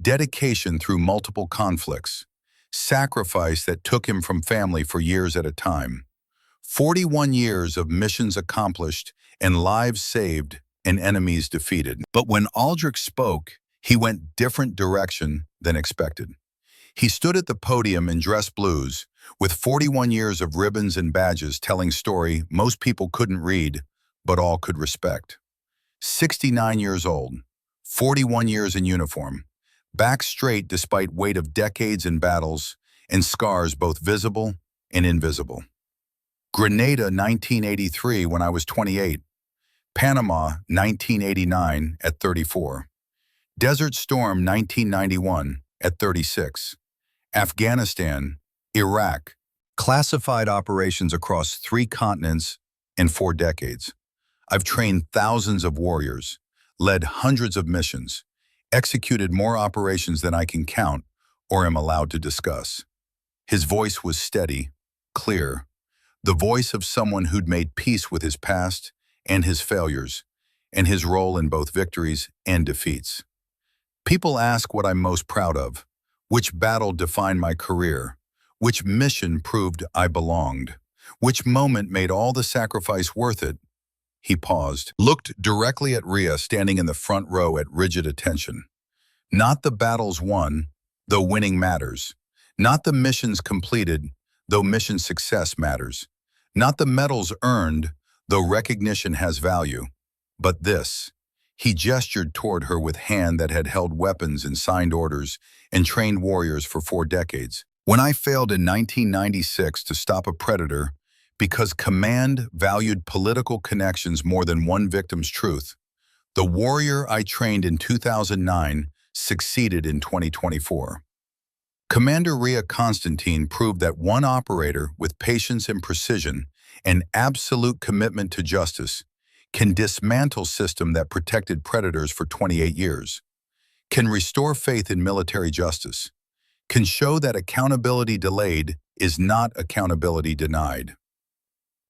Dedication through multiple conflicts. Sacrifice that took him from family for years at a time. 41 years of missions accomplished and lives saved and enemies defeated. But when Aldrich spoke, he went different direction than expected. He stood at the podium in dress blues, with 41 years of ribbons and badges telling story most people couldn't read, but all could respect. 69 years old, 41 years in uniform, back straight despite weight of decades in battles and scars both visible and invisible. Grenada 1983 when I was 28, Panama 1989 at 34, Desert Storm 1991 at 36, Afghanistan, Iraq, classified operations across 3 continents and 4 decades. I've trained thousands of warriors, led hundreds of missions, executed more operations than I can count or am allowed to discuss. His voice was steady, clear, the voice of someone who'd made peace with his past and his failures, and his role in both victories and defeats. People ask what I'm most proud of, which battle defined my career, which mission proved I belonged, which moment made all the sacrifice worth it. He paused, looked directly at Rhea standing in the front row at rigid attention. Not the battles won, though winning matters. Not the missions completed, though mission success matters. Not the medals earned, though recognition has value. But this. He gestured toward her with hand that had held weapons and signed orders and trained warriors for 4 decades. When I failed in 1996 to stop a predator because command valued political connections more than one victim's truth, the warrior I trained in 2009 succeeded in 2024. Commander Rhea Constantine proved that one operator with patience and precision and absolute commitment to justice can dismantle system that protected predators for 28 years, can restore faith in military justice, can show that accountability delayed is not accountability denied.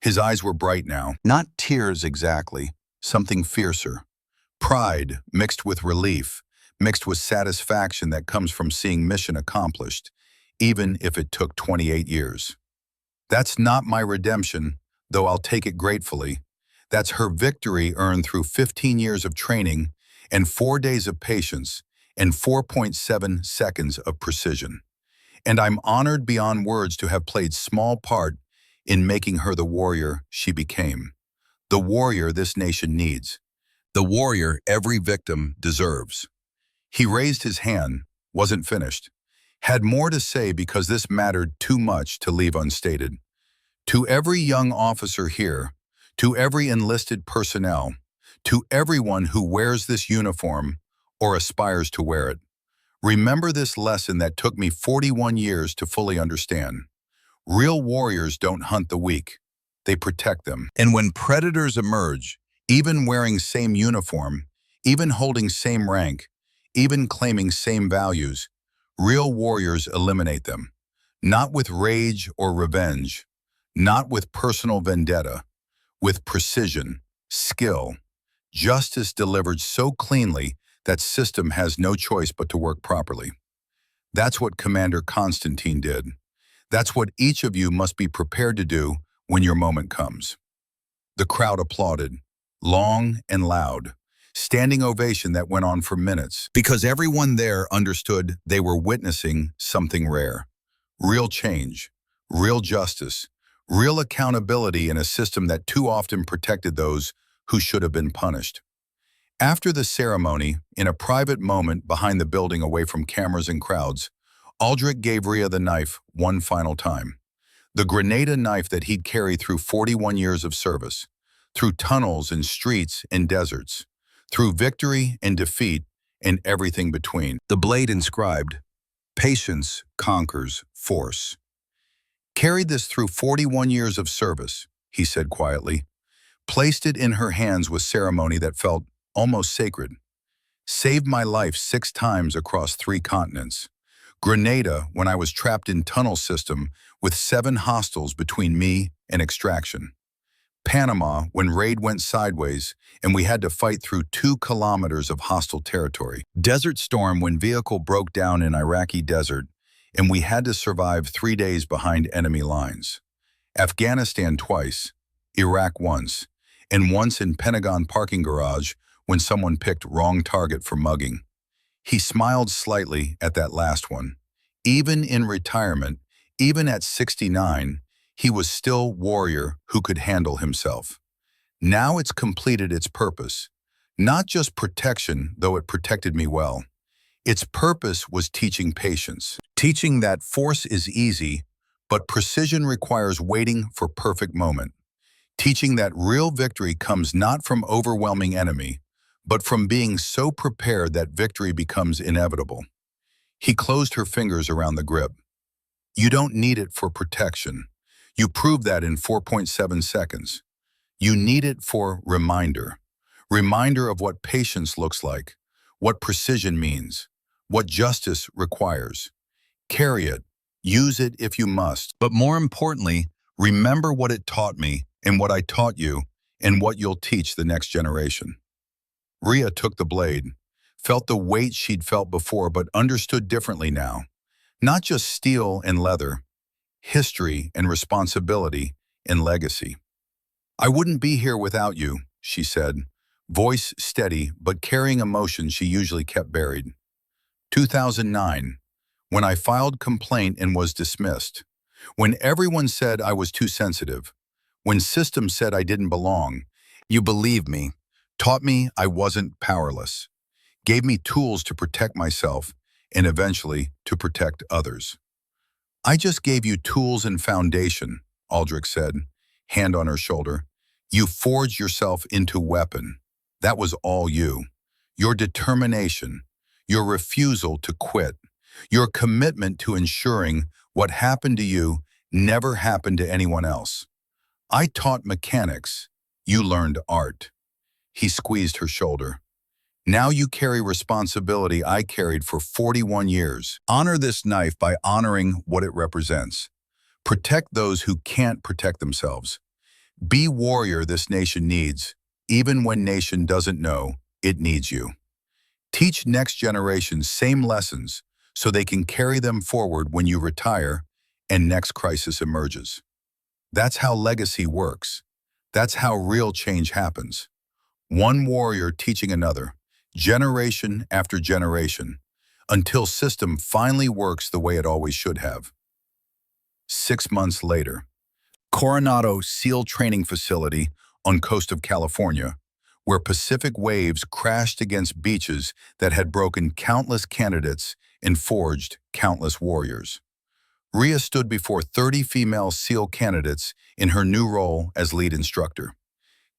His eyes were bright now, not tears exactly, something fiercer. Pride mixed with relief, mixed with satisfaction that comes from seeing mission accomplished, even if it took 28 years. That's not my redemption, though I'll take it gratefully. That's her victory earned through 15 years of training and 4 days of patience and 4.7 seconds of precision. And I'm honored beyond words to have played small part in making her the warrior she became. The warrior this nation needs. The warrior every victim deserves. He raised his hand, wasn't finished. Had more to say because this mattered too much to leave unstated. To every young officer here, to every enlisted personnel, to everyone who wears this uniform or aspires to wear it, remember this lesson that took me 41 years to fully understand. Real warriors don't hunt the weak, they protect them. And when predators emerge, even wearing same uniform, even holding same rank, even claiming same values, real warriors eliminate them. Not with rage or revenge, not with personal vendetta, with precision, skill, justice delivered so cleanly that system has no choice but to work properly. That's what Commander Constantine did. That's what each of you must be prepared to do when your moment comes. The crowd applauded, long and loud, standing ovation that went on for minutes, because everyone there understood they were witnessing something rare. Real change, real justice, real accountability in a system that too often protected those who should have been punished. After the ceremony, in a private moment behind the building away from cameras and crowds, Aldrich gave Rhea the knife one final time. The Grenada knife that he'd carried through 41 years of service, through tunnels and streets and deserts, through victory and defeat and everything between. The blade inscribed, "Patience conquers force." Carried this through 41 years of service, he said quietly, placed it in her hands with ceremony that felt almost sacred. Saved my life 6 times across 3 continents. Grenada when I was trapped in tunnel system with 7 hostiles between me and extraction. Panama when raid went sideways and we had to fight through 2 kilometers of hostile territory. Desert Storm when vehicle broke down in Iraqi desert and we had to survive 3 days behind enemy lines. Afghanistan twice, Iraq once, and once in Pentagon parking garage when someone picked wrong target for mugging. He smiled slightly at that last one. Even in retirement, even at 69, he was still warrior who could handle himself. Now it's completed its purpose. Not just protection, though it protected me well. Its purpose was teaching patience. Teaching that force is easy, but precision requires waiting for perfect moment. Teaching that real victory comes not from overwhelming enemy, but from being so prepared that victory becomes inevitable. He closed her fingers around the grip. You don't need it for protection. You proved that in 4.7 seconds. You need it for reminder. Reminder of what patience looks like, what precision means, what justice requires. Carry it. Use it if you must. But more importantly, remember what it taught me and what I taught you and what you'll teach the next generation. Rhea took the blade, felt the weight she'd felt before but understood differently now. Not just steel and leather, history and responsibility and legacy. I wouldn't be here without you, she said, voice steady but carrying emotion she usually kept buried. 2009, when I filed complaint and was dismissed. When everyone said I was too sensitive. When systems said I didn't belong. You believed me. Taught me I wasn't powerless, gave me tools to protect myself and eventually to protect others. I just gave you tools and foundation, Aldrich said, hand on her shoulder. You forged yourself into weapon. That was all you. Your determination, your refusal to quit, your commitment to ensuring what happened to you never happened to anyone else. I taught mechanics. You learned art. He squeezed her shoulder. Now you carry responsibility I carried for 41 years. Honor this knife by honoring what it represents. Protect those who can't protect themselves. Be warrior this nation needs, even when nation doesn't know it needs you. Teach next generation same lessons so they can carry them forward when you retire and next crisis emerges. That's how legacy works. That's how real change happens. One warrior teaching another, generation after generation, until system finally works the way it always should have. 6 months later, Coronado SEAL Training Facility on coast of California, where Pacific waves crashed against beaches that had broken countless candidates and forged countless warriors. Rhea stood before 30 female SEAL candidates in her new role as lead instructor,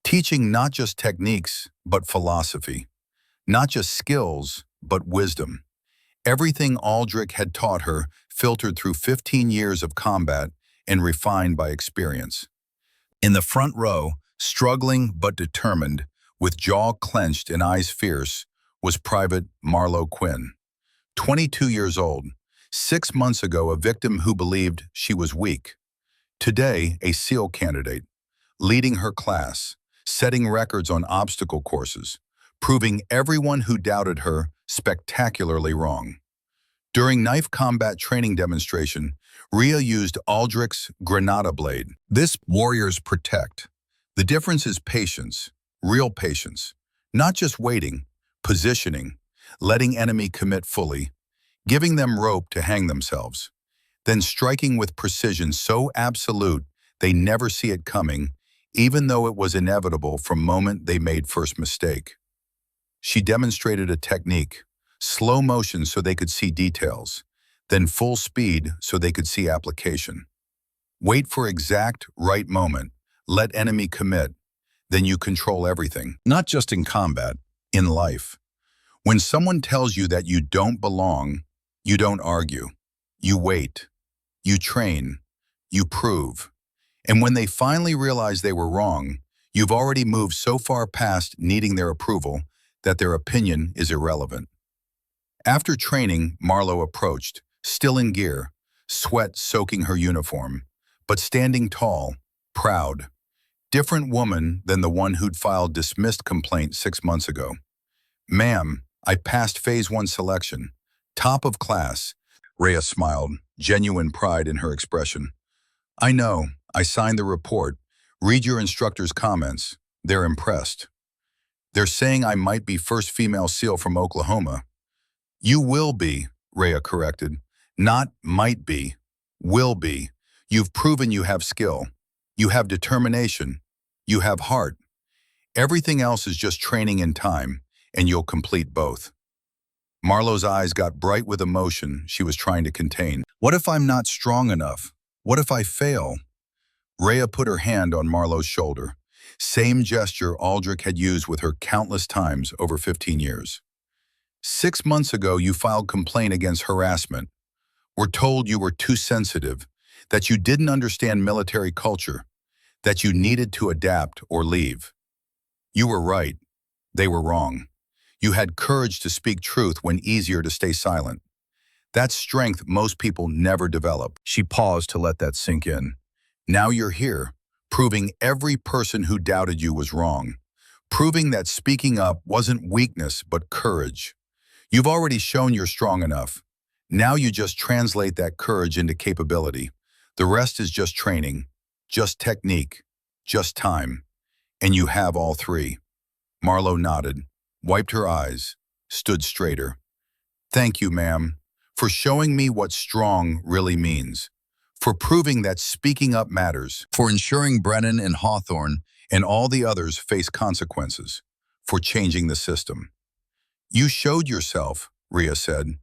teaching not just techniques, but philosophy, not just skills, but wisdom. Everything Aldrich had taught her filtered through 15 years of combat and refined by experience. In the front row, struggling but determined, with jaw clenched and eyes fierce, was Private Marlo Quinn, 22 years old, 6 months ago a victim who believed she was weak. Today, a SEAL candidate, leading her class, setting records on obstacle courses, proving everyone who doubted her spectacularly wrong. During knife combat training demonstration, Rhea used Aldrich's Grenada blade. This warriors protect. The difference is patience, real patience, not just waiting, positioning, letting enemy commit fully, giving them rope to hang themselves, then striking with precision so absolute they never see it coming, even though it was inevitable from moment they made first mistake. She demonstrated a technique, slow motion so they could see details, then full speed so they could see application. Wait for exact right moment, let enemy commit, then you control everything. Not just in combat, in life. When someone tells you that you don't belong, you don't argue. You wait. You train. You prove. And when they finally realize they were wrong, you've already moved so far past needing their approval that their opinion is irrelevant. After training, Marlowe approached, still in gear, sweat soaking her uniform, but standing tall, proud. Different woman than the one who'd filed dismissed complaint 6 months ago. "Ma'am, I passed Phase 1 selection. Top of class." Rhea smiled, genuine pride in her expression. "I know. I signed the report. Read your instructor's comments. They're impressed. They're saying I might be first female SEAL from Oklahoma." "You will be," Rhea corrected. "Not might be. Will be. You've proven you have skill. You have determination. You have heart. Everything else is just training in time, and you'll complete both." Marlowe's eyes got bright with emotion she was trying to contain. "What if I'm not strong enough? What if I fail?" Rhea put her hand on Marlowe's shoulder. Same gesture Aldrich had used with her countless times over 15 years. "6 months ago, you filed complaint against harassment. We're told you were too sensitive, that you didn't understand military culture, that you needed to adapt or leave. You were right. They were wrong. You had courage to speak truth when easier to stay silent. That's strength most people never develop." She paused to let that sink in. "Now you're here, proving every person who doubted you was wrong. Proving that speaking up wasn't weakness but courage. You've already shown you're strong enough. Now you just translate that courage into capability. The rest is just training, just technique, just time. And you have all three." Marlowe nodded, wiped her eyes, stood straighter. "Thank you, ma'am, for showing me what strong really means. For proving that speaking up matters. For ensuring Brennan and Hawthorne and all the others face consequences. For changing the system." "You showed yourself," Rhea said.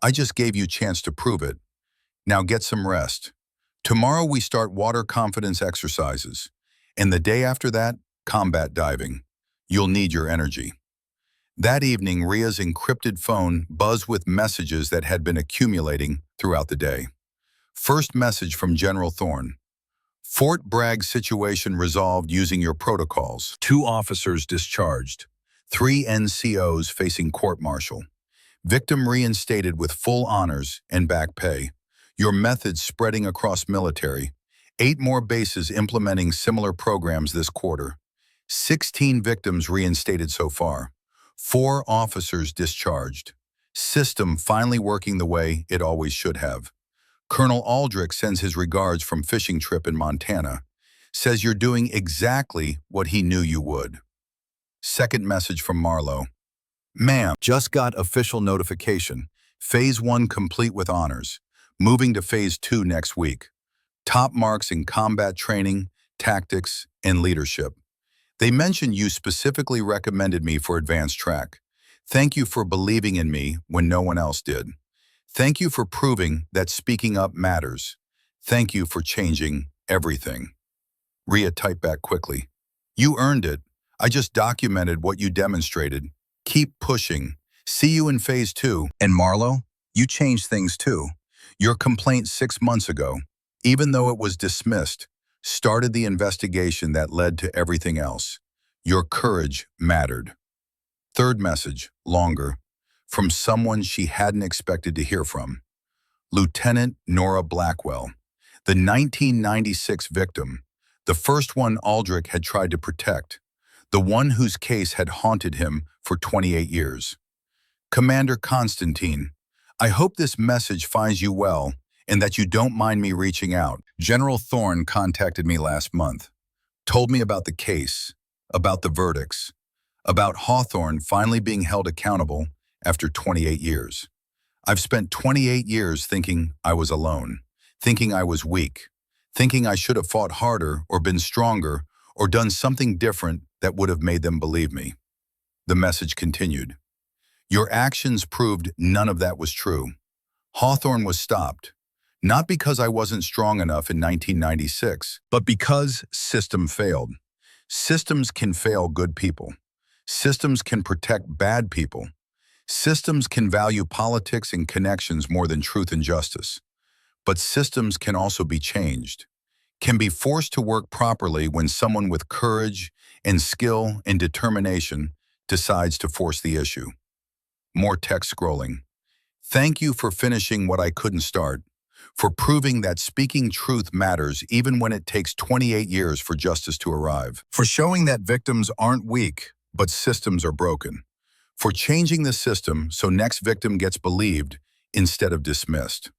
"I just gave you a chance to prove it. Now get some rest. Tomorrow we start water confidence exercises. And the day after that, combat diving. You'll need your energy." That evening, Rhea's encrypted phone buzzed with messages that had been accumulating throughout the day. First message from General Thorne. "Fort Bragg situation resolved using your protocols. 2 officers discharged. 3 NCOs facing court-martial. Victim reinstated with full honors and back pay. Your methods spreading across military. 8 more bases implementing similar programs this quarter. 16 victims reinstated so far. 4 officers discharged. System finally working the way it always should have. Colonel Aldrich sends his regards from fishing trip in Montana. Says you're doing exactly what he knew you would." Second message from Marlowe. "Ma'am, just got official notification. Phase 1 complete with honors. Moving to Phase 2 next week. Top marks in combat training, tactics, and leadership. They mentioned you specifically recommended me for advanced track. Thank you for believing in me when no one else did. Thank you for proving that speaking up matters. Thank you for changing everything." Rhea typed back quickly. "You earned it. I just documented what you demonstrated. Keep pushing. See you in Phase 2. And Marlowe, you changed things too. Your complaint 6 months ago, even though it was dismissed, started the investigation that led to everything else. Your courage mattered." Third message, longer, from someone she hadn't expected to hear from. Lieutenant Nora Blackwell, the 1996 victim, the first one Aldrich had tried to protect, the one whose case had haunted him for 28 years. "Commander Constantine, I hope this message finds you well and that you don't mind me reaching out. General Thorne contacted me last month, told me about the case, about the verdicts, about Hawthorne finally being held accountable after 28 years. I've spent 28 years thinking I was alone, thinking I was weak, thinking I should have fought harder or been stronger or done something different that would have made them believe me." The message continued. "Your actions proved none of that was true. Hawthorne was stopped, not because I wasn't strong enough in 1996, but because system failed. Systems can fail good people. Systems can protect bad people. Systems can value politics and connections more than truth and justice. But systems can also be changed, can be forced to work properly when someone with courage and skill and determination decides to force the issue. More text scrolling. Thank you for finishing what I couldn't start, for proving that speaking truth matters even when it takes 28 years for justice to arrive, for showing that victims aren't weak, but systems are broken, for changing the system so next victim gets believed instead of dismissed.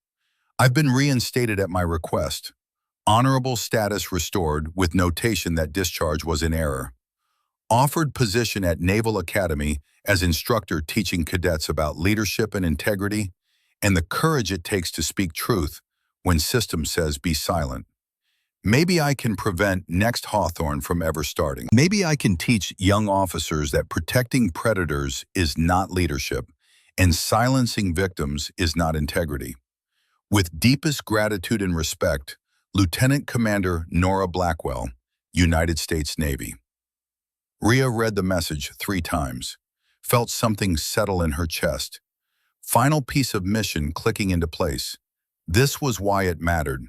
I've been reinstated at my request, honorable status restored with notation that discharge was in error. Offered position at Naval Academy as instructor teaching cadets about leadership and integrity and the courage it takes to speak truth when system says be silent. Maybe I can prevent next Hawthorne from ever starting. Maybe I can teach young officers that protecting predators is not leadership and silencing victims is not integrity. With deepest gratitude and respect, Lieutenant Commander Nora Blackwell, United States Navy. Rhea read the message 3 times, felt something settle in her chest. Final piece of mission clicking into place. This was why it mattered.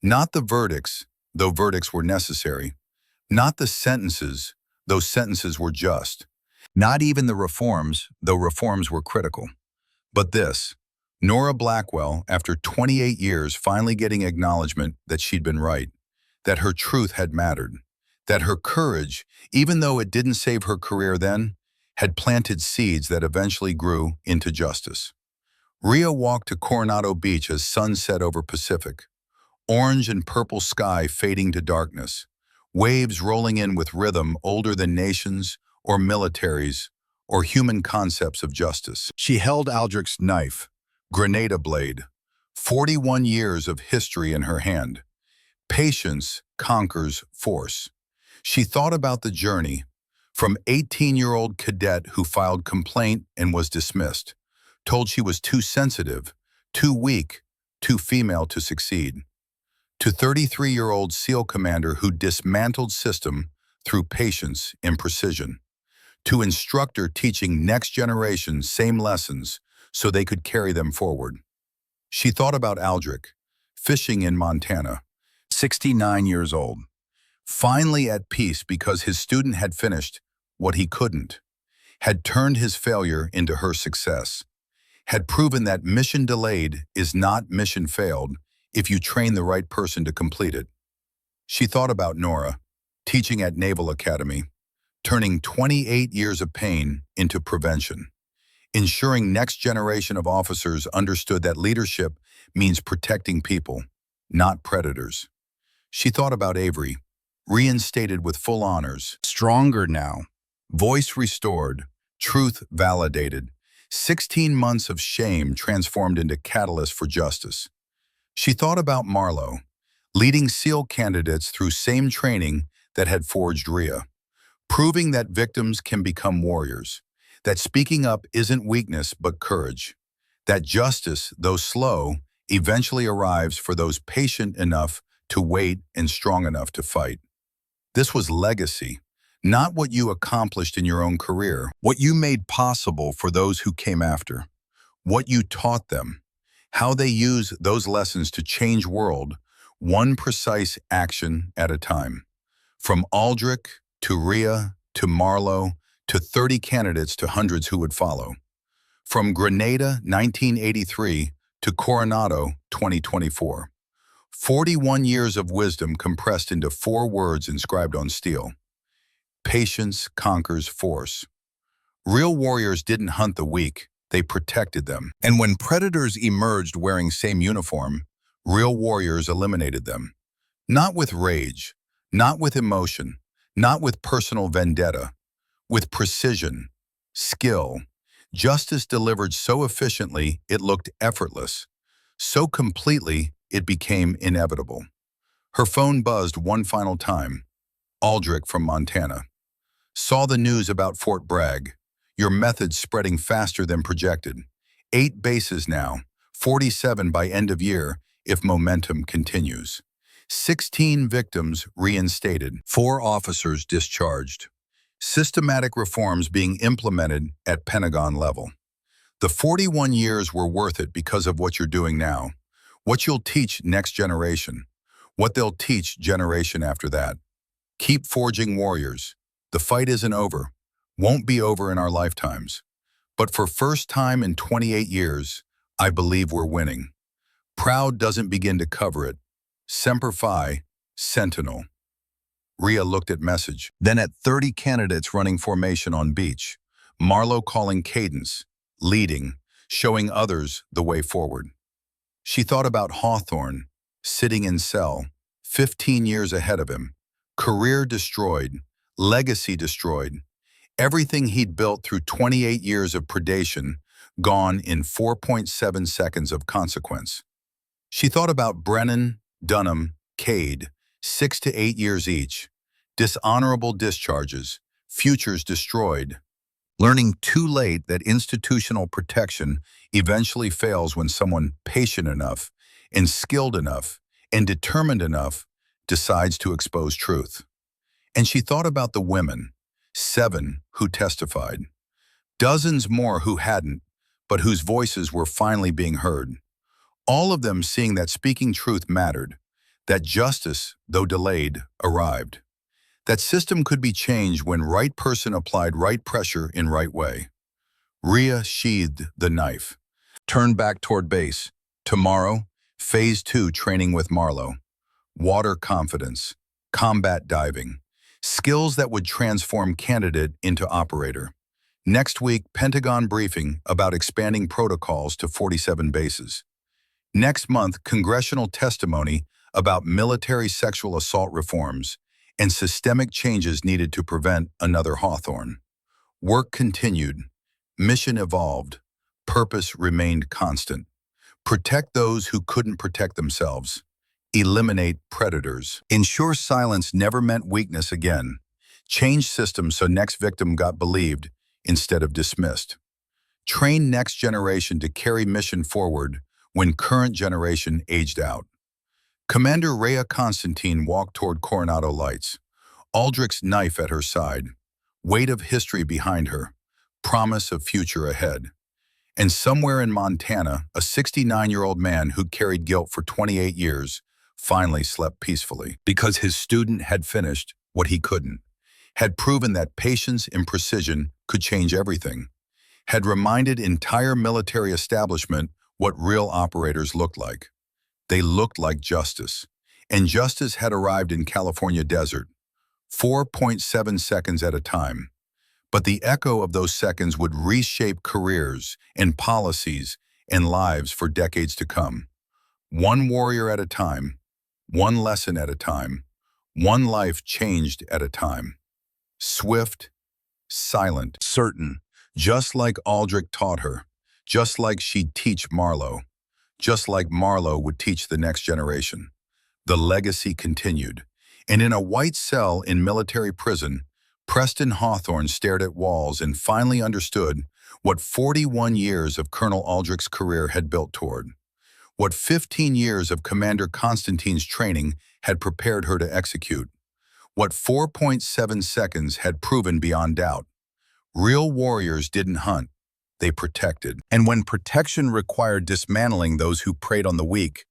Not the verdicts, though verdicts were necessary. Not the sentences, though sentences were just. Not even the reforms, though reforms were critical. But this, Nora Blackwell, after 28 years finally getting acknowledgement that she'd been right, that her truth had mattered, that her courage, even though it didn't save her career then, had planted seeds that eventually grew into justice. Rhea walked to Coronado Beach as sun set over Pacific, orange and purple sky fading to darkness, waves rolling in with rhythm older than nations or militaries or human concepts of justice. She held Aldrich's knife, grenada blade, 41 years of history in her hand. Patience conquers force. She thought about the journey, from 18-year-old cadet who filed complaint and was dismissed, told she was too sensitive, too weak, too female to succeed, to 33-year-old SEAL commander who dismantled system through patience and precision, to instructor teaching next generation same lessons so they could carry them forward. She thought about Aldrich, fishing in Montana, 69 years old, finally at peace because his student had finished what he couldn't, had turned his failure into her success, had proven that mission delayed is not mission failed if you train the right person to complete it. She thought about Nora, teaching at Naval Academy, turning 28 years of pain into prevention, ensuring next generation of officers understood that leadership means protecting people, not predators. She thought about Avery, reinstated with full honors, stronger now, voice restored, truth validated, 16 months of shame transformed into catalyst for justice. She thought about Marlowe, leading SEAL candidates through same training that had forged Rhea, proving that victims can become warriors, that speaking up isn't weakness but courage, that justice, though slow, eventually arrives for those patient enough to wait and strong enough to fight. This was legacy, not what you accomplished in your own career, what you made possible for those who came after, what you taught them, how they use those lessons to change world, one precise action at a time. From Aldrich to Rhea to Marlowe to 30 candidates to hundreds who would follow. From Grenada 1983 to Coronado 2024. 41 years of wisdom compressed into 4 words inscribed on steel. Patience conquers force. Real warriors didn't hunt the weak, they protected them. And when predators emerged wearing same uniform, real warriors eliminated them. Not with rage, not with emotion, not with personal vendetta, with precision, skill. Justice delivered so efficiently it looked effortless, so completely it became inevitable. Her phone buzzed one final time. Aldrich from Montana. Saw the news about Fort Bragg. Your methods spreading faster than projected. 8 bases now, 47 by end of year if momentum continues. 16 victims reinstated, 4 officers discharged. Systematic reforms being implemented at Pentagon level. The 41 years were worth it because of what you're doing now, what you'll teach next generation, what they'll teach generation after that. Keep forging warriors. The fight isn't over, won't be over in our lifetimes. But for first time in 28 years, I believe we're winning. Proud doesn't begin to cover it. Semper Fi, Sentinel. Rhea looked at message. Then at 30 candidates running formation on beach. Marlowe calling cadence, leading, showing others the way forward. She thought about Hawthorne, sitting in cell, 15 years ahead of him. Career destroyed, legacy destroyed. Everything he'd built through 28 years of predation, gone in 4.7 seconds of consequence. She thought about Brennan, Dunham, Cade, 6 to 8 years each. Dishonorable discharges, futures destroyed. Learning too late that institutional protection eventually fails when someone patient enough and skilled enough and determined enough decides to expose truth. And she thought about the women, 7 who testified, dozens more who hadn't, but whose voices were finally being heard. All of them seeing that speaking truth mattered, that justice, though delayed, arrived. That system could be changed when right person applied right pressure in right way. Rhea sheathed the knife. Turned back toward base. Tomorrow, Phase 2 training with Marlowe. Water confidence. Combat diving. Skills that would transform candidate into operator. Next week, Pentagon briefing about expanding protocols to 47 bases. Next month, congressional testimony about military sexual assault reforms and systemic changes needed to prevent another Hawthorne. Work continued. Mission evolved. Purpose remained constant. Protect those who couldn't protect themselves. Eliminate predators. Ensure silence never meant weakness again. Change systems so next victim got believed instead of dismissed. Train next generation to carry mission forward when current generation aged out. Commander Rhea Constantine walked toward Coronado Lights, Aldrich's knife at her side, weight of history behind her, promise of future ahead. And somewhere in Montana, a 69-year-old man who carried guilt for 28 years finally slept peacefully because his student had finished what he couldn't, had proven that patience and precision could change everything, had reminded entire military establishment what real operators looked like. They looked like justice, and justice had arrived in California desert, 4.7 seconds at a time. But the echo of those seconds would reshape careers and policies and lives for decades to come. One warrior at a time, one lesson at a time, one life changed at a time. Swift, silent, certain, just like Aldrich taught her, just like she'd teach Marlowe. Just like Marlowe would teach the next generation. The legacy continued. And in a white cell in military prison, Preston Hawthorne stared at walls and finally understood what 41 years of Colonel Aldrich's career had built toward, what 15 years of Commander Constantine's training had prepared her to execute, what 4.7 seconds had proven beyond doubt. Real warriors didn't hunt. They protected. And when protection required dismantling those who preyed on the weak,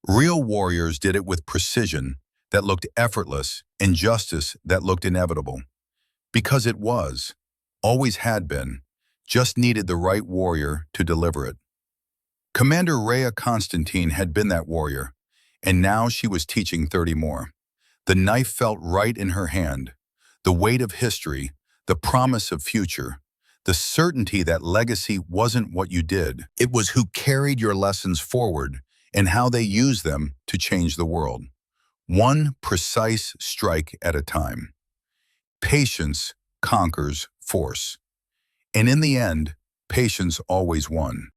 real warriors did it with precision that looked effortless and justice that looked inevitable. Because it was, always had been, just needed the right warrior to deliver it. Commander Rhea Constantine had been that warrior, and now she was teaching 30 more. The knife felt right in her hand, the weight of history, the promise of future, the certainty that legacy wasn't what you did. It was who carried your lessons forward and how they used them to change the world. One precise strike at a time. Patience conquers force. And in the end, patience always won.